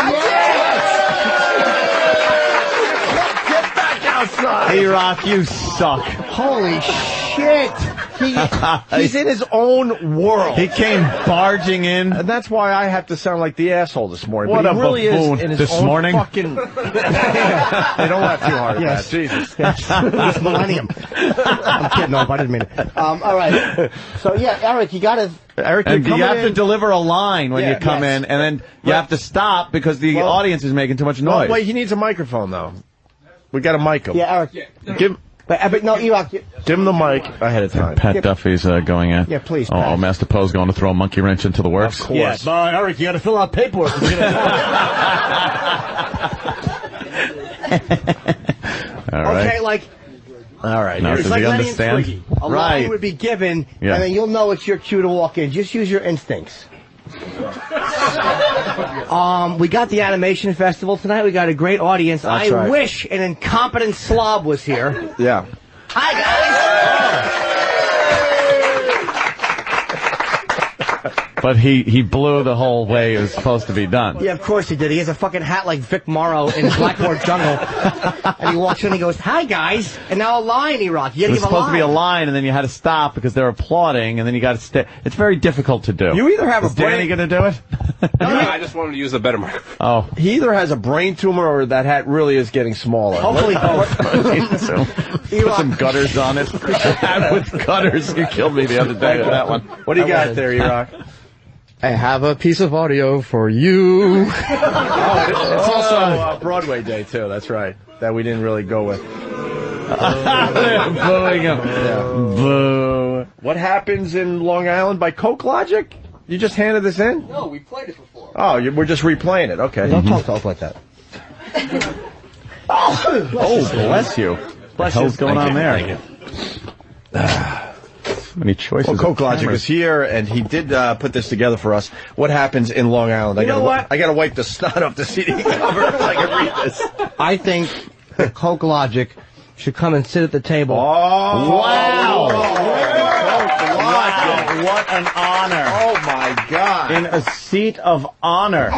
back outside. E-Rock, you suck. Holy shit. He's in his own world. He came barging in. And that's why I have to sound like the asshole this morning. What but a he really buffoon. is in his This own morning? fucking... Hey, don't laugh too hard at that. Jesus. This millennium. I'm kidding. No, I didn't mean it. All right. So, yeah, Eric, you got to... Eric, and you have to deliver a line when you come in, and then you have to stop because the audience is making too much noise. Wait, he needs a microphone, though. We got to mic him. Yeah, Eric. Give... But no, E-Rock. Give him the mic ahead of time. Pat Duffy's going in. Yeah, please, Oh, Pat. Master Poe's going to throw a monkey wrench into the works. Of course. Yeah, but Eric, you got to fill out paperwork. All right. Okay, like... All right. Now, It's does like he Lenny understand? and Twiggy. A line would be given, and then you'll know it's your cue to walk in. Just use your instincts. We got the animation festival tonight. We got a great audience. That's right. Wish an incompetent slob was here. Yeah. Hi, guys. But he blew the whole way it was supposed to be done. Yeah, of course he did. He has a fucking hat like Vic Morrow in Blackboard Jungle. And he walks in and he goes, "Hi, guys." And now a line, E-Rock. You It gotta was give a supposed line. to be a line, and then you had to stop because they were applauding, and then you got to stay. It's very difficult to do. You either have Is a brain... Danny going to do it? No, I just wanted to use a better microphone. Oh. He either has a brain tumor or that hat really is getting smaller. Hopefully both. Put some gutters on it. With gutters. You killed me the other day with that one. What do you got there, E-Rock? I have a piece of audio for you. It's also Broadway Day, too. That's right. That we didn't really go with. Booing him. Boo. What happens in Long Island by Coke Logic? You just handed this in? No, we played it before. Oh, we're just replaying it. Okay. Don't talk to us like that. Oh, bless you. What the hell's going on there? Many choices. Well, Coke Logic is here, and he did put this together for us. What happens in Long Island? You know what? I got to wipe the snot off the CD cover so I can read this. I think that Coke Logic should come and sit at the table. Oh, wow. Wow. What an honor. Oh, my God. In a seat of honor.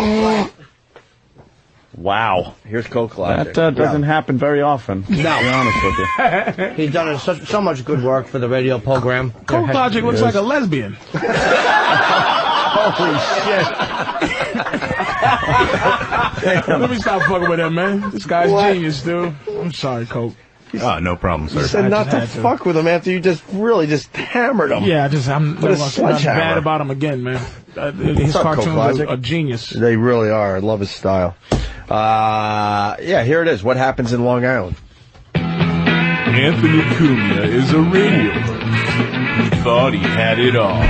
Wow. Here's Coke Logic. That doesn't happen very often, to be honest with you. He's done so much good work for the radio program. Coke Logic looks like a lesbian. Holy shit. Let me stop fucking with him, man. This guy's genius, dude. I'm sorry, Coke. Oh, no problem, sir. You said not to fuck with him after you just really just hammered him. Yeah, I'm sledgehammer. bad about him again, man. His cartoons are a genius. They really are. I love his style. Yeah, here it is. What happens in Long Island? Anthony Cumia is a radio host. He thought he had it all.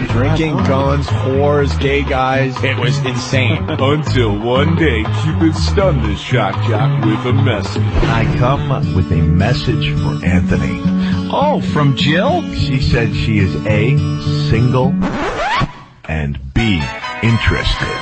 Drinking, guns, whores, gay guys. It was insane. Until one day, Cupid stunned this shock jock with a message. I come with a message for Anthony. Oh, from Jill? She said she is A, single, and B, interested.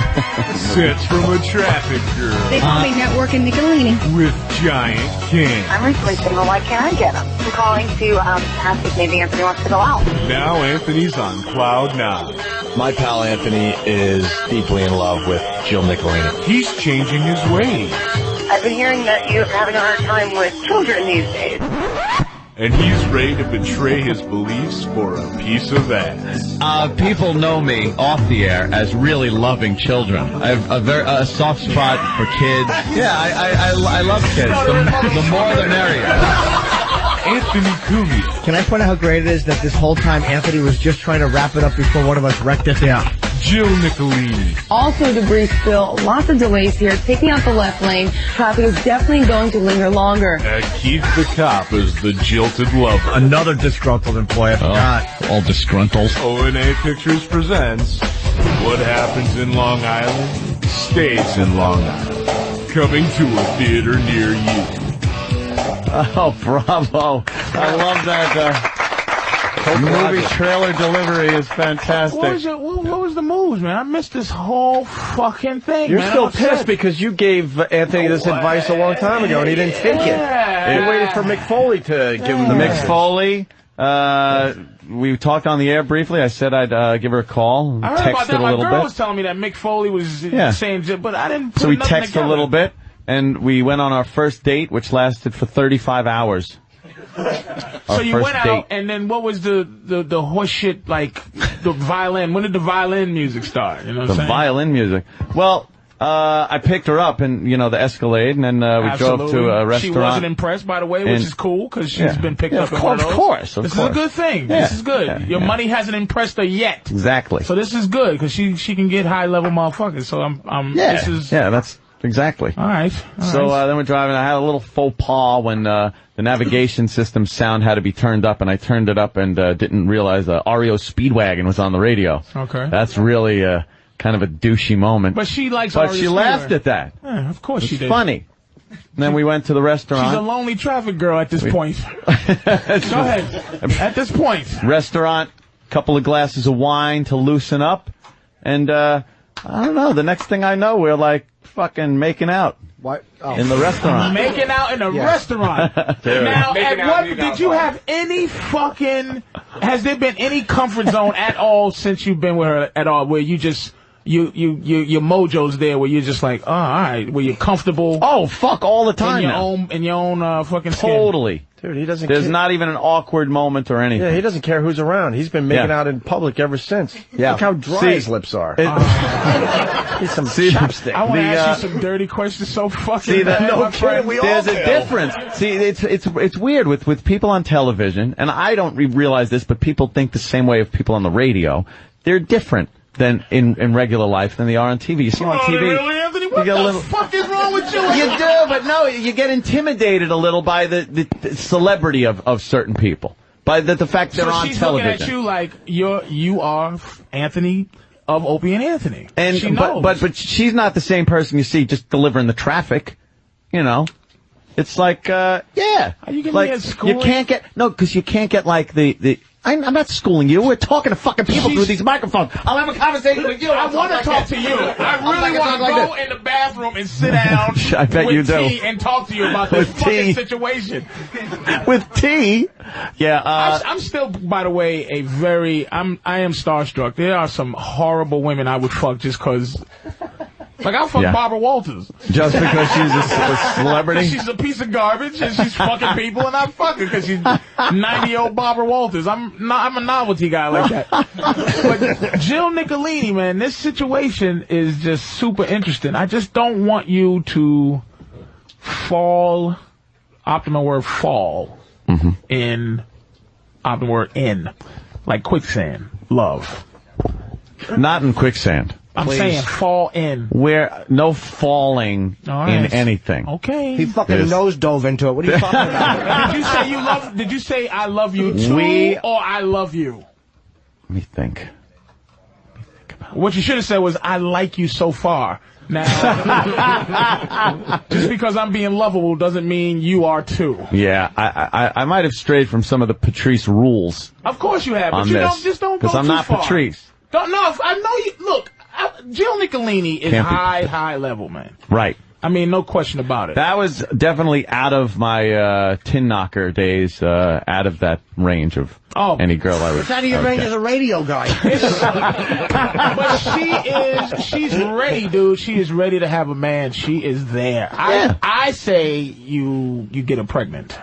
Sent from a traffic girl. They call me Network and Nicolini. With giant cans. I'm recently single. Why can't I get them? I'm calling to ask if maybe Anthony wants to go out. Now Anthony's on cloud nine. My pal Anthony is deeply in love with Jill Nicolini. He's changing his ways. I've been hearing that you're having a hard time with children these days. And he's ready to betray his beliefs for a piece of ass. People know me off the air as really loving children. I have a soft spot for kids. Yeah, I love kids. The more the merrier. Anthony Cumia. Can I point out how great it is that this whole time Anthony was just trying to wrap it up before one of us wrecked it? Yeah. Jill Nicolini. Also debris spill, lots of delays here, taking out the left lane. Traffic is definitely going to linger longer. And Keith the cop is the jilted lover. Another disgruntled employee, I forgot. All disgruntled. O&A Pictures presents What Happens in Long Island stays in Long Island. Coming to a theater near you. Oh, bravo. I love that. Movie trailer delivery is fantastic. What was the moves, man? I missed this whole fucking thing, You're man. still pissed because you gave Anthony this advice a long time ago and he didn't take it. He waited for Mick Foley to give him the Mick Foley. We talked on the air briefly. I said I'd give her a call. I heard about that. My girl was telling me that Mick Foley was saying, but I didn't put So we nothing texted together. a little bit, and we went on our first date, which lasted for 35 hours. So you went out, and then what was the horse shit, like, the violin? When did the violin music start? You know what I'm saying? The violin music. Well, I picked her up in, the Escalade, and then we drove to a restaurant. She wasn't impressed, by the way, which is cool, because she's been picked up in one of those. Of course. This is a good thing. This is good. Your money hasn't impressed her yet. Exactly. So this is good, because she can get high-level motherfuckers. So this is... Yeah, that's... Exactly. All right. So then we're driving. I had a little faux pas when the navigation system sound had to be turned up, and I turned it up and didn't realize REO Speedwagon was on the radio. Okay. That's really kind of a douchey moment. But she likes But REO she laughed at that. Yeah, of course she did. It's funny. And then we went to the restaurant. She's a lonely traffic girl at this point. Go ahead. At this point. Restaurant, couple of glasses of wine to loosen up, and I don't know. The next thing I know, we're like fucking making out. What? Oh. In the restaurant. Making out in a restaurant. Now, at what did you have any fucking? Has there been any comfort zone at all since you've been with her at all, where you just your mojo's there, where you're just like, oh, all right, where you're comfortable? Oh, fuck, all the time in your own fucking skin. Totally. Dude, he doesn't There's care. not even an awkward moment or anything. Yeah, he doesn't care who's around. He's been making out in public ever since. Yeah. Look how dry his lips are. He's some chapstick. I want to ask you some dirty questions so fucking bad, no kidding, There's a difference. See, it's weird with people on television, and I don't realize this, but people think the same way of people on the radio. They're different than in regular life than they are on TV. You see them on TV. Really, Anthony? What the fuck is wrong with you? You do, but no, you get intimidated a little by the celebrity of certain people. By the fact they're on she's television. looking at you like you are Anthony of Opie and Anthony. And she knows. but she's not the same person you see just delivering the traffic. It's like Are you getting like me at school? you can't get because you can't get like the. I'm not schooling you. We're talking to fucking people through these microphones. I'll have a conversation with you. I want to talk to you. I really want to go in the bathroom and sit down I bet you with do. T and talk to you about this fucking situation. With T? Yeah. I'm still, by the way, I am starstruck. There are some horrible women I would fuck just because... Like, I'll fuck Barbara Walters. Just because she's a celebrity? She's a piece of garbage, and she's fucking people, and I fuck her because she's 90-year-old Barbara Walters. I'm a novelty guy like that. But Jill Nicolini, man, this situation is just super interesting. I just don't want you to fall, optimal word fall, in, optimal word in, like quicksand, love. Not in quicksand. I'm saying fall in. Where no falling in anything. Okay. He fucking nose dove into it. What are you talking about? Did you say I love you too or I love you? Let me think. What you should have said was I like you so far. Now, just because I'm being lovable doesn't mean you are too. Yeah, I might have strayed from some of the Patrice rules. Of course you have, but you don't go too far. Because I'm not Patrice. I know you. Look, Jill Nicolini is high level, man. Right. I mean, no question about it. That was definitely out of my tin knocker days, out of that range of any girl I would. It's out of your range as a radio guy. But she's ready, dude. She is ready to have a man. She is there. I say you get her pregnant.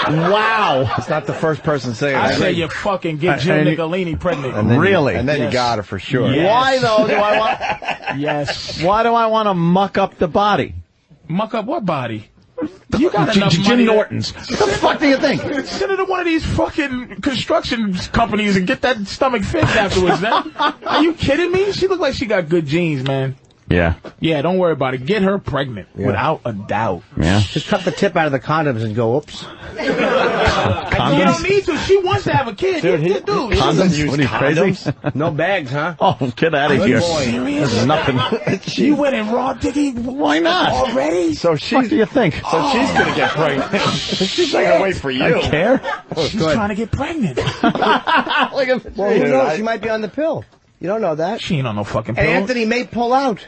Wow. It's not the first person saying that. I say you fucking get Jill Nicolini pregnant. And then really? And then you got her for sure. Yes. Why, though, do I want... Yes. Why do I want to muck up the body? Muck up what body? You got enough money. Jim Norton's. What the fuck do you think? Send her to one of these fucking construction companies and get that stomach fixed afterwards, man. Are you kidding me? She look like she got good genes, man. Yeah. Yeah, don't worry about it. Get her pregnant, without a doubt. Yeah. Just cut the tip out of the condoms and go, oops. You don't need to. She wants to have a kid. Dude, Condoms? What are you, crazy? No bags, huh? Oh, get out of here. Serious? There's nothing. You went in raw digging. Why not? Already? So What do you think? So she's going to get pregnant. She's not going to wait for you. I care. She's trying to get pregnant. Well, who knows? She might be on the pill. You don't know that. She ain't on no fucking pill. And Anthony may pull out.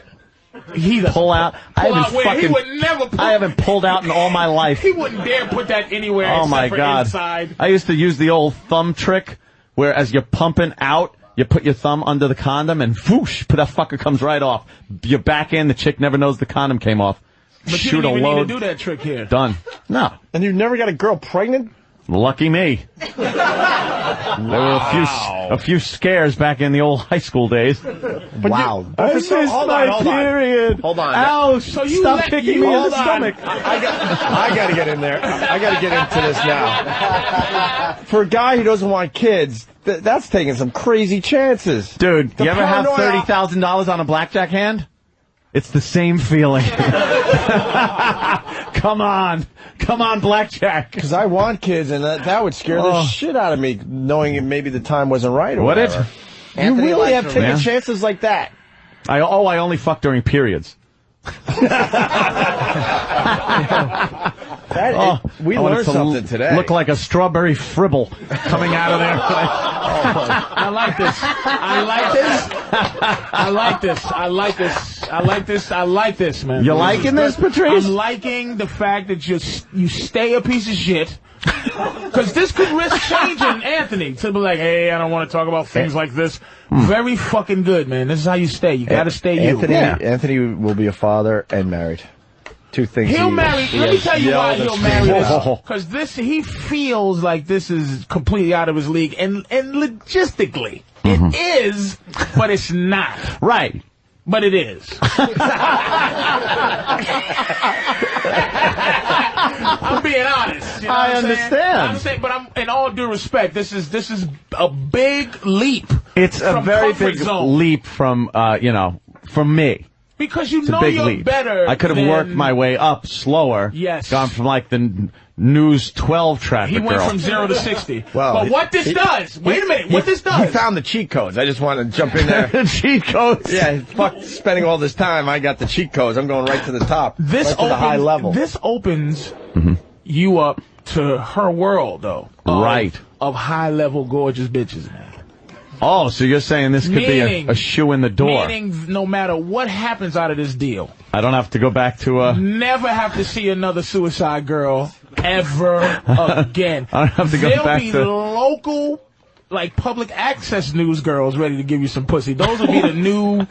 He pull out. He would never pull. I haven't pulled out in all my life. He wouldn't dare put that anywhere Oh except my for God. inside. I used to use the old thumb trick where as you're pumping out, you put your thumb under the condom and whoosh, that fucker comes right off. You're back in, the chick never knows the condom came off. But Shoot you didn't a even load. need to do that trick here. Done. No. And you never got a girl pregnant? Lucky me. There were a few scares back in the old high school days. Wow. I missed my period. Hold on. Ouch. So you Stop kicking me in the stomach. I got to get in there. I got to get into this now. For a guy who doesn't want kids, that's taking some crazy chances. Dude, The you ever have paranoia- $30,000 on a blackjack hand? It's the same feeling. Come on, blackjack. Because I want kids, and that would scare the shit out of me, knowing maybe the time wasn't right or Would it? whatever. You Anthony really likes have to- taken Yeah. chances like that? I only fuck during periods. We I want learned it to something today. Look like a strawberry fribble coming out of there. I like this. I like this. I like this. I like this. I like this. I like this, man. You liking this, Patrice? I'm liking the fact that you stay a piece of shit. Because this could risk changing Anthony to be like, hey, I don't want to talk about things like this. Very fucking good, man. This is how you stay. You got to stay you. Anthony will be a father and married. Two things. He'll marry. Let me tell you why he'll marry this. Because he feels like this is completely out of his league, and logistically, it is, but it's not. Right. But it is. I'm being honest. You know I what I'm understand. I'm saying, but in all due respect, this is a big leap. It's a from very comfort big zone. leap from me. Because you It's a know big you're leap. better. I could have than- worked my way up slower. Yes. Gone from like the News 12 traffic He went girl. from 0 to 60. Well, but what this does, wait a minute, what this does. He found the cheat codes. I just want to jump in there. Cheat codes? Yeah, fuck spending all this time. I got the cheat codes. I'm going right to the top. This right to the high level. This opens you up to her world, though. Right. Of high-level, gorgeous bitches, man. Oh, so you're saying this could Meaning- be a shoe in the door. Meaning, no matter what happens out of this deal, I don't have to go back to never have to see another suicide girl ever again. I don't have to go There'll back be to local, like public access news girls ready to give you some pussy. Those would be the new.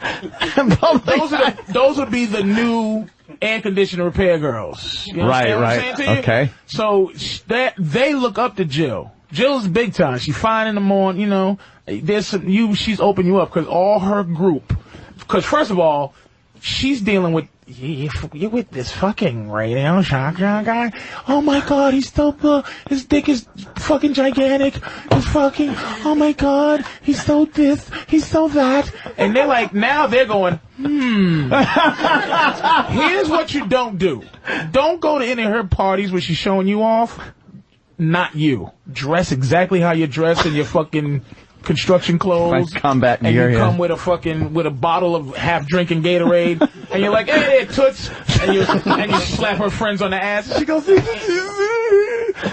those would be the new air conditioner repair girls. You understand what I'm saying to you? Okay. So they look up to Jill. Jill's big time. She's fine in the morning. You know, there's some she's opened you up because all her group. Because first of all, she's dealing with. You're with this fucking radio shock guy. Oh my God, he's so his dick is fucking gigantic. He's fucking. Oh my God, he's so this, he's so that, and they're like, now they're going. Here's what you don't do. Don't go to any of her parties where she's showing you off. Not you. Dress exactly how you dress in your fucking construction clothes. Combat and gear, you yeah. come with a bottle of half drinking Gatorade, and you're like, hey there, toots, and you slap her friends on the ass, and she goes,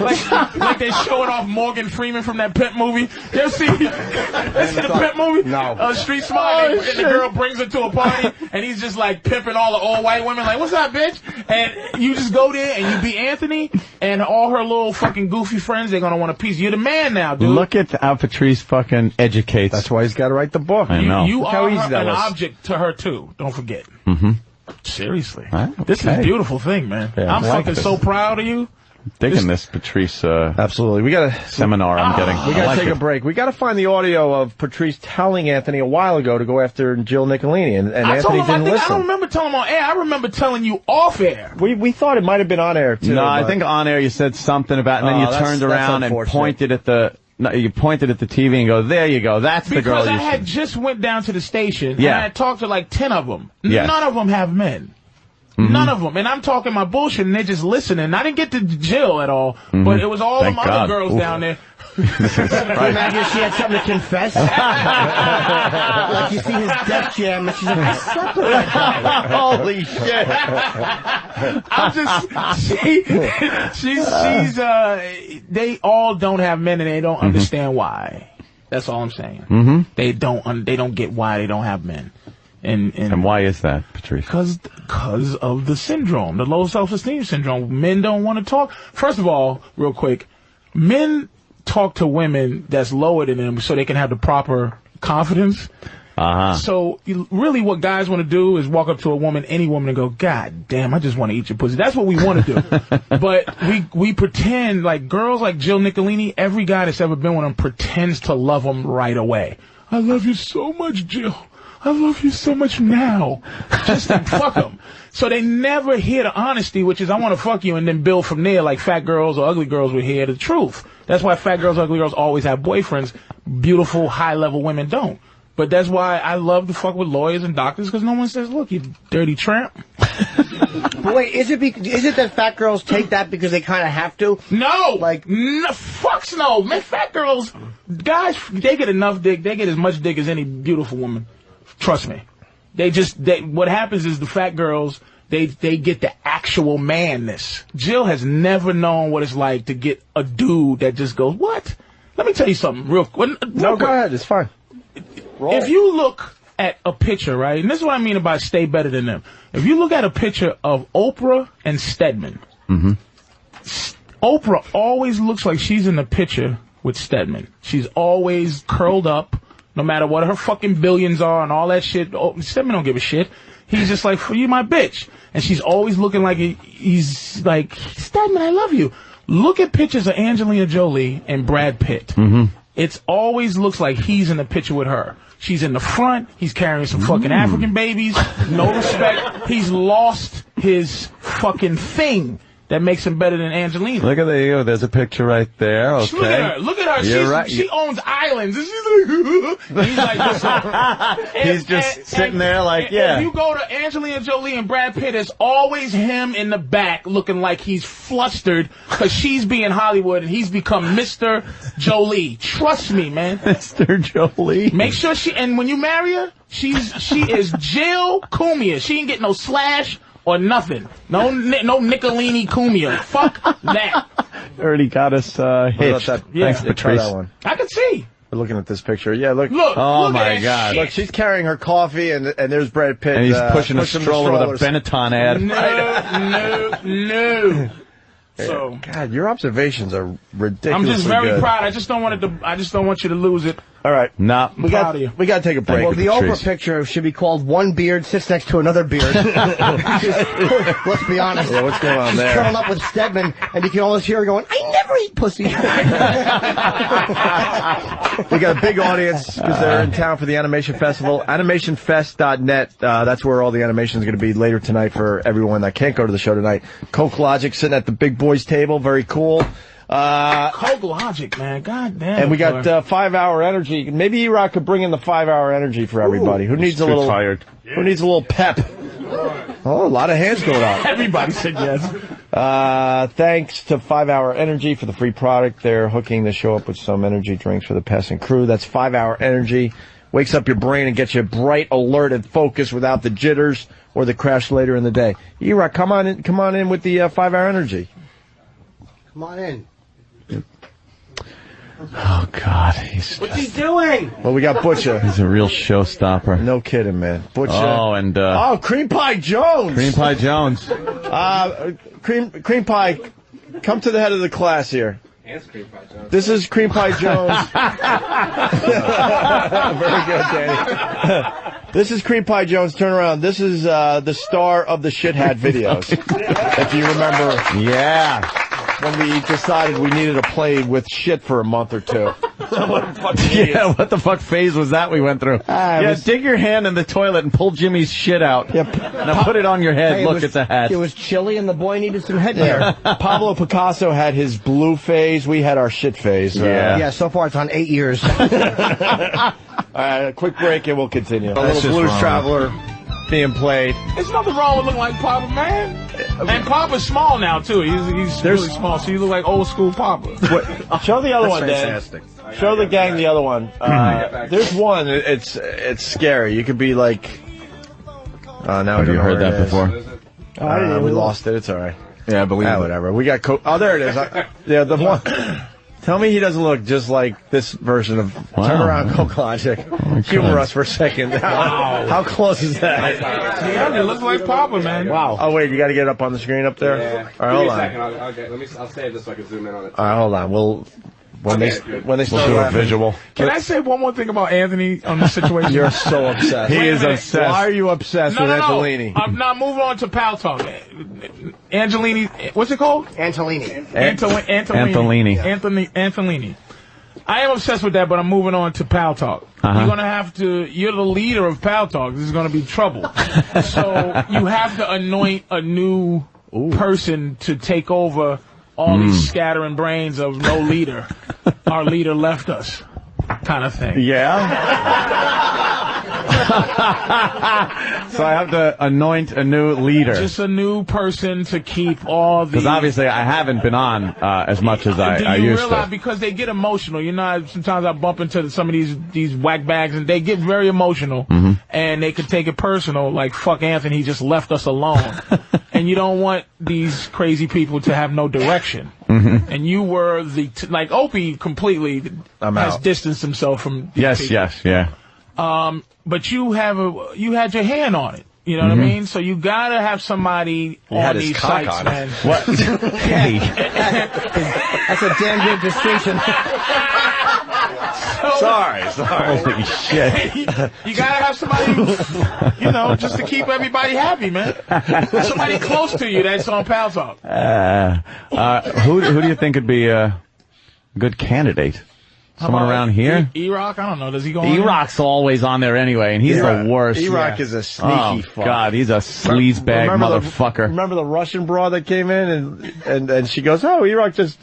like they're showing off Morgan Freeman from that Pimp movie. You ever see the Pimp movie? No. Street Smart, and the girl brings her to a party, and he's just like pimping all the old white women, like, what's up, bitch? And you just go there, and you be Anthony, and all her little fucking goofy friends, they're gonna want a piece. You're the man now, dude. Look at how Patrice fucking educates. That's why he's got to write the book. I know. You Look how are easy that an was. object to her too. Don't forget. Mm-hmm. Seriously, Right, this is okay. a beautiful thing, man. Yeah, I'm I like fucking this. so proud of you. Digging this Patrice Absolutely. We got to seminar I'm getting. We got to I like take it. a break. We got to find the audio of Patrice telling Anthony a while ago to go after Jill Nicolini, and I told Anthony him, didn't I don't listen. remember telling him on air. I remember telling you off air. We thought it might have been on air too. No, I but- think on air you said something about, and then Oh, you that's- turned that's around and unfortunate. pointed at the No, you pointed at the TV and go, there you go. That's the girl you Because I had just went down to the station and Yeah. I had talked to like 10 of them. Yes. None of them have men. None of them. And I'm talking my bullshit and they're just listening. I didn't get to Jill at all, but it was all Thank them God. other girls down there. Can you imagine if she had something to confess? Like you see his Def Jam and she's like, I slept with that guy. Holy shit. I'm just, they all don't have men and they don't understand why. That's all I'm saying. They don't get why they don't have men. And why is that, Patrice? Because of the syndrome, the low self-esteem syndrome. Men don't want to talk. First of all, real quick, men talk to women that's lower than them so they can have the proper confidence. So really what guys want to do is walk up to a woman, any woman, and go, God damn, I just want to eat your pussy. That's what we want to do. But we pretend, like girls like Jill Nicolini, every guy that's ever been with them pretends to love them right away. I love you so much, Jill. I love you so much now. Just to fuck them. So they never hear the honesty, which is I want to fuck you and then build from there like fat girls or ugly girls would hear the truth. That's why fat girls, ugly girls always have boyfriends. Beautiful, high-level women don't. But that's why I love to fuck with lawyers and doctors, because no one says, look, you dirty tramp. But wait, is it that fat girls take that because they kind of have to? No! No, fucks no. Man, fat girls, guys, they get enough dick. They get as much dick as any beautiful woman. Trust me. What happens is the fat girls, they get the actual manness. Jill has never known what it's like to get a dude that just goes, what? Let me tell you something real quick. No, go ahead. It's fine. If you look at a picture, right, and this is what I mean about stay better than them. If you look at a picture of Oprah and Stedman, Oprah always looks like she's in the picture with Stedman. She's always curled up, no matter what her fucking billions are and all that shit. Stedman don't give a shit. He's just like, for you, my bitch. And she's always looking like he's like, Stedman, I love you. Look at pictures of Angelina Jolie and Brad Pitt. It always looks like he's in the picture with her. She's in the front. He's carrying some fucking African babies. No respect. He's lost his fucking thing that makes him better than Angelina. Look at you. There's a picture right there. Okay. Look at her. Look at her. You're right. She owns islands. And she's like, and he's like, listen. He's just sitting there like, yeah. If you go to Angelina Jolie and Brad Pitt, it's always him in the back looking like he's flustered because she's being Hollywood and he's become Mr. Jolie. Trust me, man. Mr. Jolie. Make sure and when you marry her, she is Jill Cumia. She ain't get no slash or nothing. No Nicolini Cumia. Fuck that. Already got us hitched. Thanks, Patrice. That one. I can see. We're looking at this picture. Yeah, look. Oh, my God. Look, she's carrying her coffee, and there's Brad Pitt. And he's pushing a stroller with a Benetton ad. No. So, God, your observations are ridiculous. I'm just very proud. I just don't want you to lose it. All right. Nah. We got to take a break. Well, the Oprah picture should be called One Beard Sits Next to Another Beard. Let's be honest. Yeah, what's going on She's there? curled up with Stedman, and you can almost hear her going, I never eat pussy. We got a big audience because they're in town for the Animation Festival. AnimationFest.net. That's where all the animation is going to be later tonight for everyone that can't go to the show tonight. Coke Logic sitting at the big boys table. Very cool. Coke Logic, man. God damn. And we got 5 Hour Energy. Maybe E-Rock could bring in the 5 Hour Energy for everybody. Who needs a little tired? Who needs a little pep? Oh, a lot of hands going up. Everybody said yes. Thanks to 5 Hour Energy for the free product. They're hooking the show up with some energy drinks for the Pest and crew. That's 5 Hour Energy. Wakes up your brain and gets you bright, alert, and focused without the jitters or the crash later in the day. E-Rock, come on in with the 5 Hour Energy. Come on in. Oh, God. What's he doing? Well, we got Butcher. He's a real showstopper. No kidding, man. Butcher. Oh, and Cream Pie Jones. Cream Pie Jones. Cream Pie, come to the head of the class here. This is Cream Pie Jones. Very good, Danny. This is Cream Pie Jones. Turn around. This is the star of the Shit Hat videos. If you remember. Yeah. when we decided we needed to play with shit for a month or two. Yeah, what the fuck phase was that we went through? Dig your hand in the toilet and pull Jimmy's shit out. Yep. Now put it on your head. Look, it's a hat. It was chilly and the boy needed some headwear. Pablo Picasso had his blue phase. We had our shit phase. Yeah, so far it's on 8 years. A quick break and we'll continue. A little Blues Traveler being played. There's nothing wrong with looking like Papa, man. And Papa's small now, too. He's really small, so you look like old school Papa. Show the other one, fantastic. Dan. Show the gang the other one. There's one. It's scary. You could be like... now have you heard that before? We lost it. It's all right. Yeah, I believe it. Whatever. We got... there it is. Yeah, the one... Tell me he doesn't look just like this version of... Turn around, Coke Logic. Humor us for a second. How close is that? Yeah, it looks like Papa, man. Wow. Oh, wait, you got to get it up on the screen up there? Yeah. All right, hold on. I'll save this so I can zoom in on it. All right, hold on. When they start do a visual. Can I say one more thing about Anthony on this situation? You're so obsessed. He is obsessed. Why are you obsessed with Angelini? I'm not moving on to Pal Talk. Angelini, what's it called? Antolini. Antolini. I am obsessed with that, but I'm moving on to Pal Talk. You're gonna have to. You're the leader of Pal Talk. This is gonna be trouble. So you have to anoint a new person to take over all these scattering brains of no leader. Our leader left us, kind of thing. Yeah. So I have to anoint a new leader. Just a new person to keep all the... Because obviously I haven't been on as much as I used to. Because they get emotional. You know, sometimes I bump into some of these whack bags, and they get very emotional, and they can take it personal, like, fuck Anthony, he just left us alone. And you don't want these crazy people to have no direction. And you were like, Opie completely has distanced himself from these people. Yeah. But you had your hand on it. You know what I mean? So you gotta have somebody on these sites, man. What? Hey. That's a damn good distinction. Sorry. Holy shit. You gotta have somebody, just to keep everybody happy, man. Somebody close to you that's on Pal Talk. Who do you think would be a good candidate? Someone around here? E-Rock? I don't know. Does he go on? E-Rock's always on there anyway, and he's the worst. E-Rock is a sneaky fuck. God, he's a sleazebag motherfucker. Remember the Russian broad that came in and she goes, "Oh, E-Rock just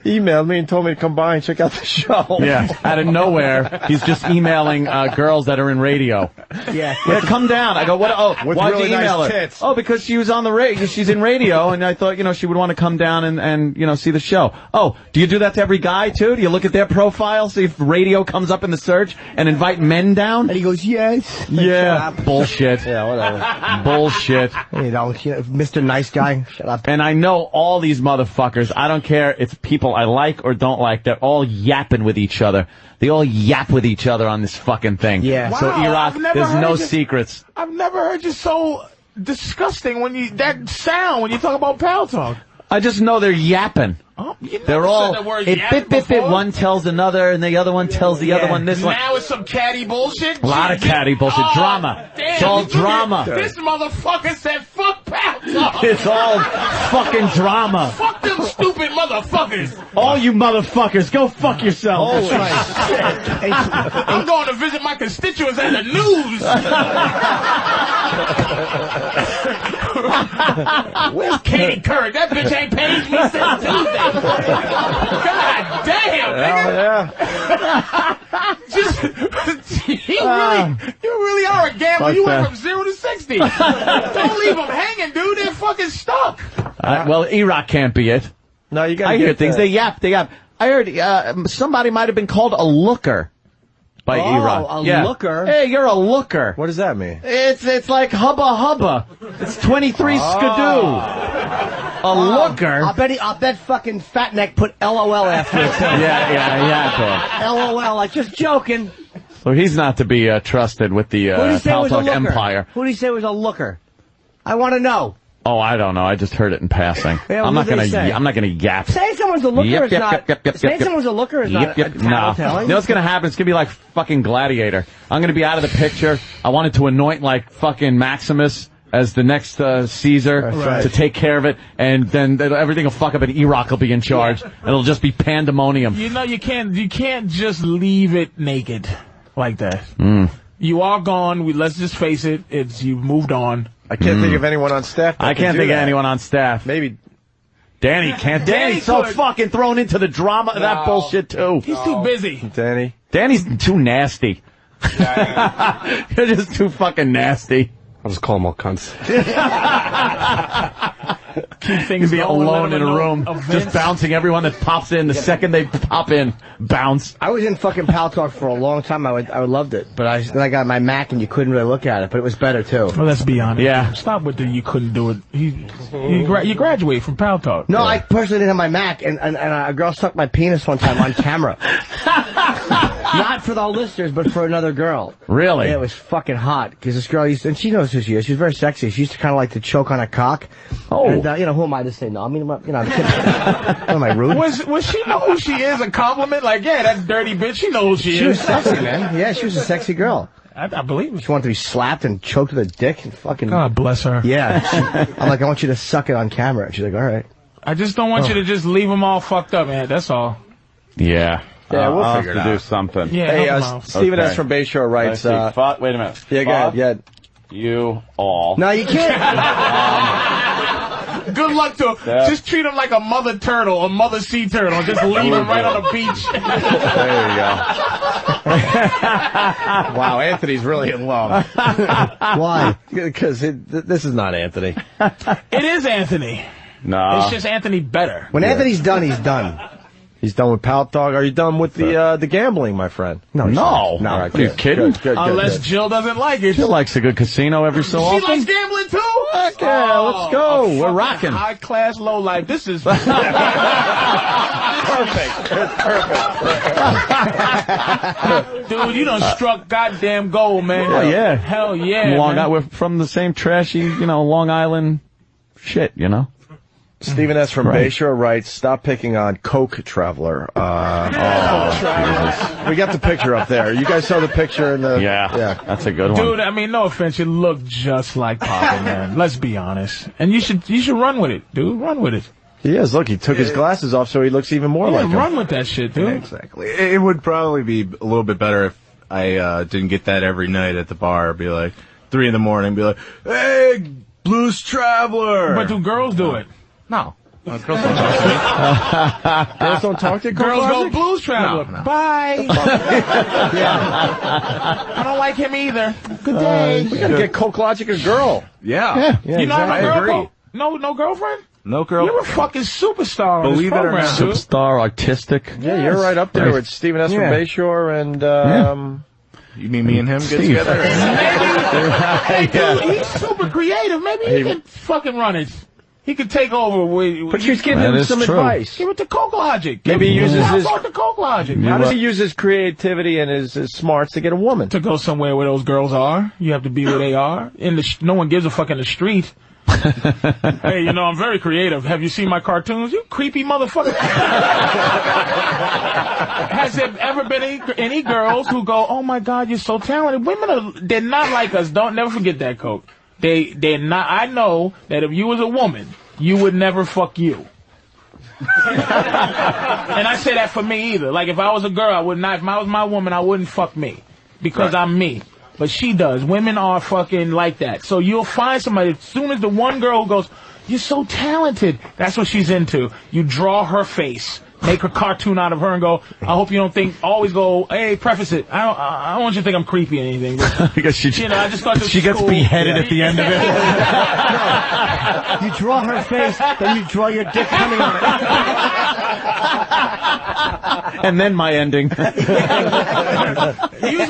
emailed me and told me to come by and check out the show." Yeah, out of nowhere, he's just emailing girls that are in radio. Yeah, come down. I go, what? Oh, why'd you email her? Tits. Oh, because she was on the radio. She's in radio, and I thought, she would want to come down and see the show. Oh, do you do that to every guy too? Do you look at their profile, see if radio comes up in the search, and invite men down? And he goes, yes. Yeah, bullshit. Yeah, whatever. Bullshit. Mr. Nice Guy, shut up. And I know all these motherfuckers. I don't care if people I like or don't like. They're all yapping with each other. They all yap with each other on this fucking thing. Yeah. Wow, so E-Rock, there's no secrets. I've never heard you so disgusting when you talk about Pal Talk. I just know they're yapping. Oh, they're all bit. One tells another, and the other one tells the other one this one. Now it's some catty bullshit. A lot of catty bullshit. Drama. Damn, it's all drama. This motherfucker said fuck Pal Talk. It's all fucking drama. Fuck them stupid motherfuckers. All you motherfuckers, go fuck yourselves. I'm going to visit my constituents at the news. Where's Katie Couric? That bitch ain't paid me since Tuesday. God damn, nigga. You really are a gambler. You went from 0 to 60. Don't leave them hanging, dude. They're fucking stuck. Well, E-Rock can't be it. No, you gotta I hear things. They yap. I heard somebody might have been called a looker by E-Rock. A looker? Hey, you're a looker. What does that mean? It's like hubba. It's 23 skidoo. A looker. I'll bet fucking Fat Neck put LOL after it. Yeah. LOL, like just joking. So he's not to be trusted with the Pal Talk empire. Who did he say was a looker? I want to know. Oh, I don't know. I just heard it in passing. Yeah, I'm not gonna yap. Saying someone's a looker is not. Saying someone's a looker is not. No. You know what's gonna happen? It's gonna be like fucking Gladiator. I'm gonna be out of the picture. I wanted to anoint like fucking Maximus as the next Caesar to take care of it, and then everything will fuck up, and E-Rock will be in charge, and it'll just be pandemonium. You know, you can't just leave it naked like that. You are gone. Let's just face it. You've moved on. I can't think of anyone on staff. I can't think of anyone on staff. Maybe Danny can't. Danny's so fucking thrown into the drama of that bullshit too. He's too busy. Danny's too nasty. You're just too fucking nasty. I'll just call them all cunts. Keep things be alone in a room, just bouncing everyone that pops in. The second they pop in, bounce. I was in fucking Pal Talk for a long time. I loved it, but then I got my Mac and you couldn't really look at it, but it was better too. Well, let's be honest. Yeah. Stop with the you couldn't do it. You graduate from Pal Talk. No, I personally didn't have my Mac, and a girl sucked my penis one time on camera. Not for the listeners, but for another girl. Really? Yeah, it was fucking hot, because this girl and she knows who she is. She's very sexy. She used to kind of like to choke on a cock. Oh. And, who am I to say no? I mean, I'm am I rude? Was she know who she is a compliment? Like, yeah, that dirty bitch, she knows who she is. She was sexy, man. Yeah, she was a sexy girl. I believe it. She wanted to be slapped and choked with a dick and fucking... God bless her. Yeah. I'm like, I want you to suck it on camera. And she's like, all right. I just don't want you to just leave them all fucked up, man. That's all. Yeah. Yeah, we'll I'll figure have it to out. do something. Yeah, hey, Stephen S. from Bayshore writes... wait a minute. Yeah, go ahead. Yeah. You all. No, you can't. Good luck to him. Just treat him like a mother turtle, a mother sea turtle. Just leave him right on the beach. There you go. Wow, Anthony's really in love. Why? Because this is not Anthony. It is Anthony. No. It's just Anthony better. When Anthony's done, he's done. He's done with Pal Dog. Are you done with the gambling, my friend? No. Right, are you kidding? Good, Unless Jill doesn't like it. Jill likes a good casino every so often. She likes gambling too? Heck yeah, let's go. We're rocking. High class, low life. This is perfect. Dude, you done struck goddamn gold, man. Oh yeah. Hell yeah. We're from the same trashy, Long Island shit, Stephen S. from Bayshore writes, stop picking on Coke Traveler. Jesus. We got the picture up there. You guys saw the picture in the... Yeah, that's a good one. Dude, I mean, no offense, you look just like Papa, man. Let's be honest. And you should run with it, dude. Run with it. He is. Look, he took his glasses off so he looks even more like him. Run with that shit, dude. Yeah, exactly. It would probably be a little bit better if I didn't get that every night at the bar. Be like 3 a.m, be like, hey, Blues Traveler. But do girls do it? No. Girls don't talk to me. Girls don't talk to Girls go Blues Traveler. No. Bye. I don't like him either. Good day. We gotta get Coke Logic a girl. Yeah. You not exactly. have a girl? I agree. No girlfriend? No girl. You're a fucking superstar. Believe it or not. Superstar, artistic. Yeah, you're right up there with Stephen S. from Bayshore and, You mean me and him get together? Hey, dude, he's super creative. Maybe he can fucking run it. He could take over with... Patrice, give him some advice. Give it to Coke Logic. Maybe he uses his... the Coke Logic. How does he use his creativity and his smarts to get a woman? To go somewhere where those girls are. You have to be where they are. No one gives a fuck in the street. Hey, I'm very creative. Have you seen my cartoons? You creepy motherfucker. Has there ever been any girls who go, oh my God, you're so talented? They're not like us. Don't never forget that, Coke. They're not. I know that if you was a woman, you would never fuck you. And I say that for me either. Like if I was a girl, I would not. If I was my woman, I wouldn't fuck me because I'm me. But she does. Women are fucking like that. So you'll find somebody as soon as the one girl goes, you're so talented. That's what she's into. You draw her face. Make a cartoon out of her and go, I hope you don't think, always go, hey, preface it. I don't want you to think I'm creepy or anything. But, because I just thought she gets beheaded at the end of it. No. You draw her face, then you draw your dick coming on it. And then my ending. Use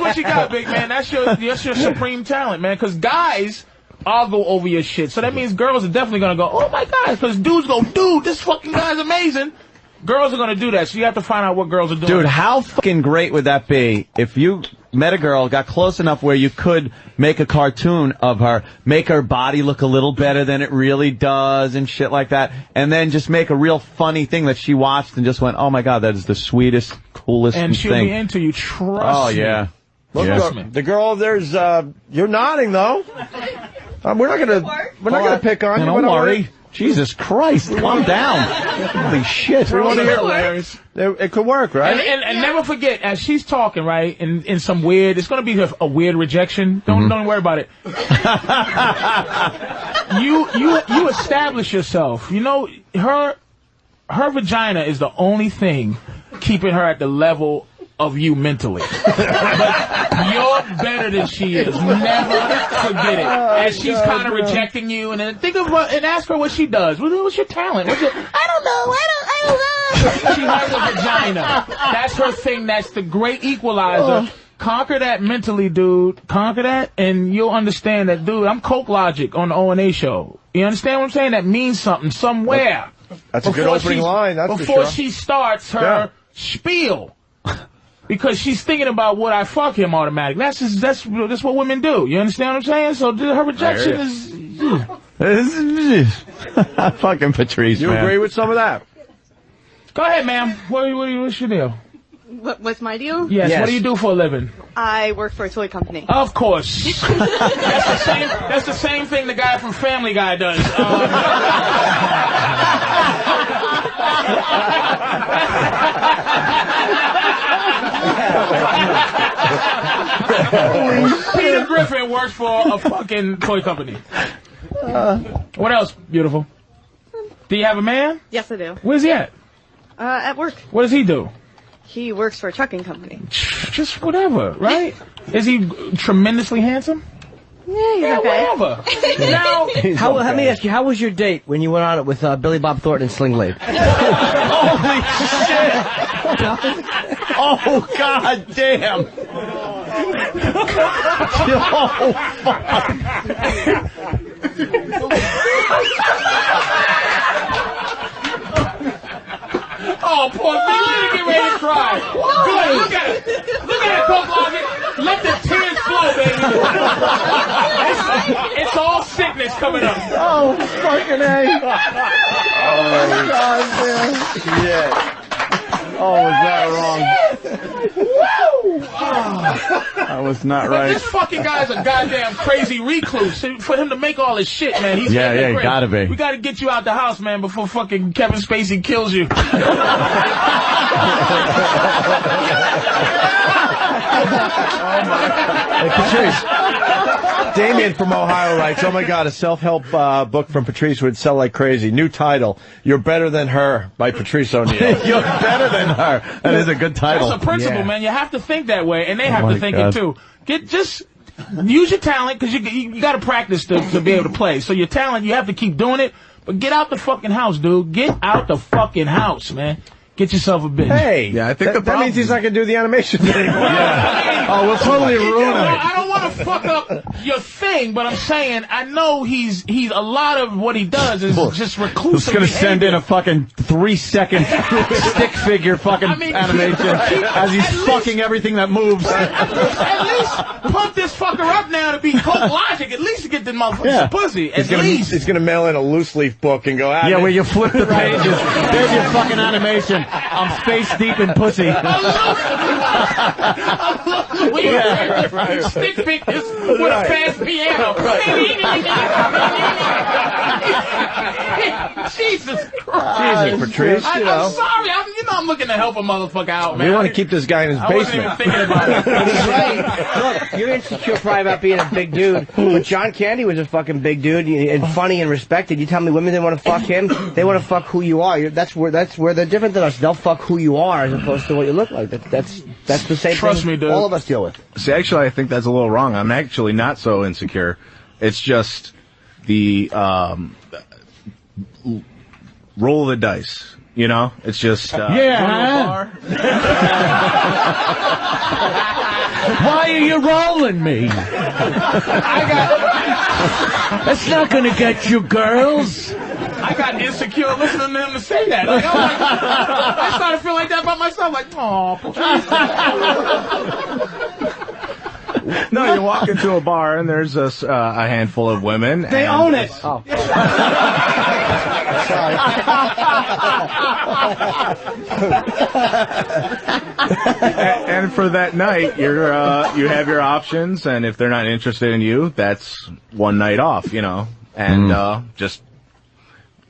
what you got, big man. That's your supreme talent, man. Because guys... I'll go over your shit. So that means girls are definitely going to go, oh my God. Because dudes go, dude, this fucking guy's amazing. Girls are going to do that, so you have to find out what girls are doing. Dude, how fucking great would that be if you met a girl, got close enough where you could make a cartoon of her, make her body look a little better than it really does and shit like that, and then just make a real funny thing that she watched and just went, oh my God, that is the sweetest, coolest thing. And she'll be into you, trust me. Oh, yeah. Look, the girl, you're nodding, though. We're not gonna pick on you. Don't worry. Jesus Christ, calm down. Holy shit. We want to hear hilarious. It could work, right? And never forget, as she's talking, right, in some weird, it's going to be a weird rejection. Don't worry about it. You establish yourself. You know, her vagina is the only thing keeping her at the level of you mentally. But you're better than she is. Never forget it. As she's kind of rejecting you, and then think of and ask her what she does. What's your talent? I don't know. She has a vagina. That's her thing. That's the great equalizer. Conquer that mentally, dude. Conquer that, and you'll understand that, dude. I'm Coke Logic on the O&A show. You understand what I'm saying? That means something somewhere. That's a good opening line. That's before she starts her spiel. Because she's thinking about would I fuck him automatically. That's what women do. You understand what I'm saying? So her rejection is... Fucking Patrice, You man. agree with some of that? Go ahead, ma'am. What's your deal? What's my deal? Yes. What do you do for a living? I work for a toy company. Of course. That's the same thing the guy from Family Guy does. Peter Griffin works for a fucking toy company. What else, beautiful? Do you have a man? Yes, I do. Where's he at? At work. What does he do? He works for a trucking company. Just whatever, right? Is he tremendously handsome? Yeah, he's okay. Whatever. Now, let me ask you, how was your date when you went on it with Billy Bob Thornton and Sling Blade? Holy shit! Oh, god damn! Oh, fuck! Oh, poor thing. Let her get ready to cry. Good. Look at it. Look at it, Coke Logic. Let the tears flow, baby. It's all sickness coming up. Oh, fucking A. Oh, God, man. Yeah. Oh, was that wrong? That was not But right. this fucking guy's a goddamn crazy recluse. For him to make all this shit, man, he's Yeah, gotta be. We gotta get you out the house, man, before fucking Kevin Spacey kills you. Hey, Patrice. Damien from Ohio writes, oh my God, a self-help book from Patrice would sell like crazy. New title, You're Better Than Her by Patrice O'Neal. You're better than her. That is a good title. That's a principle, man. You have to think that way, and they have to think it too. Just use your talent, because you got to practice to be able to play. So your talent, you have to keep doing it, but get out the fucking house, dude. Get out the fucking house, man. Get yourself a bitch. Hey, yeah, I think that means he's not going to do the animation anymore. Yeah. Oh, we'll totally ruin it. I don't want to fuck up your thing, but I'm saying I know he's a lot of what he does is just reclusive. He's going to send in a fucking 3-second stick figure fucking animation as he's fucking everything that moves. At least pump this fucker up now to be Coke Logic. At least to get the motherfucker some pussy. At least. He's going to mail in a loose leaf book and go, yeah, where you flip the pages. There's your fucking animation. I'm space deep in pussy. Stick figures with a fast piano. Jesus Christ. Jesus, Patrice, I'm sorry. I'm looking to help a motherfucker out, man. We want to keep this guy in his basement. I wasn't even thinking about it. He's right. Look, you're insecure probably about being a big dude, but John Candy was a fucking big dude and funny and respected. You tell me women didn't want to fuck him, they want to fuck who you are. That's where they're different than us. They'll fuck who you are as opposed to what you look like. That's the same Trust thing me, dude. all of us deal with. See, actually, I think that's a little wrong. I'm actually not so insecure. It's just the roll of the dice. You know, it's just Why are you rolling me? That's not gonna get you girls. I got insecure listening to him to say that. Like, I started to feel like that about myself. Like, oh, No, you walk into a bar and there's a handful of women. They own it. Oh. Sorry. And for that night, you have your options, and if they're not interested in you, that's one night off, and just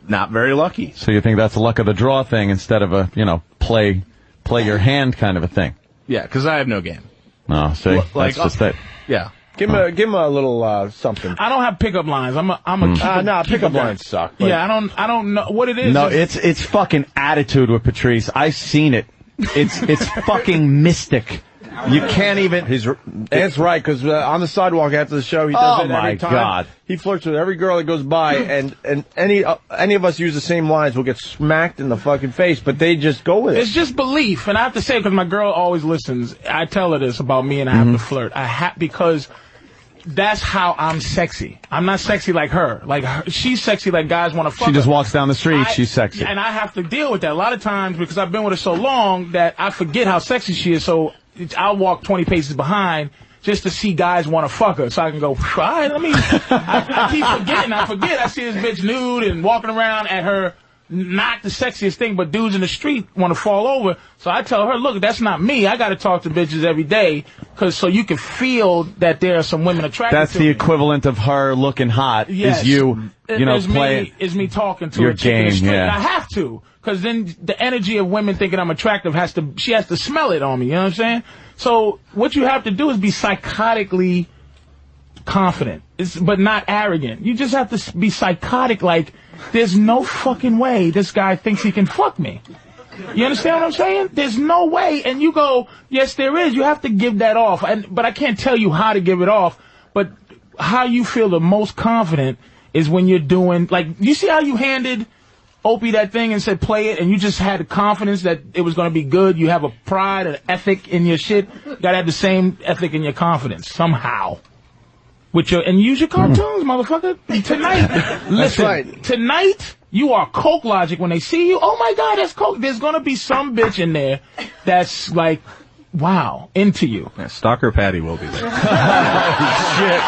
not very lucky. So you think that's a luck of the draw thing instead of a, play your hand kind of a thing? Yeah, because I have no game. No, see, that's just it. Yeah. Give him a little something. I don't have pickup lines. I'm a pickup lines suck. Yeah, I don't know what it is. No, it's fucking attitude with Patrice. I've seen it. It's fucking mystic. You can't even. That's right, because on the sidewalk after the show, he does it every time. God. He flirts with every girl that goes by, and any of us use the same lines, we'll get smacked in the fucking face, but they just go with it. It's just belief, and I have to say, because my girl always listens, I tell her this about me, and I have to flirt. Because that's how I'm sexy. I'm not sexy like her. She's sexy like guys want to fuck her. She just walks down the street, she's sexy. And I have to deal with that a lot of times because I've been with her so long that I forget how sexy she is, so I'll walk 20 paces behind just to see guys want to fuck her, so I can go, all right, I keep forgetting. I see this bitch nude and walking around at her, not the sexiest thing, but dudes in the street want to fall over. So I tell her, look, that's not me. I got to talk to bitches every day, so you can feel that there are some women attracted to me. That's the equivalent of her looking hot, is you playing. Is me talking to your a chick in the game, street. yeah. And I have to, because then the energy of women thinking I'm attractive she has to smell it on me, you know what I'm saying? So what you have to do is be psychotically confident, but not arrogant. You just have to be psychotic, like, there's no fucking way this guy thinks he can fuck me. You understand what I'm saying? There's no way. And you go, yes, there is. You have to give that off. But I can't tell you how to give it off. But how you feel the most confident is when you're doing, you see how you handed Opie that thing and said play it, and you just had the confidence that it was going to be good. You have a pride, an ethic in your shit. You got to have the same ethic in your confidence somehow. And use your cartoons, motherfucker. Tonight, listen, tonight, you are Coke Logic. When they see you, oh my God, that's Coke. There's gonna be some bitch in there that's like, wow, into you. Yeah, Stalker Patty will be there. Oh, shit.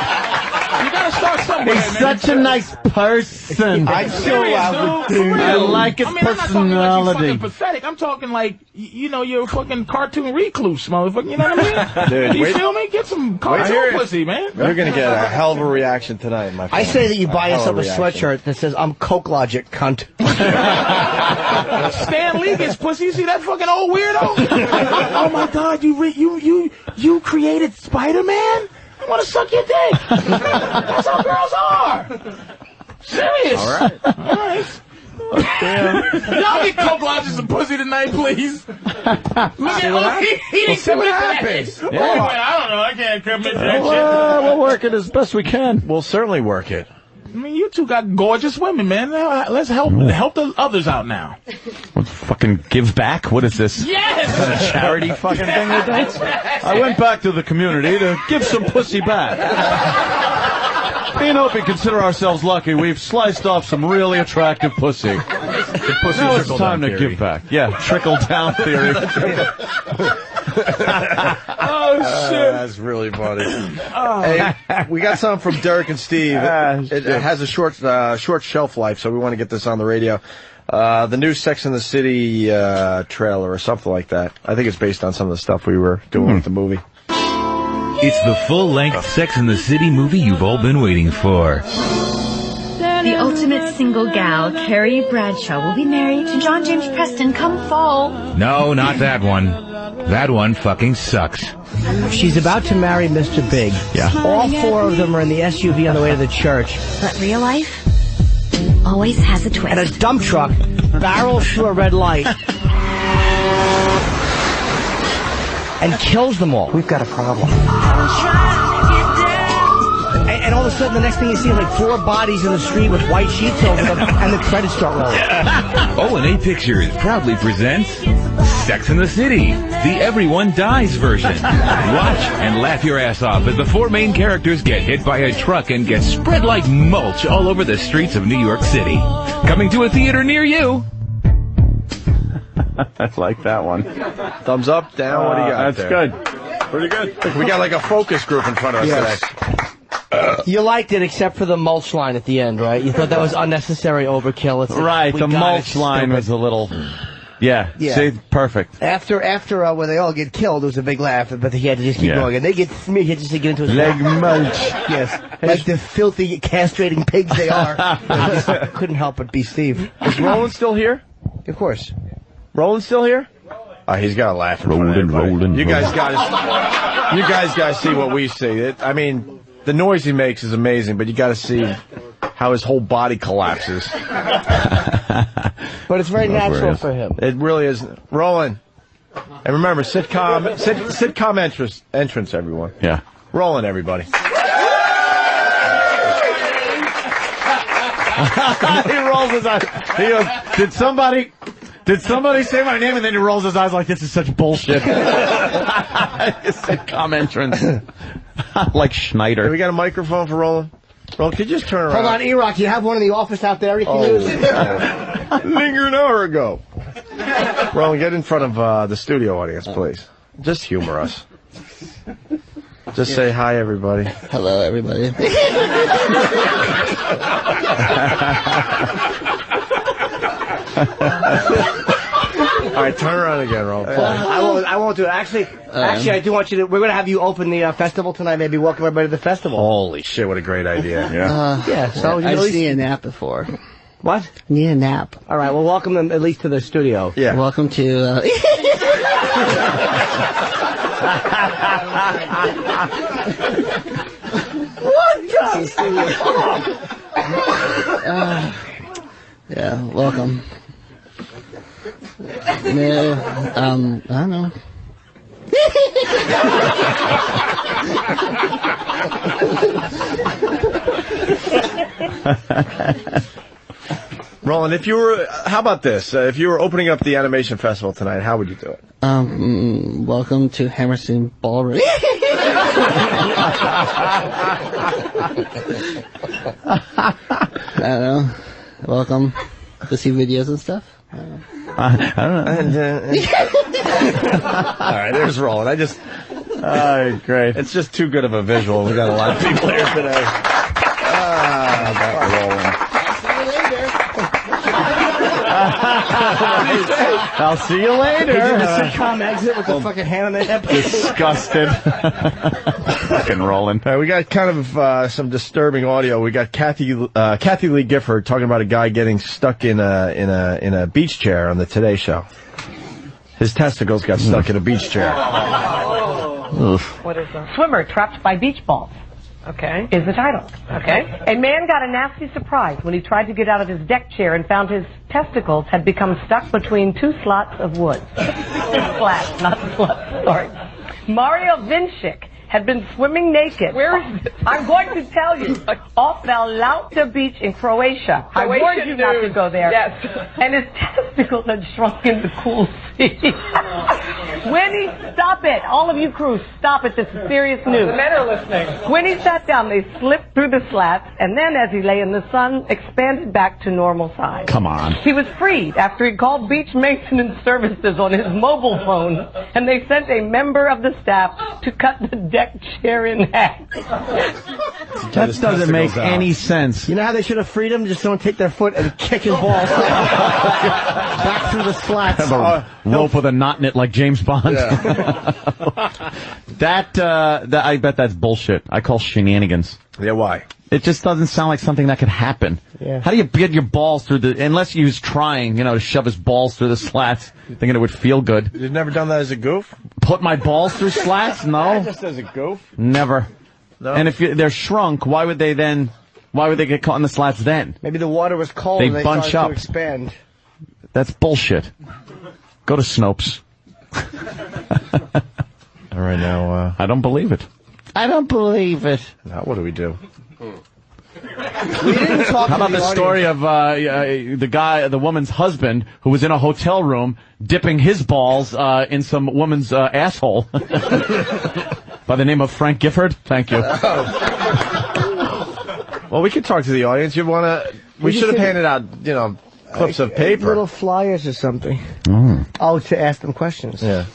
You gotta start somewhere, He's such a nice person. I'm serious, dude. I like his personality. I'm not talking like you're fucking pathetic. I'm talking like, you're a fucking cartoon recluse, motherfucker. You know what I mean? Dude, you feel me? Get some cartoon pussy, man. You're gonna get a hell of a reaction tonight, my friend. I say that you buy yourself a sweatshirt that says, I'm Coke Logic, cunt. Stan Lee gets pussy. You see that fucking old weirdo? Oh my God, you created Spider-Man? I want to suck your dick. That's how girls are. Serious. All right. Y'all get Coke Logic some pussy tonight, please. Look at he didn't commit to that. Yeah. I don't know. I can't commit to that shit. We'll work it as best we can. We'll certainly work it. I mean, you two got gorgeous women, man. Let's help the others out now. What, fucking give back? What is this? Yes! A charity fucking thing we're doing? I went back to the community to give some pussy back. Me and Opie consider ourselves lucky. We've sliced off some really attractive pussy. The pussy now it's trickle time down to theory. give back. Yeah, trickle down theory. Oh, shit. That's really funny. Hey, we got something from Derek and Steve. It has a short shelf life, so we want to get this on the radio. The new Sex and the City trailer or something like that. I think it's based on some of the stuff we were doing with the movie. It's the full-length Sex and the City movie you've all been waiting for. The ultimate single gal, Carrie Bradshaw, will be married to John James Preston come fall. No, not that one. That one fucking sucks. She's about to marry Mr. Big. Yeah. All four of them are in the SUV on the way to the church. But real life always has a twist. And a dump truck barrels through a red light and kills them all. We've got a problem. And all of a sudden, the next thing you see is like four bodies in the street with white sheets over them, and the credits start rolling. O&A Pictures proudly presents Sex and the City, the Everyone Dies version. Watch and laugh your ass off as the four main characters get hit by a truck and get spread like mulch all over the streets of New York City. Coming to a theater near you. I like that one. Thumbs up, down, what do you got That's there? good. Pretty good. Look, we got like a focus group in front of us today. You liked it except for the mulch line at the end, right? You thought that was unnecessary overkill. It's like, right, the mulch line was a little... Yeah, see, perfect. After when they all get killed, it was a big laugh, but he had to just keep going. And they get me, he had to just get into his leg mulch. Yes, like the filthy, castrating pigs they are. I couldn't help but be Steve. Is Roland still here? Of course. Roland's still here? He's got to laugh. Roland. You guys got to see what we see. I mean, the noise he makes is amazing, but you got to see how his whole body collapses. But it's very natural for him. It really is. Roland. And remember, sitcom entrance, everyone. Yeah. Roland, everybody. He rolls his eyes. He goes, did somebody say my name? And then he rolls his eyes like, this is such bullshit. Sitcom entrance. Like Schneider. Hey, we got a microphone for Roland? Roland, could you just turn around? Hold on, E-Rock, you have one in the office out there you can use? Linger an hour ago. Roland, get in front of the studio audience, please. Just humor us. Just say hi, everybody. Hello, everybody. All right, turn around again, Roland. I won't do it. Actually, I do want you to. We're going to have you open the festival tonight. Maybe welcome everybody to the festival. Holy shit! What a great idea. So I've seen a nap before. What? Need a nap. All right. Well, welcome them at least to the studio. Yeah. Welcome to. What the? Yeah. Welcome. No, I don't know. Roland, if you were, how about this? If you were opening up the animation festival tonight, how would you do it? Welcome to Hammerstein Ballroom. I don't know. Welcome to see videos and stuff. I don't know. All right, there's Roland. Great. It's just too good of a visual. We got a lot of people here today. About Roland. I'll see you later. He did the sitcom exit with the fucking hand on the hip. Disgusted. Fucking Roland. All right, we got kind of some disturbing audio. We got Kathy Lee Gifford talking about a guy getting stuck in a beach chair on the Today Show. His testicles got stuck in a beach chair. What is that? Swimmer trapped by beach balls. Okay. Is the title. Okay. A man got a nasty surprise when he tried to get out of his deck chair and found his testicles had become stuck between two slots of wood. Slats, not sluts. Sorry. Mario Vinchik had been swimming naked. Where is it? I'm going to tell you. Off Valauta Beach in Croatia. I warned you not to go there. Yes. And his testicles had shrunk in the cool sea. When he, stop it. All of you crews, stop it. This is serious news. The men are listening. When he sat down, they slipped through the slats, and then as he lay in the sun, expanded back to normal size. Come on. He was freed after he called beach maintenance services on his mobile phone, and they sent a member of the staff to cut the deck chair in half. That doesn't make any sense. You know how they should have freed him? Just don't take their foot and kick his balls back through the slats. Have a rope with a knot in it like James Bond. Yeah. That I bet that's bullshit. I call shenanigans. Yeah, why? It just doesn't sound like something that could happen. Yeah. How do you get your balls through unless he was trying, to shove his balls through the slats, thinking it would feel good. You've never done that as a goof? Put my balls through slats? No. Just as a goof? Never. No. And if they're shrunk, why would they get caught in the slats then? Maybe the water was cold and they bunch started up. to expand. That's bullshit. Go to Snopes. All right, now, I don't believe it. I don't believe it. Now, what do we do? We didn't talk How about the story of the woman's husband who was in a hotel room dipping his balls in some woman's asshole by the name of Frank Gifford? Thank you. Well, we could talk to the audience. You want to? We should have handed out, clips of paper. Little flyers or something. To ask them questions. Yeah.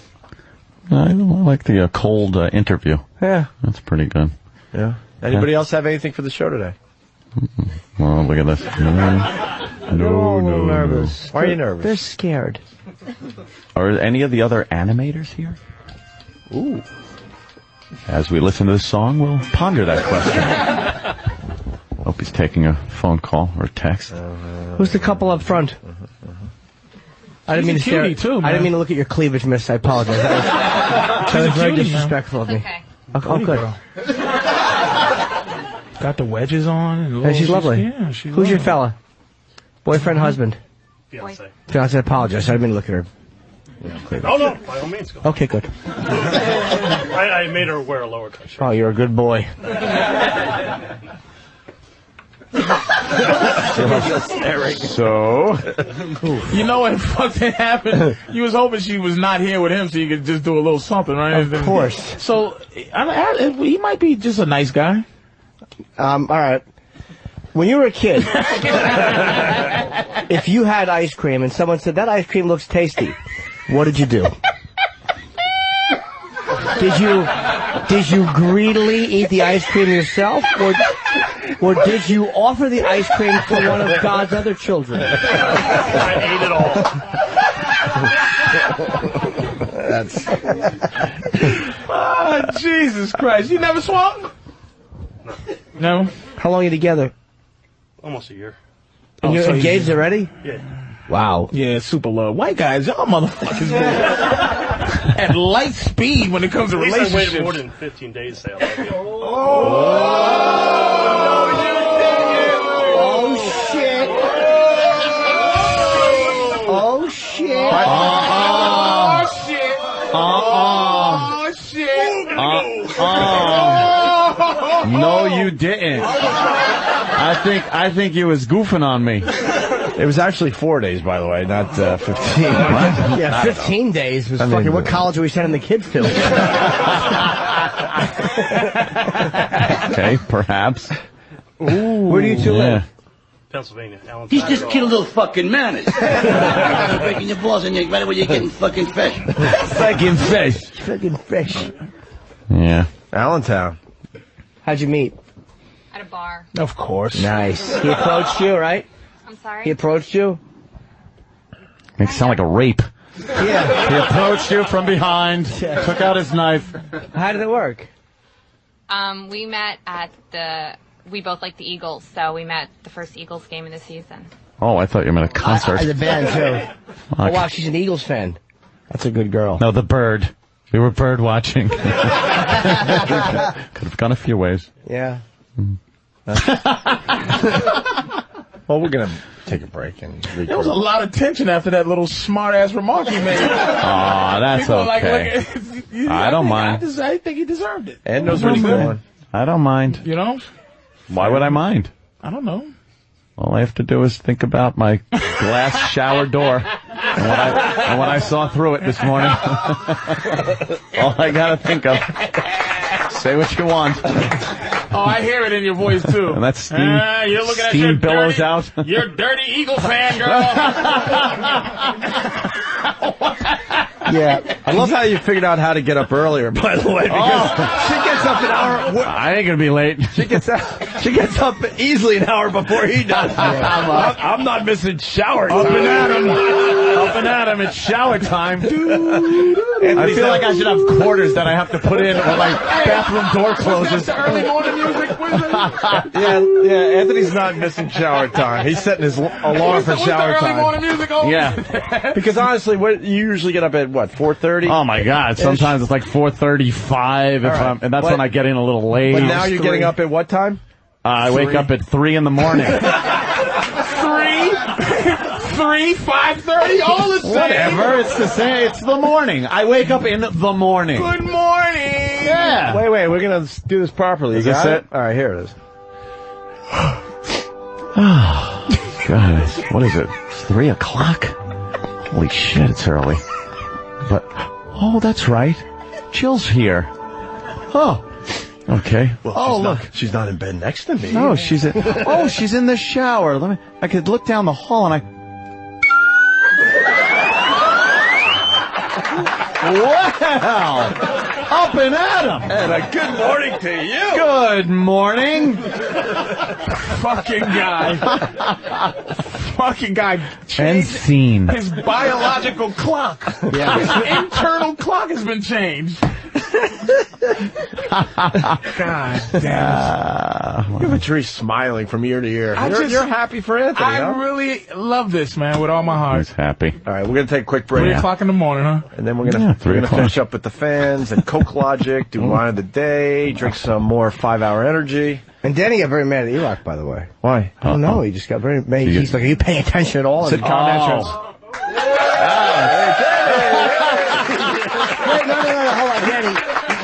I like the cold interview. Yeah. That's pretty good. Yeah. Anybody else have anything for the show today? Well, look at this. No, nervous. Why are you nervous? They're scared. Are any of the other animators here? Ooh. As we listen to this song, we'll ponder that question. Opie's taking a phone call or text. Who's the couple up front? I didn't mean to stare. Too, I didn't mean to look at your cleavage, miss. I apologize. That was very disrespectful of me. Okay. Oh, good. Got the wedges on. And She's lovely. Yeah, she's Who's your lovely. fella? Boyfriend, husband? Fiance. Fiance, I apologize. I didn't mean to look at her. Oh, no, by all means. Go. Okay, good. I made her wear a lower cut shirt. Oh, you're a good boy. So, you know what fucking happened? You was hoping she was not here with him so you could just do a little something, right? Of course. So, he might be just a nice guy. All right. When you were a kid, if you had ice cream and someone said, that ice cream looks tasty, what did you do? Did you greedily eat the ice cream yourself, or did you offer the ice cream to one of God's other children? I ate it all. Oh, Jesus Christ. You never swung? No. How long are you together? Almost a year. And you're engaged already? Yeah. Wow. Yeah, super low. White guys, y'all motherfuckers at light speed when it comes to At least I relationships. waited more than 15 days to say I love you. Oh, shit. Oh, shit. no, you didn't. I think you was goofing on me. It was actually 4 days, by the way, not 15. Yeah, 15 days was fucking. What college are we sending the kids to? Okay, perhaps. Ooh, where do you two live? Pennsylvania. He's just a little fucking man. You're breaking your balls and you're right away you're getting fucking fish. Fucking fish. Fucking fish. Yeah. Allentown. How'd you meet? At a bar. Of course. Nice. He approached you, right? I'm sorry? He approached you? Makes it sound like a rape. Yeah. He approached you from behind, took out his knife. How did it work? We met at we both like the Eagles, so we met the first Eagles game of the season. Oh, I thought you meant a concert. The band, too. Okay. Oh, wow, she's an Eagles fan. That's a good girl. No, the bird. We were bird watching. Could have gone a few ways. Yeah. Well, we're going to take a break and record. There was a lot of tension after that little smart-ass remark he made. Aw, that's People okay. I don't mind. I think he deserved it. Ed knows what he's doing. I don't mind. You know? Why would I mind? I don't know. All I have to do is think about my glass shower door and what I saw through it this morning. All I gotta think of. Say what you want. Oh, I hear it in your voice, too. And that steam, you're looking at steam billows dirty, out. You're a dirty Eagle fan, girl. Yeah. I love how you figured out how to get up earlier, by the way, because she gets up an hour. I ain't gonna be late. She gets up easily an hour before he does. I'm not missing shower time. Up and at him, it's shower time. I feel like I should have quarters that I have to put in when my bathroom door closes. The early morning music. Yeah, Anthony's not missing shower time. He's setting his alarm for shower early time. morning music on? Yeah. Because honestly, you usually get up at what, 4:30? Oh my God! Sometimes it's like 4:35, Right. and that's when I get in a little late. But now you're getting up at what time? I wake up at 3 in the morning. 5:30, all the same. Whatever, it's the same. It's the morning. I wake up in the morning. Good morning. Yeah. Wait, we're gonna do this properly. Is You this got it? All right, here it is. Oh, God. What is it? It's 3 o'clock? Holy shit, it's early. But, oh, that's right. Jill's here. Oh. Okay. Well, look. She's not in bed next to me. No, she's in the shower. I could look down the hall and Well, up and at 'em. And a good morning to you. Good morning. Fucking guy. Fucking guy. And scene. His biological clock. Yeah. His internal clock has been changed. God damn. Look at Patrice smiling from ear to ear. You're happy for Anthony, I really love this, man, with all my heart. He's happy. All right, we're going to take a quick break. 3 o'clock in the morning, huh? And then we're gonna 3 o'clock. finish up with the fans and Coke Logic, do line of the day, drink some more 5-hour energy. And Danny got very mad at E-Rock, by the way. Why? I don't know. He just got very mad. He's like, are you paying attention at all? Sit And- count entrance. Wait, no, hold on, Danny.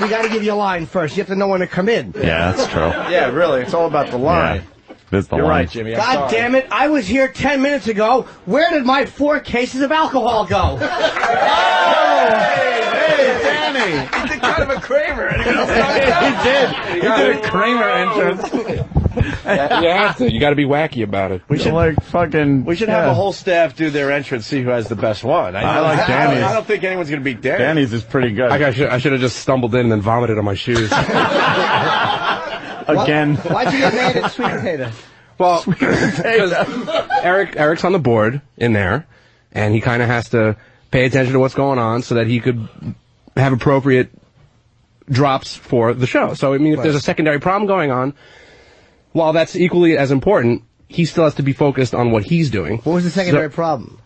We got to give you a line first. You have to know when to come in. Yeah, that's true. Yeah, really, it's all about the line. This is the You're line. right, Jimmy. I'm God sorry. damn it. I was here 10 minutes ago. Where did my 4 cases of alcohol go? Hey, Danny! He did kind of a Kramer. He did a Kramer entrance. You have to. You got to be wacky about it. We should We should have yeah. a whole staff do their entrance, see who has the best one. I like Danny's. I don't think anyone's going to beat Danny. Danny's is pretty good. I should have just stumbled in and then vomited on my shoes. Again. Why'd you get mad at Sweet Potato? Well, because Eric's on the board in there, and he kind of has to pay attention to what's going on so that he could have appropriate drops for the show. So, I mean, if there's a secondary problem going on, while that's equally as important, he still has to be focused on what he's doing. What was the secondary problem?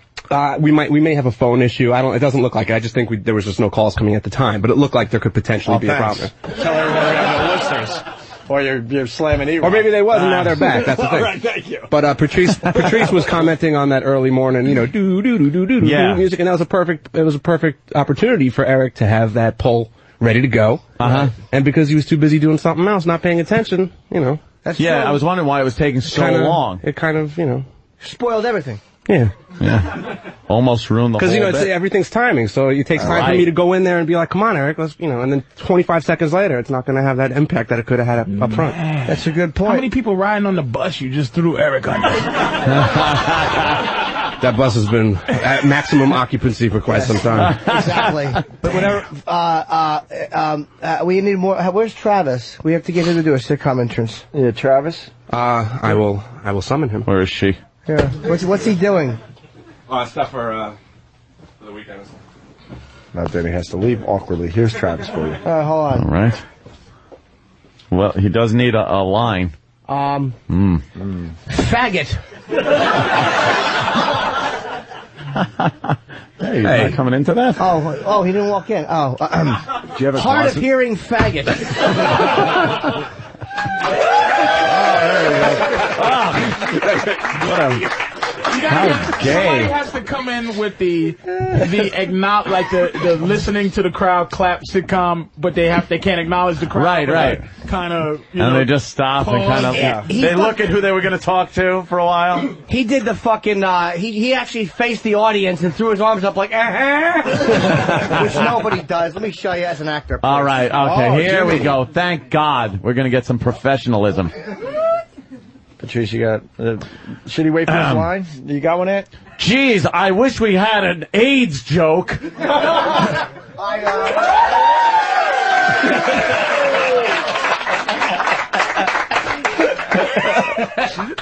We may have a phone issue. It doesn't look like it. I just think there was just no calls coming at the time, but it looked like there could potentially be a problem. Tell everybody we have no listeners. Or you're slamming E-Rock. Or maybe they was, and now they're back. That's the thing. All right, thank you. But Patrice was commenting on that early morning, do music, and that was a perfect opportunity for Eric to have that poll ready to go. And because he was too busy doing something else, not paying attention, That's Yeah, true. I was wondering why it was taking so long. It kind of, Spoiled everything. Yeah. Almost ruined the whole Because, bit. everything's timing, so it takes time for me to go in there and be like, come on, Eric, let's, and then 25 seconds later, it's not going to have that impact that it could have had up front. That's a good point. How many people riding on the bus you just threw Eric under? That bus has been at maximum occupancy for quite some time. Exactly. But whatever, we need more. Where's Travis? We have to get him to do a sitcom entrance. Yeah, Travis? I will summon him. Where is she? Yeah. What's he doing? Stuff for the weekend. Now Danny has to leave awkwardly. Here's Travis for you. Hold on. All right. Well, he does need a line. Faggot. Hey, he's not coming into that? Oh, he didn't walk in. Do you have a Hard of closet? hearing faggot. Somebody gay. has to come in with the acknowledge, like the listening to the crowd clap sitcom, but they can't acknowledge the crowd. Right. Kind of, And they just stop and kind of, They look at who they were going to talk to for a while. He did the fucking, he actually faced the audience and threw his arms up like, which nobody does. Let me show you as an actor. All right, okay, Oh, here Jimmy. we go. Thank God. We're going to get some professionalism. Patrice, you got... should he wait for his line? You got one, Ant? Jeez, I wish we had an AIDS joke.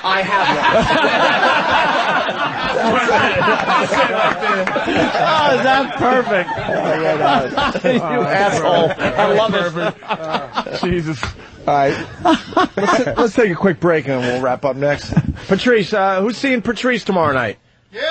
I have Oh, is that perfect? You asshole. I love it. Jesus. All right. Let's take a quick break and we'll wrap up next. Patrice, who's seeing Patrice tomorrow night? Yeah!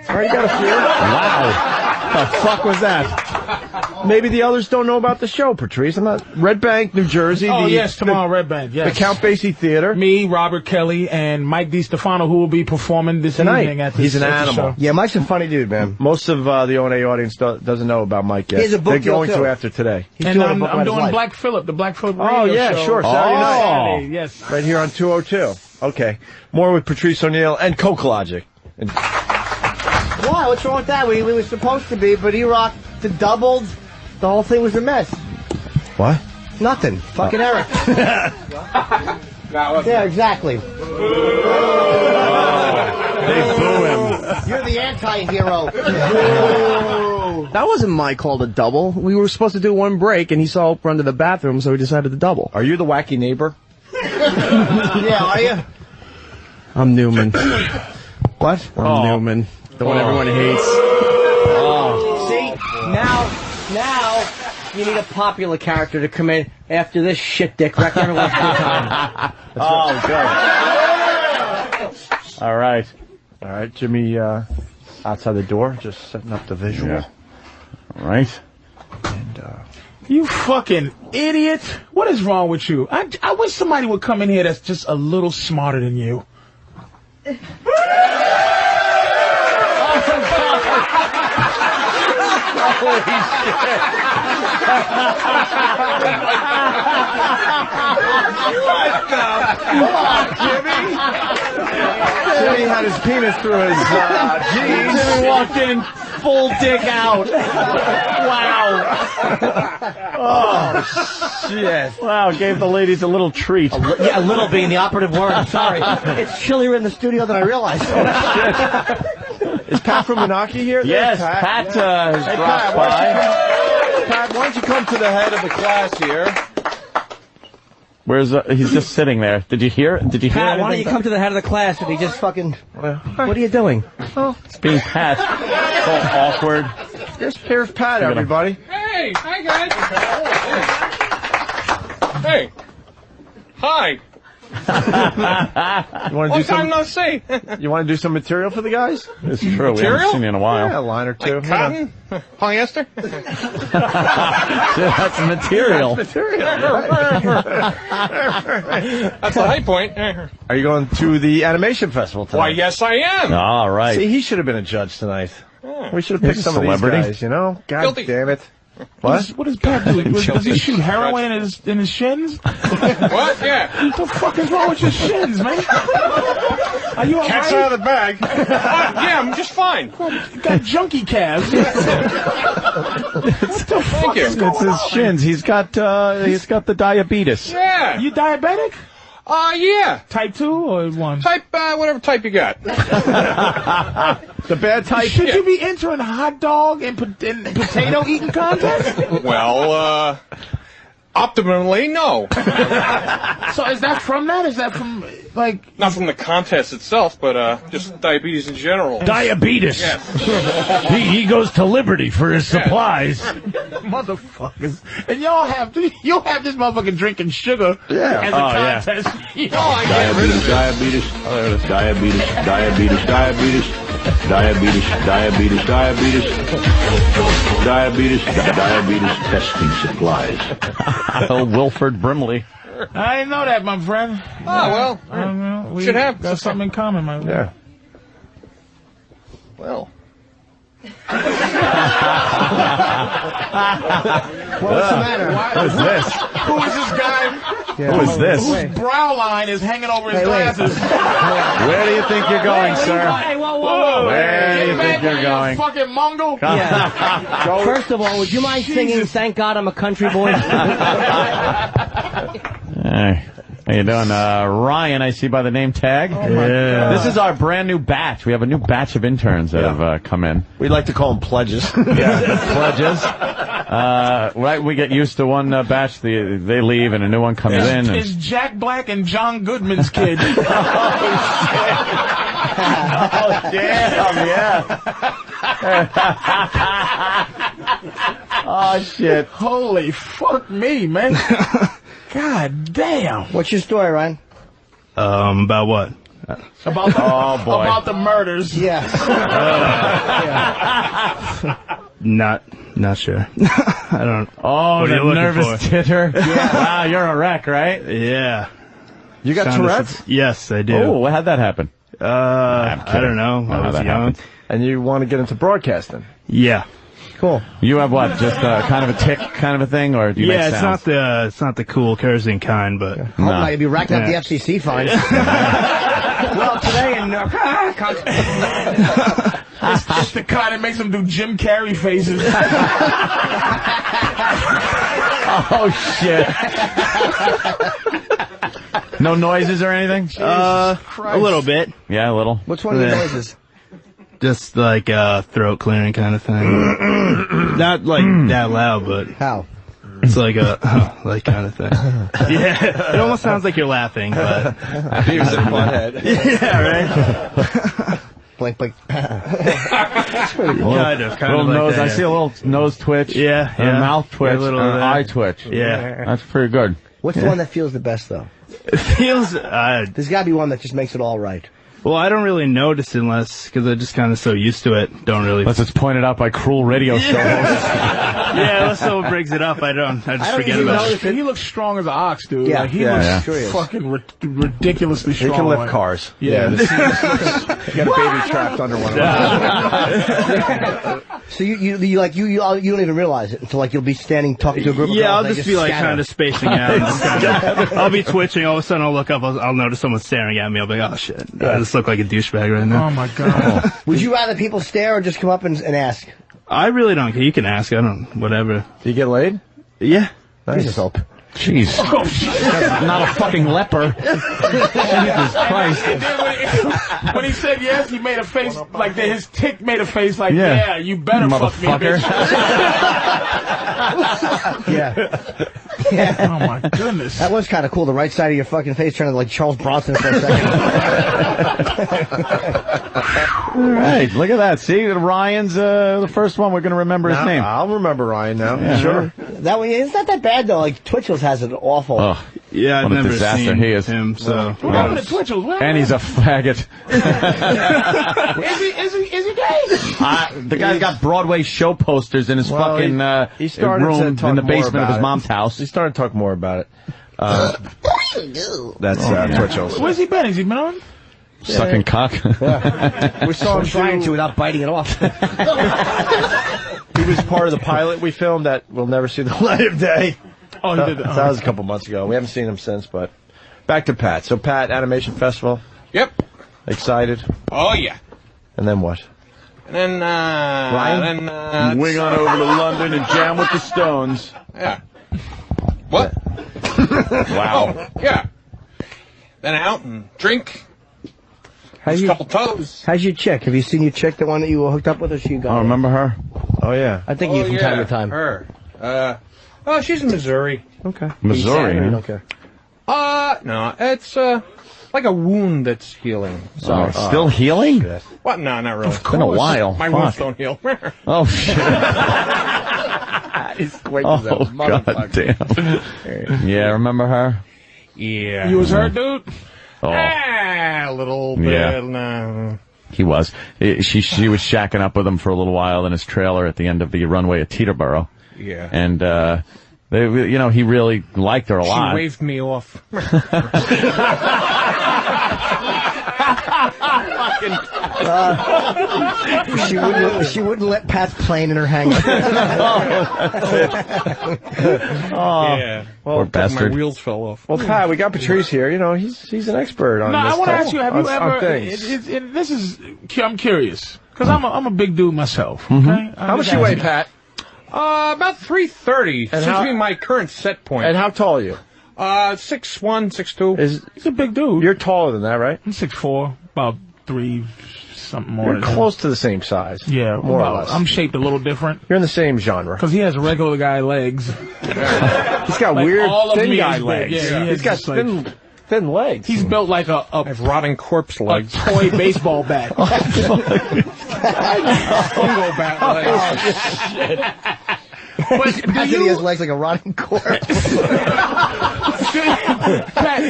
All right, you got a few. Wow. The fuck was that? Maybe the others don't know about the show, Patrice. I'm not... Red Bank, New Jersey. Oh, yes, tomorrow, Red Bank, yes. The Count Basie Theater. Me, Robert Kelly, and Mike DiStefano, who will be performing this evening at the He's an at the animal. show. Yeah, Mike's a funny dude, man. Most of the O&A audience doesn't know about Mike yet. He has a book They're deal, going too. to after today. He's And doing a I'm book about his doing life. Black Phillip, the Black Phillip radio Oh, yeah, show. sure. Saturday night. Saturday, yes. Right here on 202. Okay. More with Patrice O'Neill and Coke Logic. And Why? What's wrong with that? We were supposed to be, but E-Rock doubled. The whole thing was a mess. what? Nothing. Fucking Eric. Yeah, exactly. They boo him. You're the anti-hero. That wasn't my call to double. We were supposed to do one break, and he saw Oprah under the bathroom, so we decided to double. Are you the wacky neighbor? Yeah, are you? I'm Newman. What? I'm Newman. The one everyone hates. Oh. See? Now, you need a popular character to come in after this shit dick wrecked everyone's good time. Oh, good. All right. Jimmy, outside the door, just setting up the visual. Yeah. All right. And, you fucking idiot. What is wrong with you? I wish somebody would come in here that's just a little smarter than you. Holy shit. Jimmy had his penis through his jeans. Jimmy walked in, full dick out. Wow. Oh, shit. Wow, gave the ladies a little treat. Yeah, a little being the operative word. I'm sorry. It's chillier in the studio than I realized. Is Pat from Menaki here? Yes, Pat has dropped by. Pat, why don't you come to the head of the class here? Where's he's just sitting there. Did you hear? Pat, why don't you come to the head of the class and he just fucking... What are you doing? Oh, it's being Pat. It's all awkward. Here's Pat, everybody. Hey, hi guys. Hey. Hi. You want to do time no see. You want to do some material for the guys? It's true. We haven't seen you in a while. Yeah, a line or two. Like cotton? Polyester? That's material. That's material. That's the high point. Are you going to the animation festival tonight? Why, yes, I am. All right. See, he should have been a judge tonight. We should have picked He's some a of these celebrity. guys, you know? God Guilty. damn it. What? What does Pat do? Does he shoot heroin in his shins? What? Yeah. What the fuck is wrong with your shins, man? Are you all Cat's right? out of the bag. Yeah, I'm just fine. You got junkie calves. What the fuck is going It's his shins. He's got the diabetes. Yeah. You diabetic? Yeah. Type 2 or 1? Type, whatever type you got. The bad type? Should you be entering hot dog and potato eating contest? Well, optimally, no. So is that from that? Is that from, like... Not from the contest itself, but just diabetes in general. Diabetes. Yes. He goes to Liberty for his supplies. Motherfuckers. And you'll have this motherfucker drinking sugar as a contest. Yeah. I get rid of it. Diabetes testing supplies. Oh, Wilford Brimley. I didn't know that, my friend. Oh, well. We should have. got something in common, my friend. Yeah. Well. What's the matter? What is this? Who is this guy? Who is this? Whose brow line is hanging over his glasses? Where do you think you're going, sir? Hey, whoa. Where do you think you're going? Fucking Mongol. Yeah. First of all, would you mind singing "Thank God I'm a Country Boy"? Hey. How you doing? Ryan, I see by the name tag. Yeah. This is our brand new batch. We have a new batch of interns that have come in. We'd like to call them pledges. Pledges. Right, we get used to one batch, they leave, and a new one comes in. It's Jack Black and John Goodman's kid. Oh, damn, yeah. Oh, shit. Holy fuck me, man. God damn. What's your story, Ryan? About what? About the murders. Yes. Not sure. I don't. Oh, the nervous titter. Yeah. Wow, you're a wreck, right? Yeah. You got Tourette's? Yes, I do. Oh, how'd that happen? I don't know. I was young. Happened. And you want to get into broadcasting? Yeah. Cool. You have what? Just kind of a tick kind of a thing, or do you make sounds? it's not the cool kerosene kind, but Oh, no, you'd be racking up the FCC fines. Well, today in It's the kind that makes them do Jim Carrey faces. Oh shit! No noises or anything? a little bit. Yeah, a little. Which one of the noises? Just like throat clearing kind of thing. Not like that loud, but how? It's like a like kind of thing. Yeah, it almost sounds like you're laughing, but he was in a butthead. Yeah, right. Blink, blink. Kind of little like nose. that, I see a little nose twitch. Yeah, and a mouth twitch, a little and of an that. eye twitch. Yeah, that's pretty good. What's the one that feels the best, though? It feels. There's got to be one that just makes it all right. Well, I don't really notice unless, because I'm just kind of so used to it, don't really. Unless it's pointed out by cruel radio show hosts. Yeah, unless someone brings it up, I just forget about it. He looks strong as an ox, dude. Yeah, like, he looks sure fucking ridiculously strong. He can lift cars. Yeah. You got a baby trapped under one of them. So you don't even realize it until like you'll be standing talking to a group of girls. Yeah, I'll and just be like scatter. kind of spacing out. I'll be twitching. All of a sudden, I'll look up. I'll notice someone staring at me. I'll be like, oh shit, I just look like a douchebag right now. Oh my god. Would you rather people stare or just come up and ask? I really don't care. You can ask. I don't. Whatever. Do you get laid? Yeah. Nice. Jeez. Not a fucking leper. Jesus Christ. And then when he said yes, he made a face like that. His tick made a face like, yeah, you better fuck me, bitch. Yeah. Oh my goodness. That was kind of cool. The right side of your fucking face turning like Charles Bronson for a second. Right, look at that. See, Ryan's the first one. We're going to remember his name. I'll remember Ryan now. Yeah. Sure. That one, it's not that bad though. Like Twitchell's has an awful. Oh, yeah, I've what a never disaster seen he is. him. So What happened to Twitchell? And he's a faggot. Is he gay? The guy's got Broadway show posters in his fucking he started room to talk in the more basement of about his it. mom's house. He started to talk more about it. That's Twitchell's. Where's he been? Has he been on? Sucking cock. We saw him trying to without biting it off. He was part of the pilot we filmed that will never see the light of day. Oh, he did. That was a couple months ago. We haven't seen him since, but back to Pat. So Pat, Animation Festival. Yep. Excited. Oh, yeah. And then what? And then, Ryan? Wing on over to London and jam with the Stones. Yeah. What? Wow. Oh, yeah. Then out and drink. How's a couple toes. How's your chick? Have you seen your chick, the one that you were hooked up with, or she got? Oh, remember her? Oh, yeah. I think you from time to time. Her. Oh, she's in Missouri. Okay. Missouri. You Huh? don't care. No, it's, like a wound that's healing. Oh, still healing? What? No, not really. It's been a while. My Fuck. wounds don't heal. Oh, shit. Oh, God damn. Yeah, remember her? Yeah. You was hurt, dude? Oh. A little bit. Yeah. No. He was. She was shacking up with him for a little while in his trailer at the end of the runway at Teterboro. Yeah. And, he really liked her a lot. She waved me off. She wouldn't let Pat's plane in her hangar. Yeah. Well, Poor bastard. My wheels fell off. Well, Pat, we got Patrice here. You know, he's an expert on No, this I want to type- ask you: have you on ever? things. This is. I'm curious because I'm a big dude myself. Okay. Mm-hmm. How much you weigh, Pat? About 330 And seems how- to be my current set point. And how tall are you? 6'1", 6'2". He's a big dude. You're taller than that, right? I'm 6'4", about 3 something more. You're close to the same size. Yeah, more or less. I'm shaped a little different You're in the same genre. because he has regular guy legs. He's got Like, weird all of thin me guy is big. legs. Yeah, He's got just like- thin legs. He's built like I have rotting corpse legs. toy baseball bat. Fungo bat legs. But Pat said he has legs like a rotting corpse. Pat,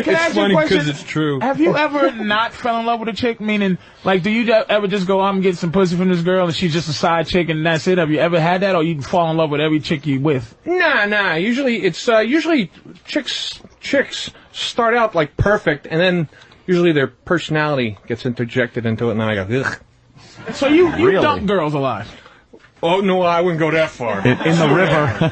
can I ask you a question? it's true. Have you ever not fell in love with a chick? Meaning, like, do you ever just go, I'm getting some pussy from this girl and she's just a side chick and that's it? Have you ever had that, or you fall in love with every chick you with? Nah. Usually it's chicks start out like perfect, and then usually their personality gets interjected into it, and then I go, ugh. So you Really? dump girls a lot? Oh no, I wouldn't go that far. In the river.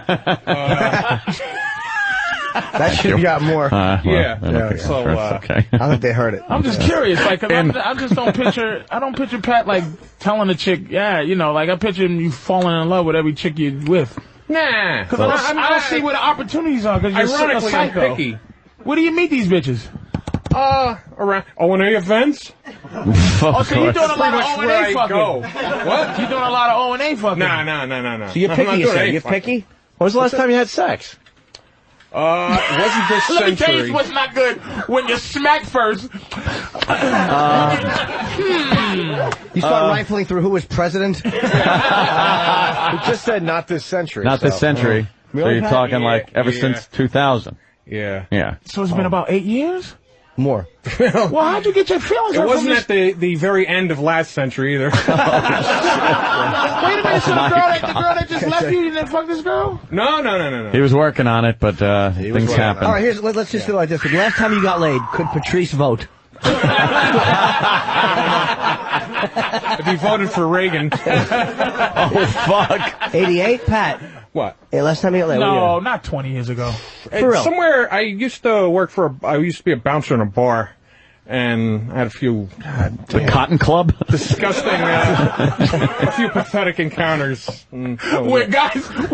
That should have got more. Yeah. Okay. So, okay. I think they heard it. I'm just curious, like, 'cause I just don't picture. I don't picture Pat like telling a chick, yeah, like I picture you falling in love with every chick you're with. Nah. Because I don't see where the opportunities are. Because you're a Ironically, I'm psycho. picky. Where do you meet these bitches? Around O&A events. Oh, so you're doing a lot of O&A fucking. What? You're doing a lot of O&A fucking. No. So you're picky, you say? You're picky? When was the last time you had sex? It wasn't this Let me tell century. you what's not good. When you smack first. You start rifling through who was president? We just said not this century. Not this century. Really, So you're Pat? talking like ever since 2000. Yeah. Yeah. So it's been about 8 years? More. Well, how'd you get your feelings It hurt wasn't from at the very end of last century either. Wait a minute, so the girl that just left you didn't fuck this girl? No. He was working on it, but things happened. All right, let's just do it like this. The last time you got laid, could Patrice vote? If he voted for Reagan. Oh, fuck. 88, Pat. What? Hey, last time you got laid. No, not 20 years ago. For real? Somewhere, I used to work I used to be a bouncer in a bar. And I had a few... The Cotton Club? Disgusting, a few pathetic encounters. Where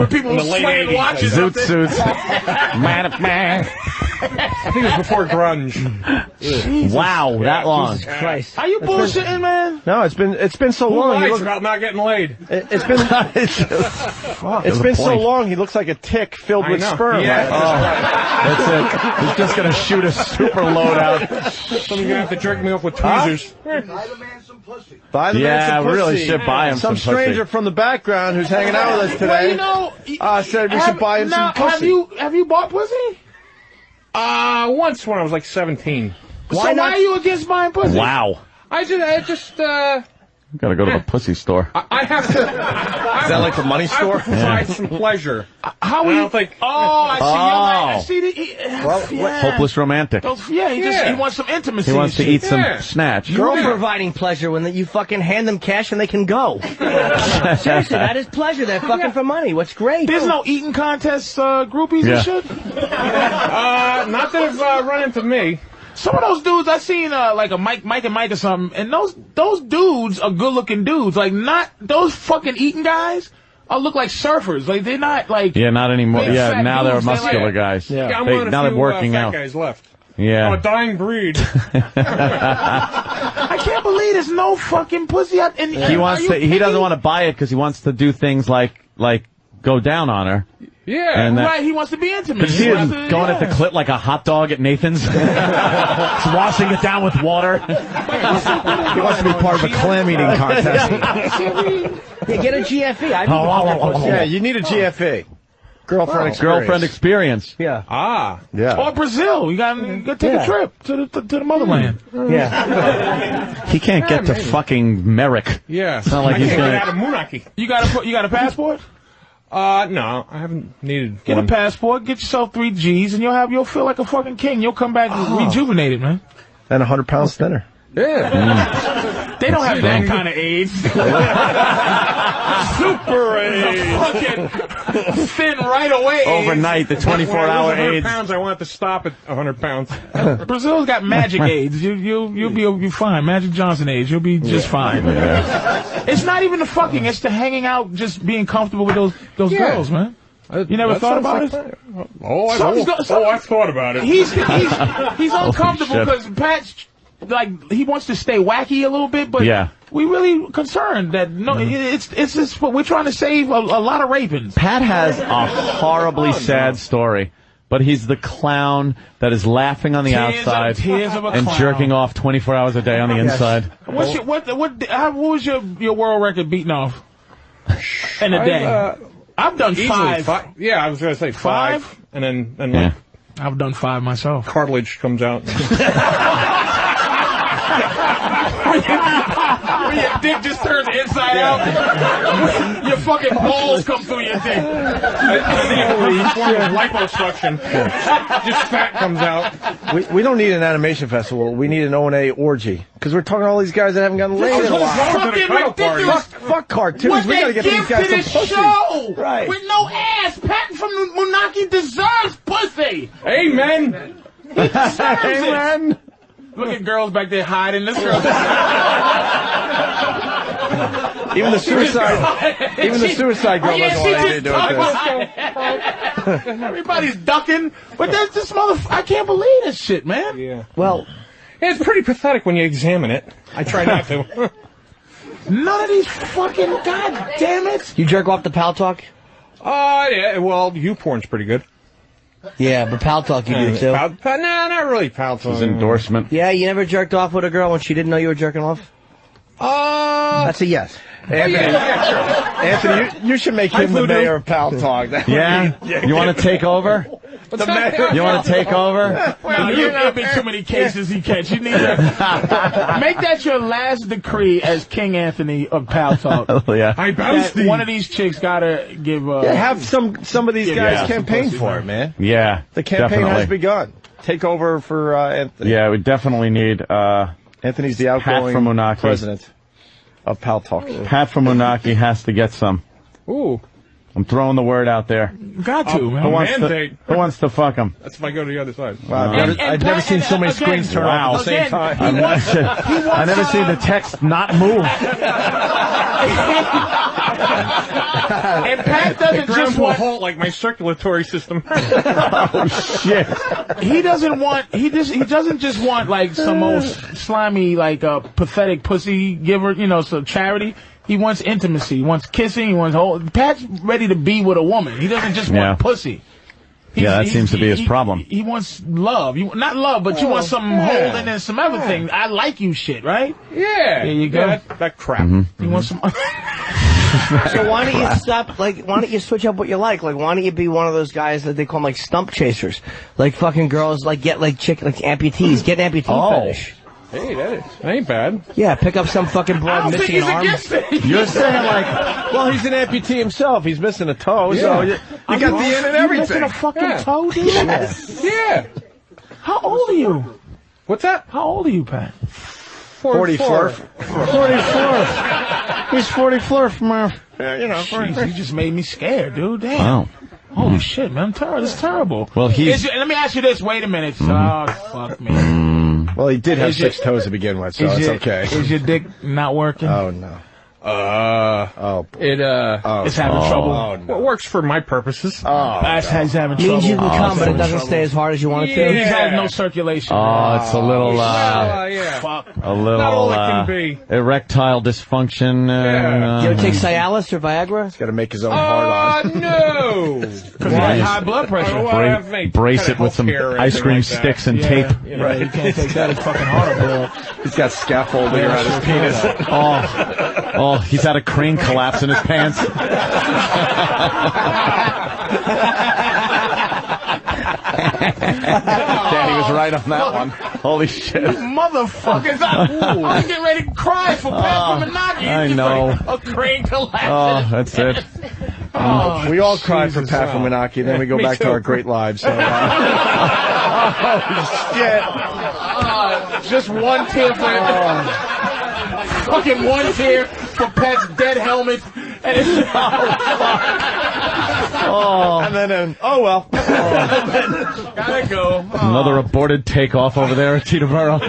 people were swinging watches Zoot up there. suits. Man. I think it was before grunge. Wow, that long. Jesus Christ. Are you bullshitting, man? No, it's been so long. Who lies about not getting laid? It's been so long. He looks like a tick filled with sperm. Yeah. That's it. He's just gonna shoot a super load out. Someone's gonna have to jerk me off with tweezers. Buy the man some pussy. We really should buy him some pussy. stranger from the background who's hanging out with us today said we should buy him some pussy. Have you bought pussy? Once when I was like 17. Why are you against buying pussy? Wow. I just Gotta go to the pussy store. I have to. Is that like the money store? I provide some pleasure. How we? I see. I see. Hopeless romantic. He wants some intimacy. He wants to eat some snatch. You're providing pleasure when you fucking hand them cash and they can go. Seriously, that is pleasure. They're fucking for money. What's great? There's no eating contest groupies and shit? Not that have run into me. Some of those dudes I seen like a Mike and Mike or something, and those dudes are good looking dudes. Like not those fucking eating guys look like surfers. Like they're not like not anymore. Yeah, now they're muscular guys. Yeah, now they're working out. Guys left. Yeah. Oh, a dying breed. I can't believe there's no fucking pussy out. And he wants to. He doesn't want to buy it because he wants to do things like go down on her. Yeah, and right. He wants to be intimate. He is going at the clit like a hot dog at Nathan's. He's washing it down with water. He wants to be part of a clam eating contest. Get a GFE. Yeah, you need a GFE. Girlfriend experience. Yeah. Or Brazil. You gotta take a trip to the motherland. Yeah. He can't get to fucking Merrick. Yeah. It's not like he's get gonna. out of Moonaki. You got a passport? No, I haven't needed Get one. a passport, get yourself 3 G's, and you'll feel like a fucking king. You'll come back rejuvenated, man. And 100 pounds thinner. Yeah. They don't have that kind of AIDS. Super AIDS. Fucking thin right away. Overnight, the 24-hour AIDS. 100 AIDS. pounds, I want to stop at 100 pounds. Brazil's got magic AIDS. You'll be fine. Magic Johnson AIDS. You'll be just fine. Yeah. It's not even the fucking. It's the hanging out, just being comfortable with those girls, man. You never thought about it? I've thought about it. He's uncomfortable because Pat's he wants to stay wacky a little bit, but we really concerned that it's just we're trying to save a lot of rapings. Pat has a horribly sad story, but he's the clown that is laughing on the outside and jerking off 24 hours a day on the inside. What was your world record beating off in a day? I've done five. Yeah, I was going to say 5. And then I've done 5 myself. Cartilage comes out. When your dick just turns inside out, your fucking balls come through your dick. Liposuction. Just fat comes out. We don't need an animation festival. We need an O&A orgy. Because we're talking to all these guys that haven't gotten laid in a while. Fuck cartoons. What We gotta get these guys some pussy. Show right. With no ass. Patton from Moonaki deserves pussy. Amen. He deserves it. Look at girls back there hiding. This girl. Even the suicide girl doesn't want anything to do with this. Everybody's ducking, but that's this motherfucker. I can't believe this shit, man. Yeah. Well, It's pretty pathetic when you examine it. I try not to. None of these fucking goddamn it. You jerk off the Pal Talk? Yeah, well, YouPorn's pretty good. Yeah, but Pal Talk you do too. Nah, not really Pal Talk. His endorsement. Yeah, you never jerked off with a girl when she didn't know you were jerking off? That's a yes. Anthony, you should make him the mayor of Pal Talk. Yeah? You want to take over? The mayor. You want to take over? No, you have been too many cases he catch. You need to make that your last decree as King Anthony of Pal Talk. Oh, yeah. One of these chicks gotta give. Have some of these guys campaign for it, man. Yeah. The campaign definitely. has begun. Take over for Anthony. Yeah, we definitely need Anthony's the outgoing Pat from Unaki. president of Pal Talk. Pat from Unaki has to get some. Ooh. I'm throwing the word out there. Got to, man. Who wants to fuck him? That's if I go to the other side. Wow, I've never seen so many screens turn off at the same time. I've never seen the text not move. And Pat doesn't just to a want halt like my circulatory system. Oh shit! He doesn't just want like some old slimy pathetic pussy giver, some charity. He wants intimacy. He wants kissing. He wants Pat's ready to be with a woman. He doesn't just want pussy. That seems to be his problem. He wants love. Not love, but you want some holding and some other things. I like you shit, right? Yeah. There you go. Yeah, that crap. Mm-hmm. You want some... So why don't you stop, why don't you switch up what you like? Why don't you be one of those guys that they call them, stump chasers? Fucking girls, get, amputees. Get an amputee fetish. Hey, that ain't bad. Yeah, pick up some fucking broad missing an arm. You're saying well, he's an amputee himself. He's missing a toe, so you got the in and everything. Missing a fucking toe, dude? Yes. Yeah. How old are you? What's that? How old are you, Pat? 44. 44. He's 44 from Jeez, you just made me scared, dude. Damn. Wow. Holy shit, man. That's terrible. Well, let me ask you this. Wait a minute. Oh, fuck me. Well, he did have 6 toes to begin with, so it's okay. Is your dick not working? Oh, no. It's having trouble. Oh, no. Well, it works for my purposes. He's having trouble. Means you can come, but it doesn't stay as hard as you want it to. He's had no circulation. It's a little, fuck. a little, not all it can be. Erectile dysfunction. You ever take Cialis or Viagra? He's got to make his own hard on. No! Because he has high blood pressure. Brace it with some ice cream sticks and tape. Right, you can't take that. It's fucking horrible. He's got scaffolding around his penis. Oh, he's had a crane collapse in his pants. Daddy was right on that one. Holy shit. Motherfuckers. I'm getting ready to cry for Pat from Menage. I know. A crane collapse. Oh, that's it. We all cry for Pat from Menaki, then we go back to our great lives. So, oh, shit. Just one tear for fucking one tear for Pat's dead helmet. And it's and then well. Gotta go. Another aborted takeoff over there at Teterboro.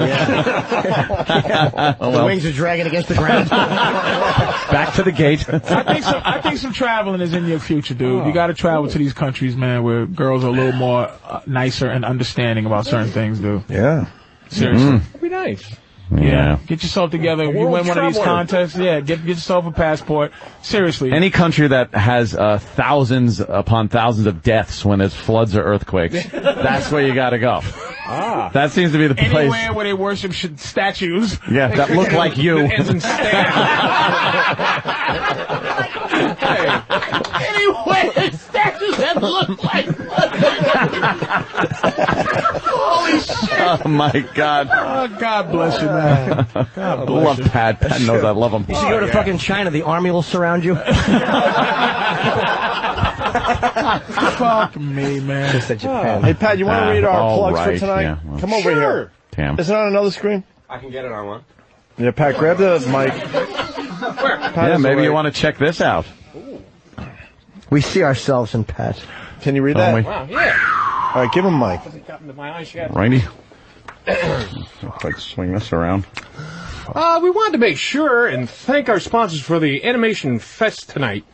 The wings are dragging against the ground. Back to the gate. I think some traveling is in your future, dude. You got to travel to these countries, man, where girls are a little more nicer and understanding about certain things, dude. Yeah. Seriously. It'd be nice. Yeah. Get yourself together. You win one of these contests. Yeah, get yourself a passport. Seriously. Any country that has thousands upon thousands of deaths when there's floods or earthquakes, that's where you got to go. That seems to be the place. Anywhere where they worship statues. Yeah, that look like you. Anywhere statues that look like. Holy shit. Oh, my God. Oh, God bless you, man. God bless love you. Pat. Pat knows I love him. You should go to fucking China. The army will surround you. Fuck me, man. Hey, Pat, you want to read our plugs for tonight? Yeah, well, Come over here. Damn. Is it on another screen? I can get it on one. Yeah, Pat, grab the mic. Yeah, maybe you want to check this out. We see ourselves in Pat. Can you read that? Wow, yeah. All right, give him a mic. Got into my eyes yet. Righty. Let's swing this around. We wanted to make sure and thank our sponsors for the Animation Fest tonight.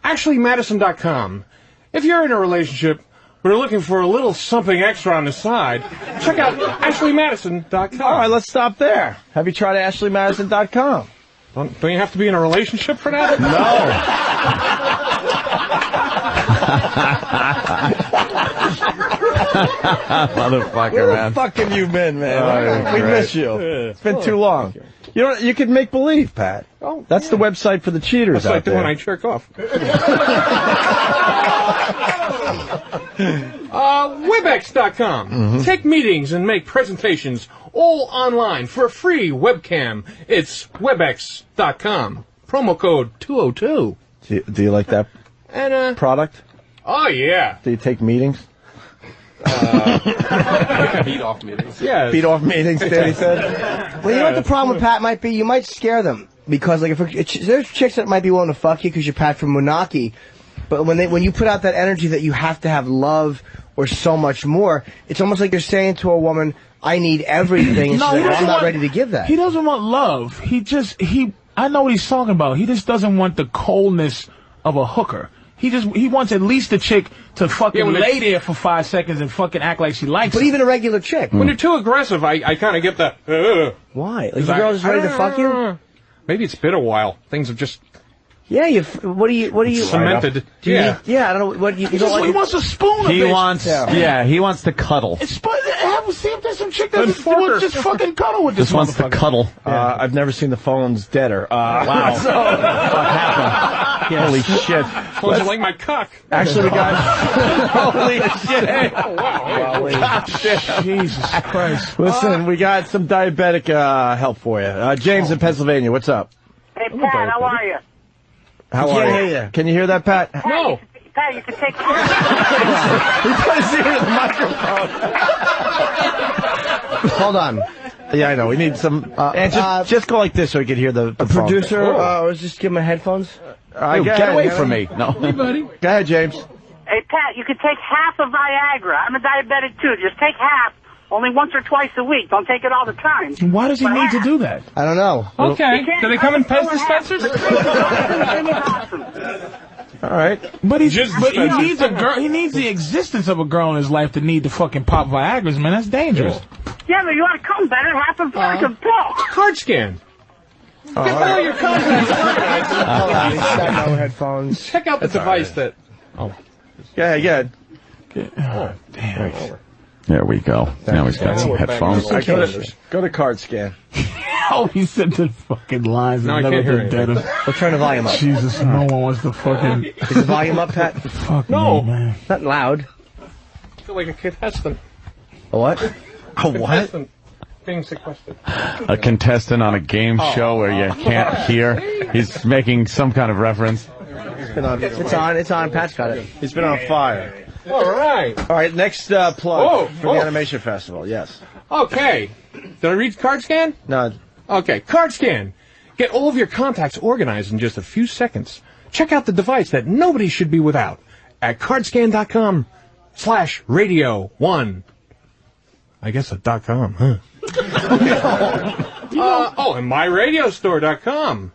Actually, Madison.com. If you're in a relationship, but are looking for a little something extra on the side, check out AshleyMadison.com. All right, let's stop there. Have you tried AshleyMadison.com? Don't you have to be in a relationship for that? No. Motherfucker, Where man. the fuck have you been, man? Oh, We great. miss you. It's been too long. You know, you could make believe, Pat. Oh, that's the website for the cheaters That's out like the there. one I jerk off. Webex.com. Take meetings and make presentations all online for a free webcam. It's Webex.com. Promo code 202. Do you like that And product? oh yeah. Do you take meetings? Beat off meetings. Yeah. Beat off meetings, Danny said. Well, you know what the problem with Pat might be? You might scare them. Because, like, there's chicks that might be willing to fuck you because you're Pat from Moonachie. But when you put out that energy that you have to have love or so much more, it's almost like you're saying to a woman, I need everything. And No, she's he like, doesn't I'm not want- ready to give that. He doesn't want love. I know what he's talking about. He just doesn't want the coldness of a hooker. He wants at least the chick to fucking lay there for 5 seconds and fucking act like she likes But him. even a regular chick. When you're too aggressive, I kind of get the. Why? Like the girl is ready to fuck you? Maybe it's been a while. Things have just. Yeah, what do you cemented? Do you need, I don't know what you. He wants a spoon. He wants, he wants to cuddle. See if there's some chick that just fucking cuddle with this Just wants to motherfucker. cuddle. I've never seen the phones deader. Wow. So, what happened? Holy shit. Wasn't like my cock. Actually, we got. Holy shit. Oh, wow. God, Jesus Christ. Listen, we got some diabetic help for you. James in Pennsylvania, what's up? Hey, Pat, how are you? How are you? Can you hear that, Pat? No. Pat, you can take. He put his ear to the microphone. Hold on. Yeah, I know. We need some. And just go like this so we can hear the producer, or just give him headphones? Get away from me. No. Hey, buddy. Go ahead, James. Hey, Pat, you can take half of Viagra. I'm a diabetic too. Just take half. Only once or twice a week. Don't take it all the time. Why does he need to do that? I don't know. Okay. Do they come in Pez dispensers? All right. But he needs a girl. He needs the existence of a girl in his life to need to fucking pop Viagra's, man. That's dangerous. Yeah, but you ought to come better. Half of Viagra pill. Card scan. Oh, Get all your contacts No headphones. Check out the device that. Oh. Yeah. Oh, damn. There we go. Now he's got some headphones. Go to card scan. Oh, he said the fucking lines. No, I never can't hear been dead. We'll turn the volume up. Jesus, no one wants to fucking. Is the volume up, Pat? Fuck No. me, man. Not loud. I feel like a contestant. A what? A what? Contestant being sequestered. A contestant on a game show where you can't hear. He's making some kind of reference. It's on. Pat's got it. He's been on fire. All right. All right, next plug for the Animation Festival. Yes. Okay. Did I read Card Scan? No. Okay, Card Scan. Get all of your contacts organized in just a few seconds. Check out the device that nobody should be without at cardscan.com/radio1. I guess a .com, huh? And myradiostore.com,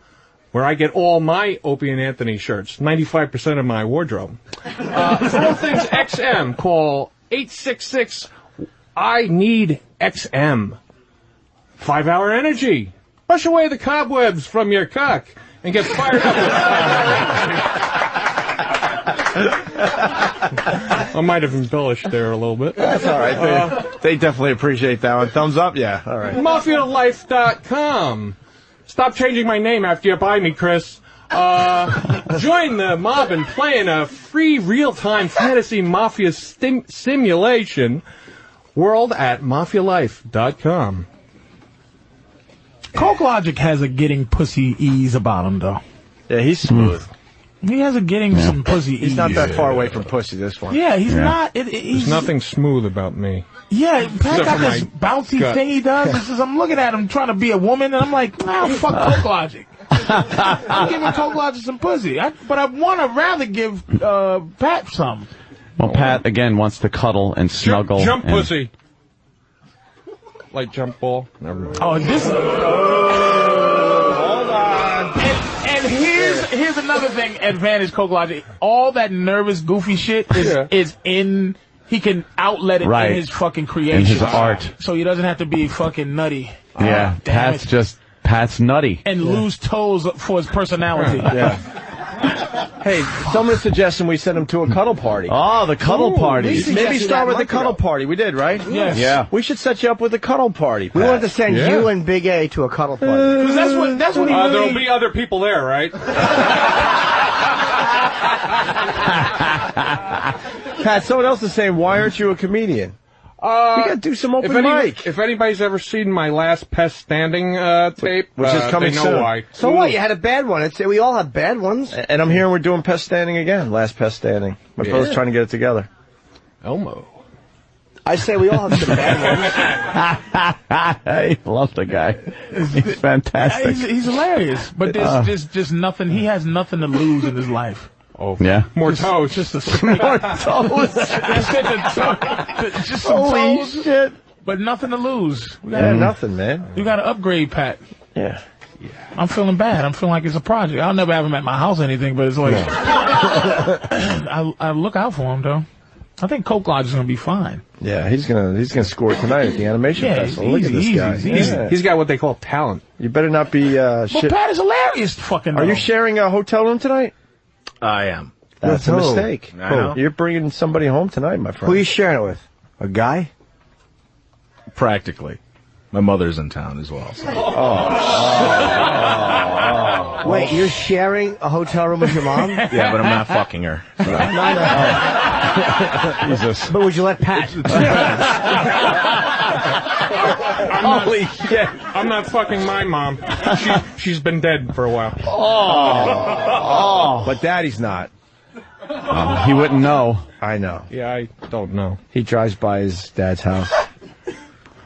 where I get all my Opie and Anthony shirts, 95% of my wardrobe. For all things XM, call 866-I-NEED-XM. 5-hour energy. Brush away the cobwebs from your cock and get fired up with 5-hour energy. I might have embellished there a little bit. That's all right. They definitely appreciate that one. Thumbs up? Yeah. All right. MafiaLife.com. Stop changing my name after you buy me, Chris. Join the mob and play in a free real-time fantasy mafia simulation world at MafiaLife.com. Coke Logic has a getting pussy ease about him, though. Yeah, he's smooth. He has a getting some pussy ease. He's not that far away from pussy, this one. Yeah, he's not. There's nothing smooth about me. Yeah, Pat got for this my bouncy gut. thing he does. I'm looking at him trying to be a woman, and I'm like, fuck Coke Logic. I'm giving Coke Logic some pussy. But I want to rather give Pat some. Well, Pat, again, wants to cuddle and snuggle. Jump and pussy. Like jump ball. Never mind. Oh, this. Hold on. And here's another thing. Advantage Coke Logic. All that nervous, goofy shit is in he can outlet it in his fucking creation. In his art. So he doesn't have to be fucking nutty. Yeah, Pat's nutty. And lose toes for his personality. Yeah. Hey, someone's suggesting we send him to a cuddle party. Oh, the cuddle party. Maybe start with the cuddle party. We did, right? Yes. Yeah. We should set you up with a cuddle party. We wanted to send you and Big A to a cuddle party. Because that's what he really... There'll be other people there, right? Pat, someone else is saying, why aren't you a comedian? We gotta do some open mic. If anybody's ever seen my last Pest Standing tape, which is coming they know soon. why. So what? You had a bad one. We all have bad ones. And I'm hearing we're doing Pest Standing again. Last Pest Standing. My brother's trying to get it together. Elmo. I say we all have some bad ones. I love the guy. He's fantastic. He's hilarious. But there's just nothing. He has nothing to lose in his life. Oh, yeah. More toes. Just a more toes. Just some Holy toes. shit. But nothing to lose. Nothing, man. You got to upgrade, Pat. Yeah. I'm feeling bad. I'm feeling like it's a project. I'll never have him at my house or anything, but it's like I look out for him though. I think Coke Lodge is gonna be fine. Yeah, he's gonna score tonight at the animation festival. Look at this guy. He's got what they call talent. You better not be But Pat is hilarious. Fucking. Are you sharing a hotel room tonight? I am. That's a mistake. I know. You're bringing somebody home tonight, my friend. Who are you sharing it with? A guy? Practically. My mother's in town as well. So. Wait, you're sharing a hotel room with your mom? Yeah, but I'm not fucking her. So. Jesus. But would you let Pat? Holy shit. I'm not fucking my mom. She's been dead for a while. But Daddy's not. He wouldn't know. I know. Yeah, I don't know. He drives by his dad's house.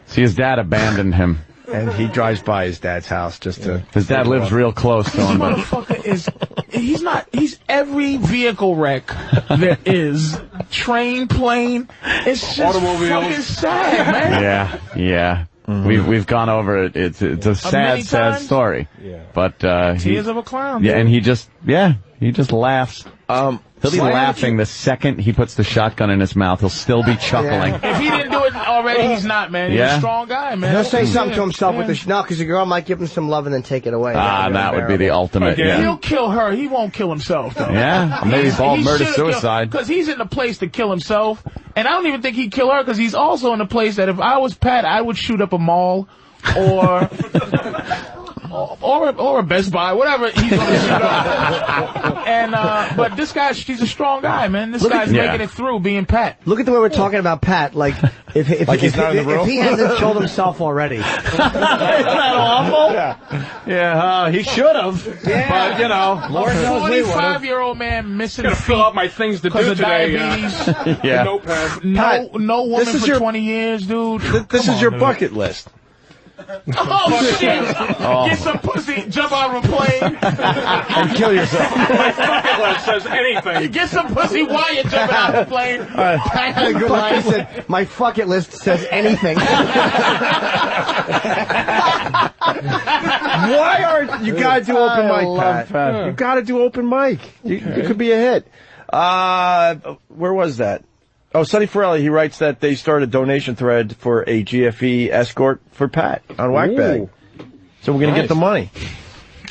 See, his dad abandoned him. And he drives by his dad's house just to... His dad lives real close to him. This motherfucker he's every vehicle wreck there is. Train, plane. It's just fucking sad, man. Yeah. We've gone over it. It's a sad story. Yeah. But Tears of a clown. Yeah, dude. and he just laughs. He'll be laughing the second he puts the shotgun in his mouth. He'll still be chuckling. If he didn't do it already, he's not, man. He's a strong guy, man. He'll say something to himself with the no, because the girl might give him some love and then take it away. That would be the ultimate. He'll Yeah. kill her. He won't kill himself, though. Yeah, maybe bald murder suicide. Because he's in the place to kill himself, and I don't even think he'd kill her because he's also in the place that if I was Pat, I would shoot up a mall or a Best Buy, whatever he's going to shoot up. And but this guy, he's a strong guy, man. This guy's making it through being Pat. Look at the way we're talking about Pat. Like if he hasn't killed himself already. Isn't that awful? Yeah, he should have. Yeah. But, you know. A 45-year-old man missing Gotta feet fill out my things to do because of today. diabetes. Yeah. Notepad. No woman this is for your- 20 years, dude. This is your bucket list. Oh, shit. Get some pussy, jump out of a plane. And kill yourself. My bucket list says anything. Get some pussy while you're jumping out of a plane. I had a good line. He said, my bucket list says anything. Why aren't you gotta do open mic, Pat? You gotta do open mic. You could be a hit. Where was that? Oh, Sonny Forelli, he writes that they started a donation thread for a GFE escort for Pat on Whackbag. So we're gonna get the money.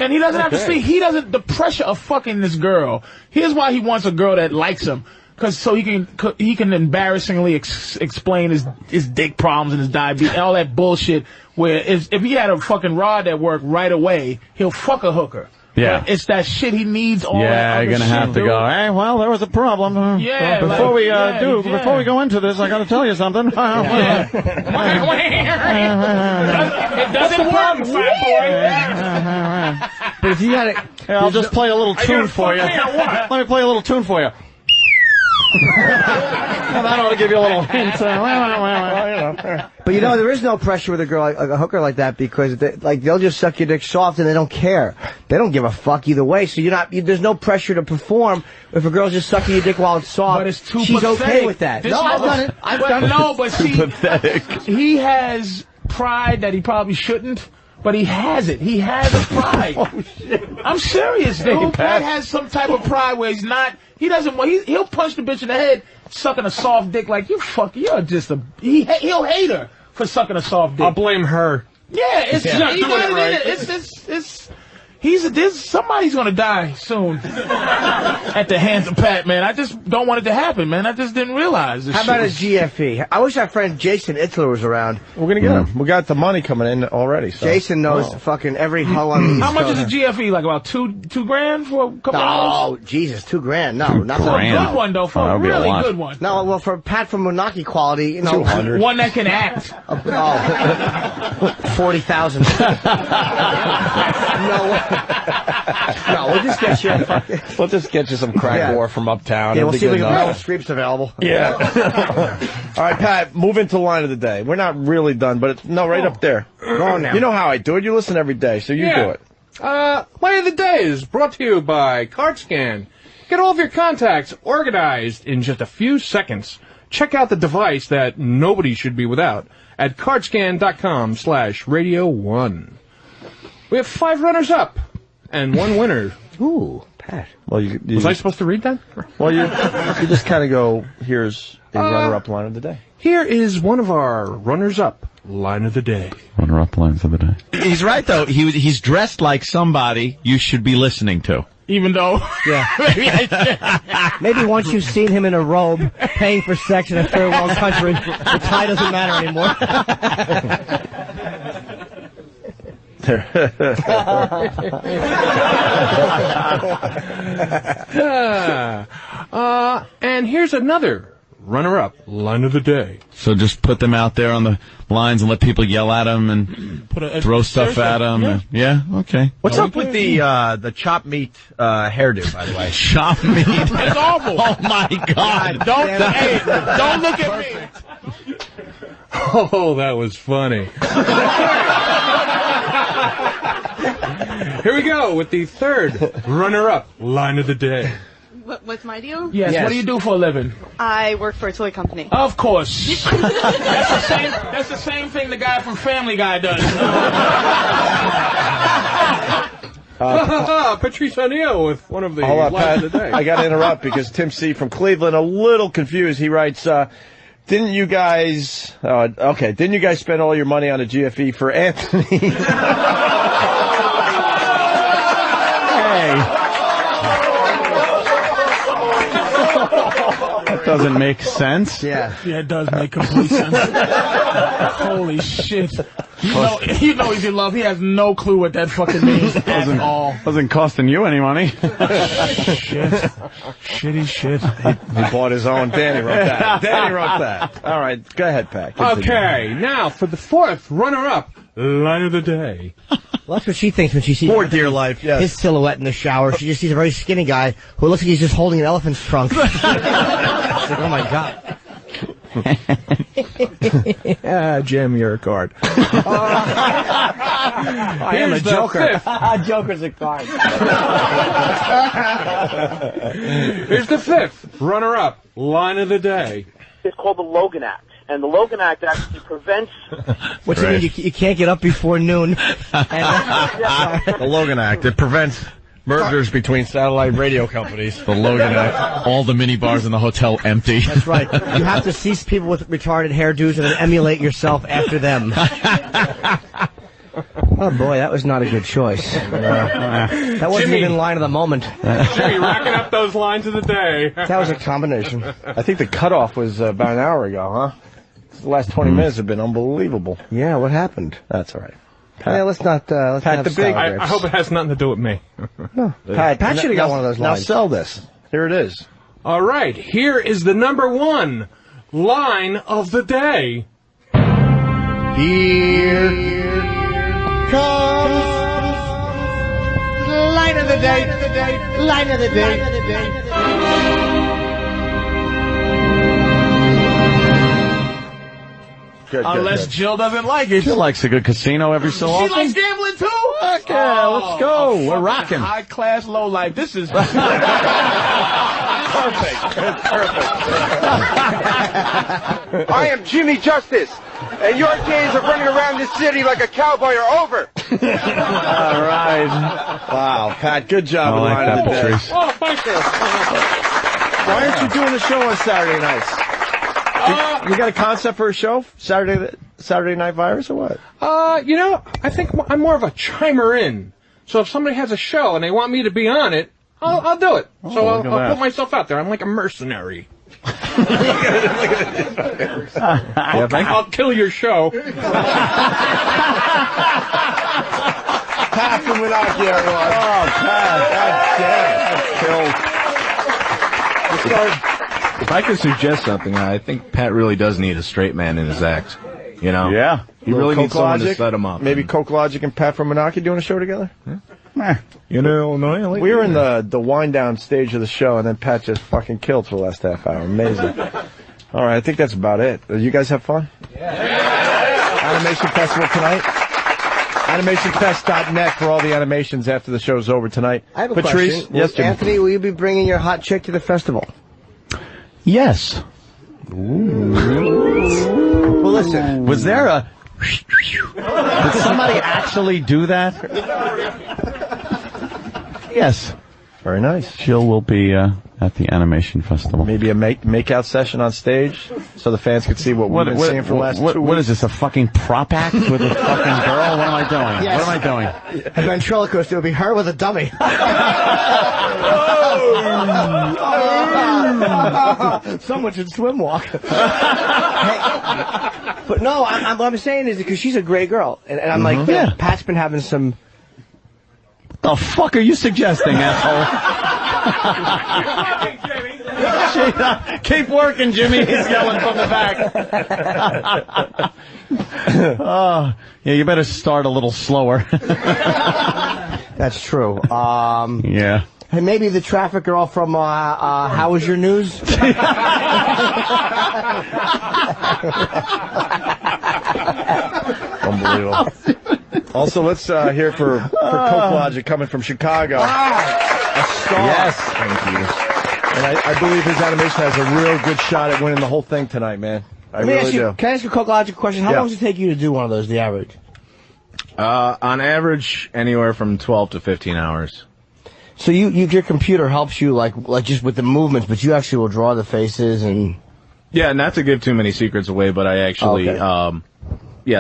And he doesn't have to see. The pressure of fucking this girl. Here's why he wants a girl that likes him. So he can embarrassingly explain his dick problems and his diabetes and all that bullshit. Where if he had a fucking rod at work right away, he'll fuck a hooker. Yeah. But it's that shit he needs all that other you're gonna shit, have to dude. go, hey, well, there was a problem. Yeah, Before we like, before we go into this, I gotta tell you something. It doesn't work, fat boy. But if you had it, I'll just play a little tune for you. Let me play a little tune for you. Well, that ought to give you a little hint. But you know, there is no pressure with a girl, like a hooker like that, because they'll just suck your dick soft and they don't care. They don't give a fuck either way. So there's no pressure to perform if a girl's just sucking your dick while it's soft. But it's too She's pathetic. okay with that. This No, I've done it. I've done it. No, but see, Pathetic. he has pride that he probably shouldn't. But he has it. He has a pride. Oh, shit. I'm serious, dude. Pat has some type of pride where he doesn't want, he'll punch the bitch in the head, sucking a soft dick like, you're just he'll hate her for sucking a soft dick. I'll blame her. Yeah, He's not doing it right. Somebody's gonna die soon at the hands of Pat, man. I just don't want it to happen, man. I just didn't realize this. How about a GFE? I wish our friend Jason Itzler was around. We're gonna get him. We got the money coming in already. So. Jason knows fucking every hoe on the How much is a GFE? Like about $2 grand for a couple hours? Oh, Jesus, $2 grand. No, not for a good one though. For a really good one. No, well, for Pat from Monarchy quality, you know, 200. One that can act. 40,000. No, we'll just get you. We'll just get you some crack war from uptown. Yeah, we'll see if we can find Screeps available. Yeah. All right, Pat, move into line of the day. We're not really done, but it's right up there. Go on now. You know how I do it. You listen every day, so you do it. Line of the day is brought to you by CardScan. Get all of your contacts organized in just a few seconds. Check out the device that nobody should be without at cardscan.com/radio1. We have 5 runners-up and 1 winner. Ooh, Pat. Well, was I supposed to read that? Well, you just kind of go, here's a runner-up line of the day. Here is one of our runners-up line of the day. Runner-up lines of the day. He's right, though. He's dressed like somebody you should be listening to. Even though... Yeah. Maybe once you've seen him in a robe, paying for sex in a third world country, the tie doesn't matter anymore. And here's another runner-up line of the day. So just put them out there on the lines and let people yell at them and throw stuff at them. Yeah, okay. What's up with the chopped meat hairdo, by the way? Chopped meat? It's awful. Oh, my God. Don't look at me. Oh, that was funny. Here we go with the third runner-up line of the day. What's my deal? Yes, what do you do for a living? I work for a toy company. Of course. That's the same thing the guy from Family Guy does. Patrice O'Neill with one of the lines of the day. I got to interrupt because Tim C. from Cleveland, a little confused. He writes, didn't you guys spend all your money on a GFE for Anthony? Hey. That doesn't make sense. Yeah, it does make complete sense. Holy shit. You know he's in love. He has no clue what that fucking means at all. Wasn't costing you any money. Shit. Shitty shit. He bought his own. Danny wrote that. Danny wrote that. All right, go ahead, Pat. Continue. Okay, now for the fourth runner-up line of the day. Well, that's what she thinks when she sees Poor dear life, yes. his silhouette in the shower. She just sees a very skinny guy who looks like he's just holding an elephant's trunk. She's like, oh my God. Jim, you're a card. I am a joker. Joker's a card. Here's the fifth runner-up line of the day. It's called the Logan Act. And the Logan Act actually prevents... What do you mean? You can't get up before noon. The Logan Act. It prevents mergers between satellite radio companies. The Logan Act. All the mini bars in the hotel empty. That's right. You have to cease people with retarded hairdos and then emulate yourself after them. Oh, boy, that was not a good choice. That wasn't even line of the moment. Jimmy, racking up those lines of the day. That was a combination. I think the cutoff was about an hour ago, huh? The last 20 minutes have been unbelievable. Yeah, what happened? That's all right. Yeah, let's not Pat have the Big. I hope it has nothing to do with me. No, Pat should have got one of those lines. Now sell this. Here it is. All right, here is the number one line of the day. Here comes line of the day. Line of the day. Good, Unless good. Jill doesn't like it. Jill likes a good casino every so often. She likes gambling too? Okay, let's go. We're rocking. High class, low life. This is perfect. I am Jimmy Justice, and your days of running around this city like a cowboy are over. All right. Wow, Pat, good job. I like that, Patrice. Oh, thank you. Why aren't you doing the show on Saturday nights? You got a concept for a show? Saturday Night Virus or what? I think I'm more of a chimer in. So if somebody has a show and they want me to be on it, I'll do it. So I'll put myself out there. I'm like a mercenary. I'll kill your show. Pat from Menaki, everyone. Oh, Pat, that's killed. If I could suggest something, I think Pat really does need a straight man in his act. You know? Yeah. He really needs someone to set him up. Maybe Coke Logic and Pat from Menaki doing a show together? Yeah. You know, we were in the wind down stage of the show, and then Pat just fucking killed for the last half hour. Amazing. All right, I think that's about it. You guys have fun? Yeah. Animation Festival tonight. AnimationFest.net for all the animations after the show's over tonight. I have a Patrice, question. yes, Jimmy? Anthony, will you be bringing your hot chick to the festival? Yes. Well, listen. Was there a... Did somebody actually do that? Yes. Very nice. Jill will be at the Animation Festival. Maybe a make-out session on stage so the fans could see what we've been seeing for the last 2 weeks. What is this, a fucking prop act with a fucking girl? What am I doing? Yes. What am I doing? A ventriloquist, it would be her with a dummy. Someone should swim walk. Hey, but no, what I'm saying is because she's a great girl. And I'm like, yeah, Pat's been having some... What the fuck are you suggesting, asshole? Keep working, Jimmy. He's yelling from the back. Yeah, you better start a little slower. That's true. Yeah. Hey, maybe the traffic girl from How Was Your News? Unbelievable. Also, let's hear for Coke Logic coming from Chicago. A star. Yes. Thank you. And I believe his animation has a real good shot at winning the whole thing tonight, man. I really do. Can I ask you a Coke Logic question? How long does it take you to do one of those, the average? On average, anywhere from 12 to 15 hours. So your computer helps you like just with the movements, but you actually will draw the faces and... Yeah, not to give too many secrets away, but I actually,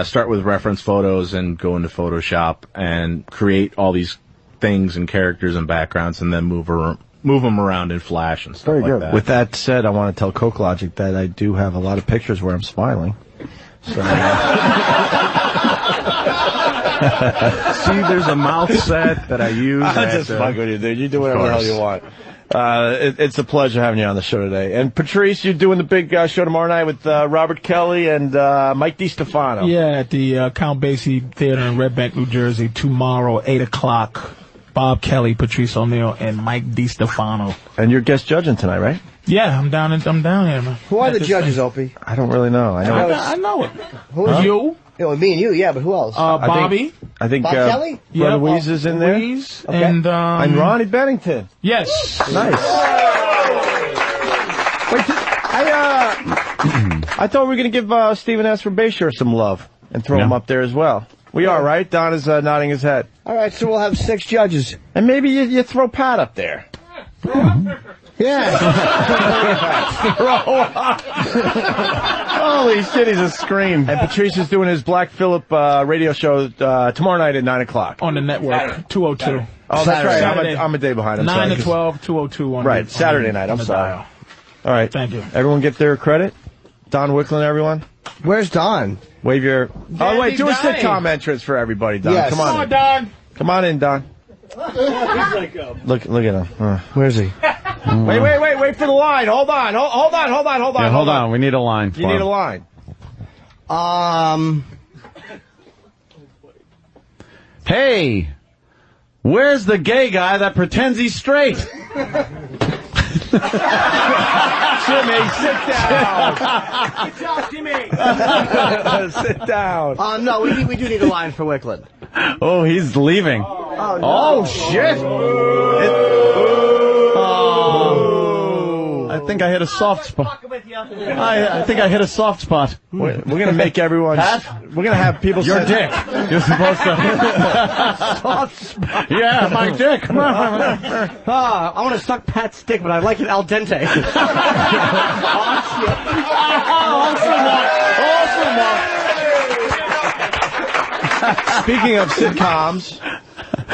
start with reference photos and go into Photoshop and create all these things and characters and backgrounds and then move them around in Flash and stuff like that. With that said, I want to tell Coke Logic that I do have a lot of pictures where I'm smiling. So, see, there's a mouth set that I use. I'm just fucking with you, dude. You do whatever the hell you want. It's a pleasure having you on the show today. And Patrice, you're doing the big show tomorrow night with Robert Kelly and Mike DiStefano. Yeah, at the Count Basie Theater in Red Bank, New Jersey, tomorrow, 8 o'clock. Bob Kelly, Patrice O'Neill, and Mike DiStefano. And you're guest judging tonight, right? Yeah, I'm down here, man. Who are the judges, Opie? I don't really know. I know it. Who is you? Me and you, yeah, but who else? Bobby. I think Bob Kelly? Brother Weeze is in there. Weeze, okay. and Ronnie Bennington. Yes. Nice. Wait, I thought we were going to give Stephen S. from Bayshore some love and throw him up there as well. We are, right? Don is nodding his head. All right, so we'll have 6 judges. And maybe you throw Pat up there. Yeah. Holy shit, he's a scream. And Patrice is doing his Black Phillip radio show tomorrow night at 9 o'clock. On the network, 202. Oh, that's right. I'm a day behind. I'm 9 sorry, to 12, 202 on right, Saturday night. I'm sorry. Dial. All right. Thank you. Everyone get their credit. Don Wicklund, everyone. Where's Don? Wave your... Oh, wait, do a sitcom entrance for everybody, Don. Yes. Come on in. Don. Come on in, Don. Look at him. Where's he? Wait for the line. Hold on. Yeah, hold on. We need a line. You need a line. Hey, where's the gay guy that pretends he's straight? Jimmy, sit down. Good job, Jimmy. Sit down. No, we do need a line for Wicklund. Oh, he's leaving. Oh, no. Oh, shit. I think I hit a soft spot. With you. I think I hit a soft spot. We're gonna make everyone. We're gonna have people. Your dick. You're supposed to. Soft spot. Yeah, my dick. I want to suck Pat's dick, but I like it al dente. Speaking of sitcoms,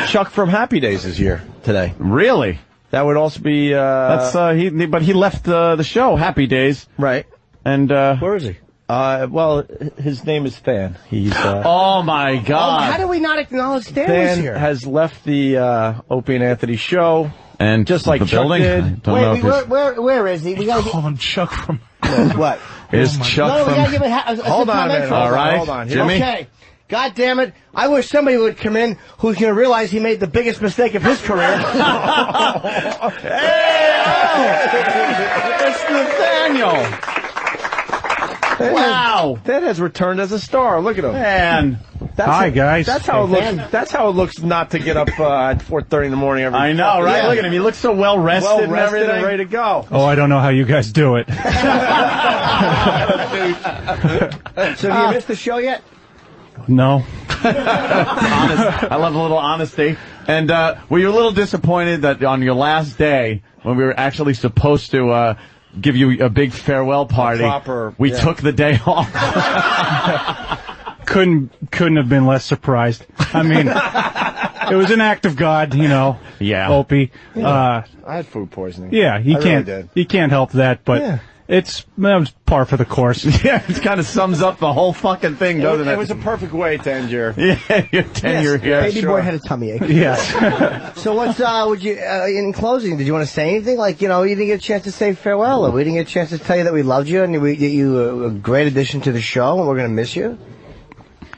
Chuck from Happy Days is here today. Really? That would also be. That's but he left the show, Happy Days. Right. And where is he? Well, his name is Than. He's. Oh my God! How do we not acknowledge Than was Than here? has left the Opie and Anthony show, and just like the Chuck building. did. Where is he? We gotta call him Chuck from. What? Is Chuck No, from? we gotta give it Hold on a minute. All right, hold on. Jimmy. Okay. God damn it. I wish somebody would come in who's going to realize he made the biggest mistake of his career. It's Nathaniel. Wow. That has returned as a star. Look at him. Man. Hi, guys. That's how it looks. That's how it looks not to get up at 4:30 in the morning every. I know, right? Yeah. Look at him. He looks so well rested and everything. And ready to go. Oh, I don't know how you guys do it. So have you missed the show yet? No. I love a little honesty. And were you a little disappointed that on your last day, when we were actually supposed to give you a big farewell party, we took the day off? Couldn't have been less surprised. I mean, it was an act of God, you know. Yeah. Opie. I had food poisoning. Yeah, you can't help that, but that was par for the course. Yeah, it kind of sums up the whole fucking thing, doesn't it? It was a perfect way to end your tenure here. Baby boy had a tummy ache. Yes. So what's would you in closing? Did you want to say anything? Like, you know, you didn't get a chance to say farewell. Or we didn't get a chance to tell you that we loved you and that you a great addition to the show and we're going to miss you.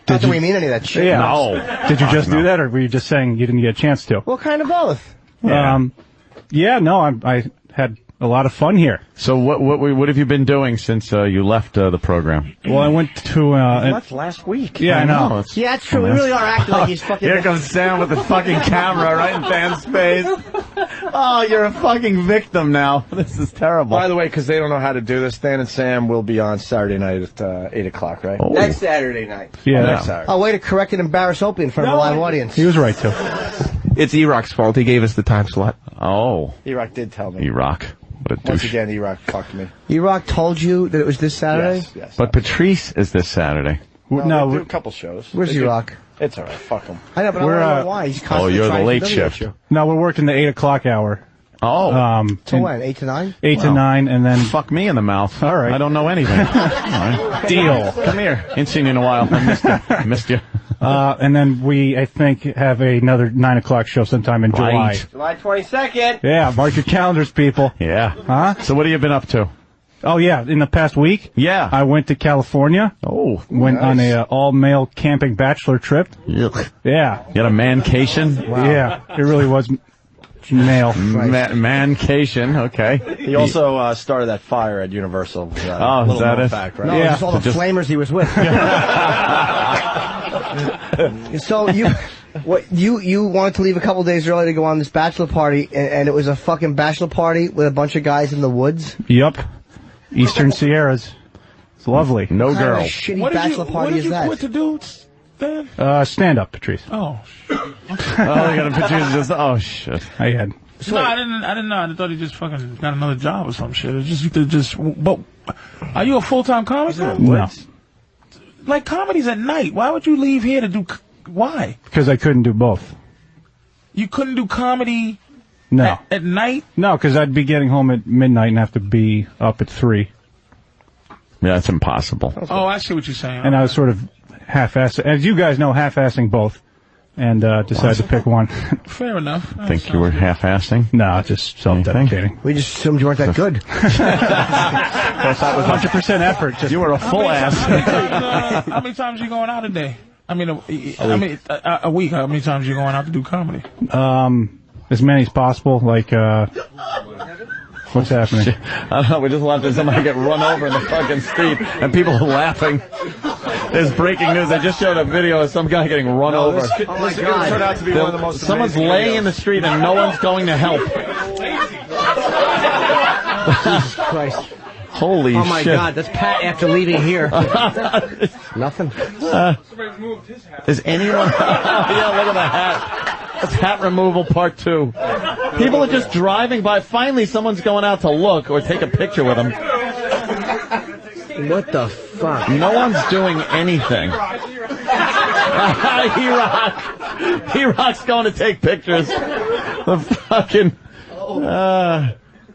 Not that we mean any of that shit. Yeah. No. Did you just do that, or were you just saying you didn't get a chance to? Well, kind of both. Yeah. No, I had a lot of fun here. So what have you been doing since you left the program? Well, I went to you left last week. Yeah, I know. Yeah, that's true. We really are acting like he's fucking. Here comes Sam with the fucking camera right in Dan's face. Oh, you're a fucking victim now. This is terrible. By the way, because they don't know how to do this, Dan and Sam will be on Saturday night at 8 o'clock, right? Oh. Next Saturday night. Yeah. Next Saturday. Oh, way to correct and embarrass Opie in front of a live audience. He was right too. It's E-Rock's fault. He gave us the time slot. Oh. E-Rock did tell me. E-Rock. What a douche. Once again, E-Rock fucked me. E-Rock told you that it was this Saturday? Yes. But Patrice is this Saturday. No, they do a couple shows. Where's E-Rock? It's all right. Fuck him. I know, but I don't know why. He's constantly you're the trying to late humiliate shift. you. No, we're working the 8 o'clock hour. Oh. So when? 8 to 9? 8 to 9, and then Fuck me in the mouth. All right. I don't know anything. All right. deal. Come here. Ain't seen you in a while. I missed you. And then we, I think, have another 9 o'clock show sometime in July. Right. July 22nd. Yeah, mark your calendars, people. Yeah. Huh? So what have you been up to? Oh, yeah, in the past week, Yeah. I went to California. Oh. Went on a all-male camping bachelor trip. Yuck. Yeah. You had a mancation? Yeah, it really was male. Mancation, okay. He also started that fire at Universal. Is that it? Fact, right? No, just all the flamers he was with. So you wanted to leave a couple days early to go on this bachelor party, and it was a fucking bachelor party with a bunch of guys in the woods? Yup. Eastern Sierras. It's lovely. No What girl. kind of shitty bachelor party is that? What did you quit to do, Dan? Stand up, Patrice. Oh, you got a Patrice just, oh, shit. I had. No, I didn't know. I thought he just fucking got another job or some shit. It's just, but are you a full-time comic? No. Like, comedy's at night. Why would you leave here to do, why? Because I couldn't do both. You couldn't do comedy No. at night? No, because I'd be getting home at midnight and have to be up at 3. Yeah, that's impossible. Oh, I see what you're saying. And I was sort of half-assing, as you guys know, half-assing both, and decided to pick one. Fair enough. Think you were half-assing? No, just self-deprecating. We just assumed you weren't that good. That was 100% effort. Just You were a full ass. How many times are you going out a day? I mean, a week. How many times are you going out to do comedy? as many as possible, like, what's happening? I don't know, we just watched somebody get run over in the fucking street, and people are laughing. There's breaking news. I just showed a video of some guy getting run over. This could turn out to be one of the most Someone's amazing laying videos. in the street and no one's going to help. Jesus Christ. Holy shit. Oh my God, that's Pat after leaving here. Nothing. Somebody's moved his hat. Is anyone... yeah, look at the hat. That's hat removal part 2. People are just driving by. Finally, someone's going out to look or take a picture with them. What the fuck? No one's doing anything. He-Rock's going to take pictures. The fucking...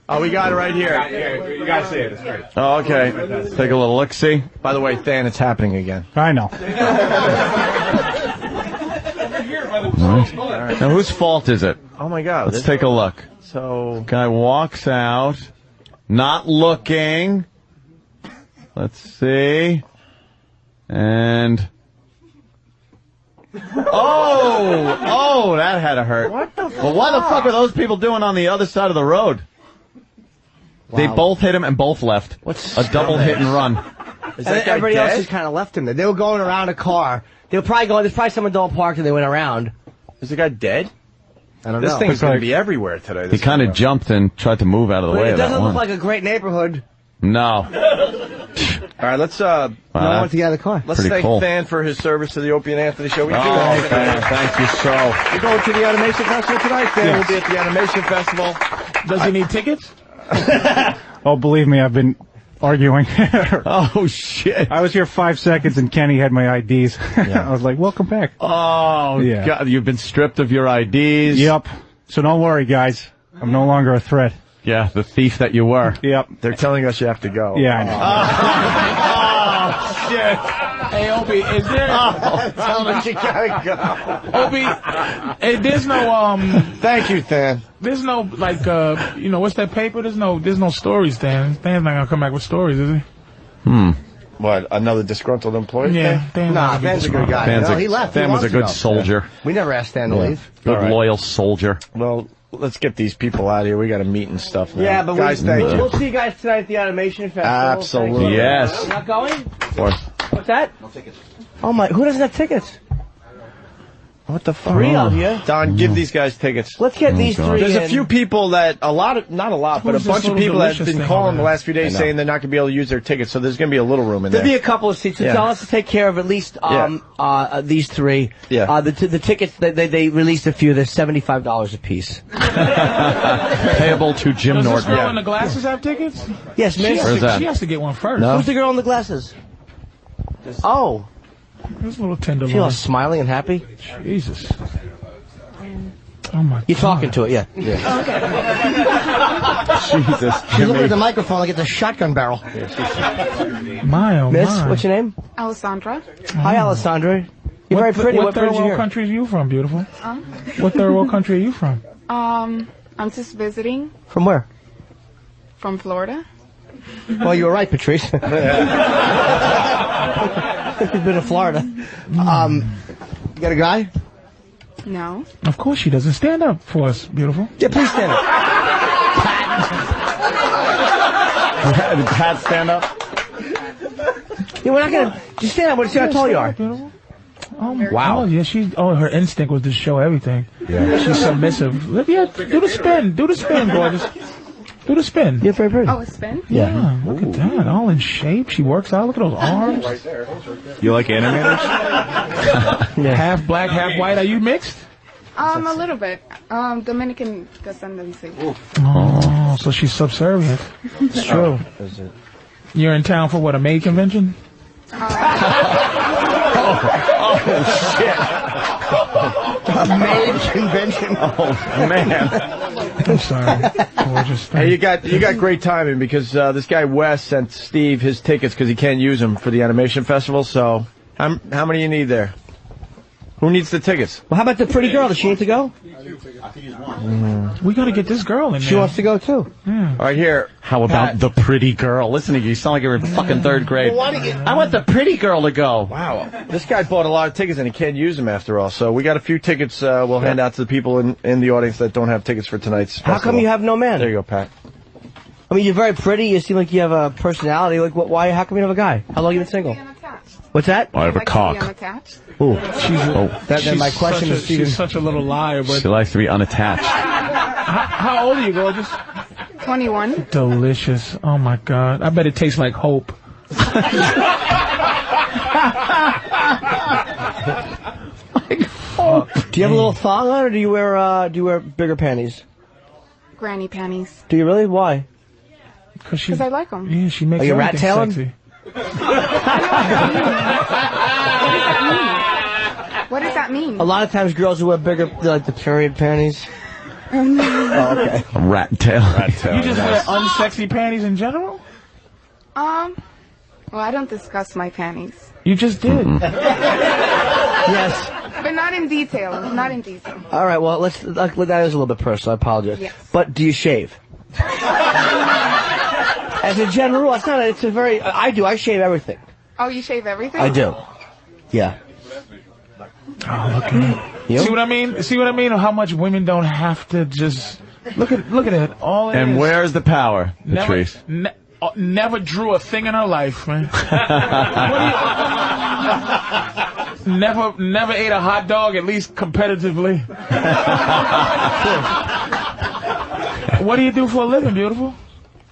Oh, we got it right here. You gotta see it. It's great. Oh, okay. Take a little look-see. By the way, Than, it's happening again. I know. Right. Now, whose fault is it? Oh, my God. Let's take a look. So... Guy walks out, not looking. Let's see. And... Oh, that had to hurt. What the fuck? Well, what the fuck are those people doing on the other side of the road? Wow. They both hit him and both left. What's a double hit and run? Is that everybody else just kind of left him there. They were going around a car. They were probably going. There's probably someone don't parked and they went around. Is the guy dead? I don't know. This thing's going to be everywhere today. He kind of jumped and tried to move out of the way of that one. It doesn't look like a great neighborhood. No. All right, let's no one went to get out of the car. Let's thank Than for his service to the Opie and Anthony show. We do thank you so. We're going to the Animation Festival tonight. Than will be at the Animation Festival. Does he need tickets? Oh, believe me, I've been arguing. Oh, shit. I was here 5 seconds and Kenny had my IDs. I was like, welcome back. Oh, yeah. God, you've been stripped of your IDs. Yep. So don't worry, guys. I'm no longer a threat. Yeah, the thief that you were. Yep. They're telling us you have to go. Yeah, I know. Oh, shit. Hey, Opie, is there... Tell them you gotta go. Opie, hey, there's no, Thank you, Than. There's no, like, what's that paper? There's no stories, Than. Than's not gonna come back with stories, is he? What, another disgruntled employee? Yeah. Nah, Than's a good guy. No, he left. Than was a good soldier. We never asked Than to leave. Good, loyal soldier. Well, let's get these people out of here. We got a meet and stuff now. Yeah, but guys, thank you. We'll see you guys tonight at the Animation Festival. Absolutely. Yes. You're not going? Of course. What's that? No tickets. Oh my, who doesn't have tickets? What the fuck? 3 of you. Don, give these guys tickets. Let's get these 3 There's in. a few people that, not a lot, but a bunch of people that have been calling the last few days saying they're not going to be able to use their tickets, so there's going to be a little room in there. There'll be a couple of seats. So tell us to take care of at least these 3. Yeah. The tickets, they released a few. They're $75 a piece. Payable to Jim Does Norton. this girl in the glasses have tickets? Yes, miss. She has to get one first. No. Who's the girl in the glasses? Oh. This little tender She was smiling and happy. Jesus. Oh my! You're talking to it, yeah. Jesus. She's looking at the microphone like it's a shotgun barrel. Miss, what's your name? Alessandra. Hi, Alessandra. You're very pretty. What third world country are you from, beautiful? What third world country are you from? I'm just visiting. From where? From Florida. Well, you were right, Patrice. You've been to Florida. You got a guy? No. Of course she doesn't. Stand up for us, beautiful. Yeah, please stand up. Did Pat stand up? Yeah, we're not gonna. Just stand up. Let's see how tall you are. Oh, wow. Oh, yeah, her instinct was to show everything. Yeah. She's submissive. Yeah, do the spin. Do the spin, gorgeous. Do the spin. You're very pretty. Oh, a spin? Yeah. Look at that. All in shape. She works out. Look at those arms. You like animators? Half black, half white. Are you mixed? A little bit. Dominican descendancy. Oh, so she's subservient. It's true. You're in town for what, a maid convention? Shit. A maid convention. Oh, man. I'm sorry. Gorgeous. Hey, you got great timing because this guy Wes sent Steve his tickets because he can't use them for the Animation Festival. So, how many you need there? Who needs the tickets? Well, how about the pretty girl? Does she need to go? We got to get this girl in there. She wants to go too. Yeah. All right, here. How about the pretty girl? Listen to you. You sound like you're in fucking 3rd grade. I want the pretty girl to go. Wow. This guy bought a lot of tickets and he can't use them after all. So we got a few tickets we'll hand out to the people in the audience that don't have tickets for tonight's festival. How come you have no man? There you go, Pat. I mean, you're very pretty. You seem like you have a personality. Like, why? How come you don't have a guy? How long have you been single? What's that? I have a cock. Ooh. Then my question is, she's such a little liar. But she likes to be unattached. How old are you, gorgeous? 21. Delicious. Oh my God. I bet it tastes like hope. Do you have a little thong on, or do you wear bigger panties? Granny panties. Do you really? Why? Because I like them. Yeah, she makes Are you everything rat-tailing? sexy. What does that mean? A lot of times girls who wear bigger, like the period panties. Oh, okay. Rat tail. You just wear unsexy panties in general? Well, I don't discuss my panties. You just did. Yes. But not in detail. Not in detail. All right, well, that is a little bit personal. I apologize. Yes. But do you shave? As a general rule, it's a very... I do. I shave everything. Oh, you shave everything? I do. Yeah. Oh, look at me. You? See what I mean? See what I mean? How much women don't have to just... Look at it. All it And is. where's the power, Patrice? Never drew a thing in her life, man. Never ate a hot dog, at least competitively. What do you do for a living, beautiful?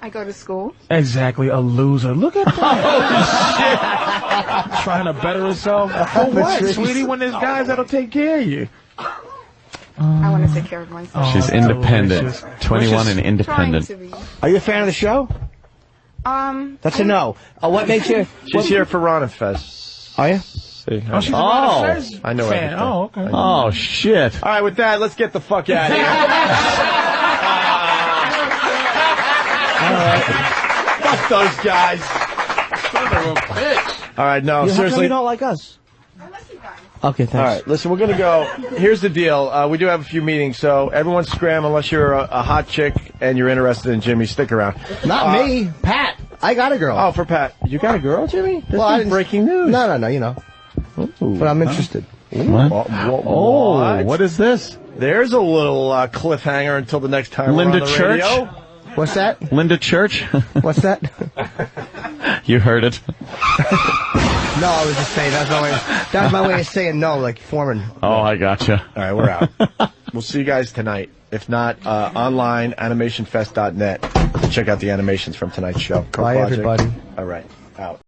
I go to school. Exactly, a loser. Look at that. Oh, shit. Trying to better herself. For what, sweetie, when there's guys that'll take care of you? I want to take care of myself. She's independent. 21 and independent. Are you a fan of the show? That's a no. What makes you... She's here for Rana Fest. Are you? See. Oh, she's a Rana Fest I know fan. everything. Oh, okay. Oh, shit. All right, with that, let's get the fuck out of here. All right. Fuck those guys. Son of a bitch. All right, no, How come seriously. you don't like us? Okay, thanks. All right, listen, we're going to go. Here's the deal. We do have a few meetings, so everyone scram unless you're a hot chick and you're interested in Jimmy. Stick around. Not me. Pat. I got a girl. Oh, for Pat. You got a girl, Jimmy? This I is didn't- breaking news. No, you know. Ooh. But I'm interested. What? Oh, What is this? There's a little cliffhanger until the next time Linda we're on the Church? radio. What's that? Linda Church? What's that? You heard it. No, I was just saying, that was my way of saying no, like Foreman. Oh, I gotcha. All right, we're out. We'll see you guys tonight. If not, online, animationfest.net. Check out the animations from tonight's show. Bye, everybody. All right, out.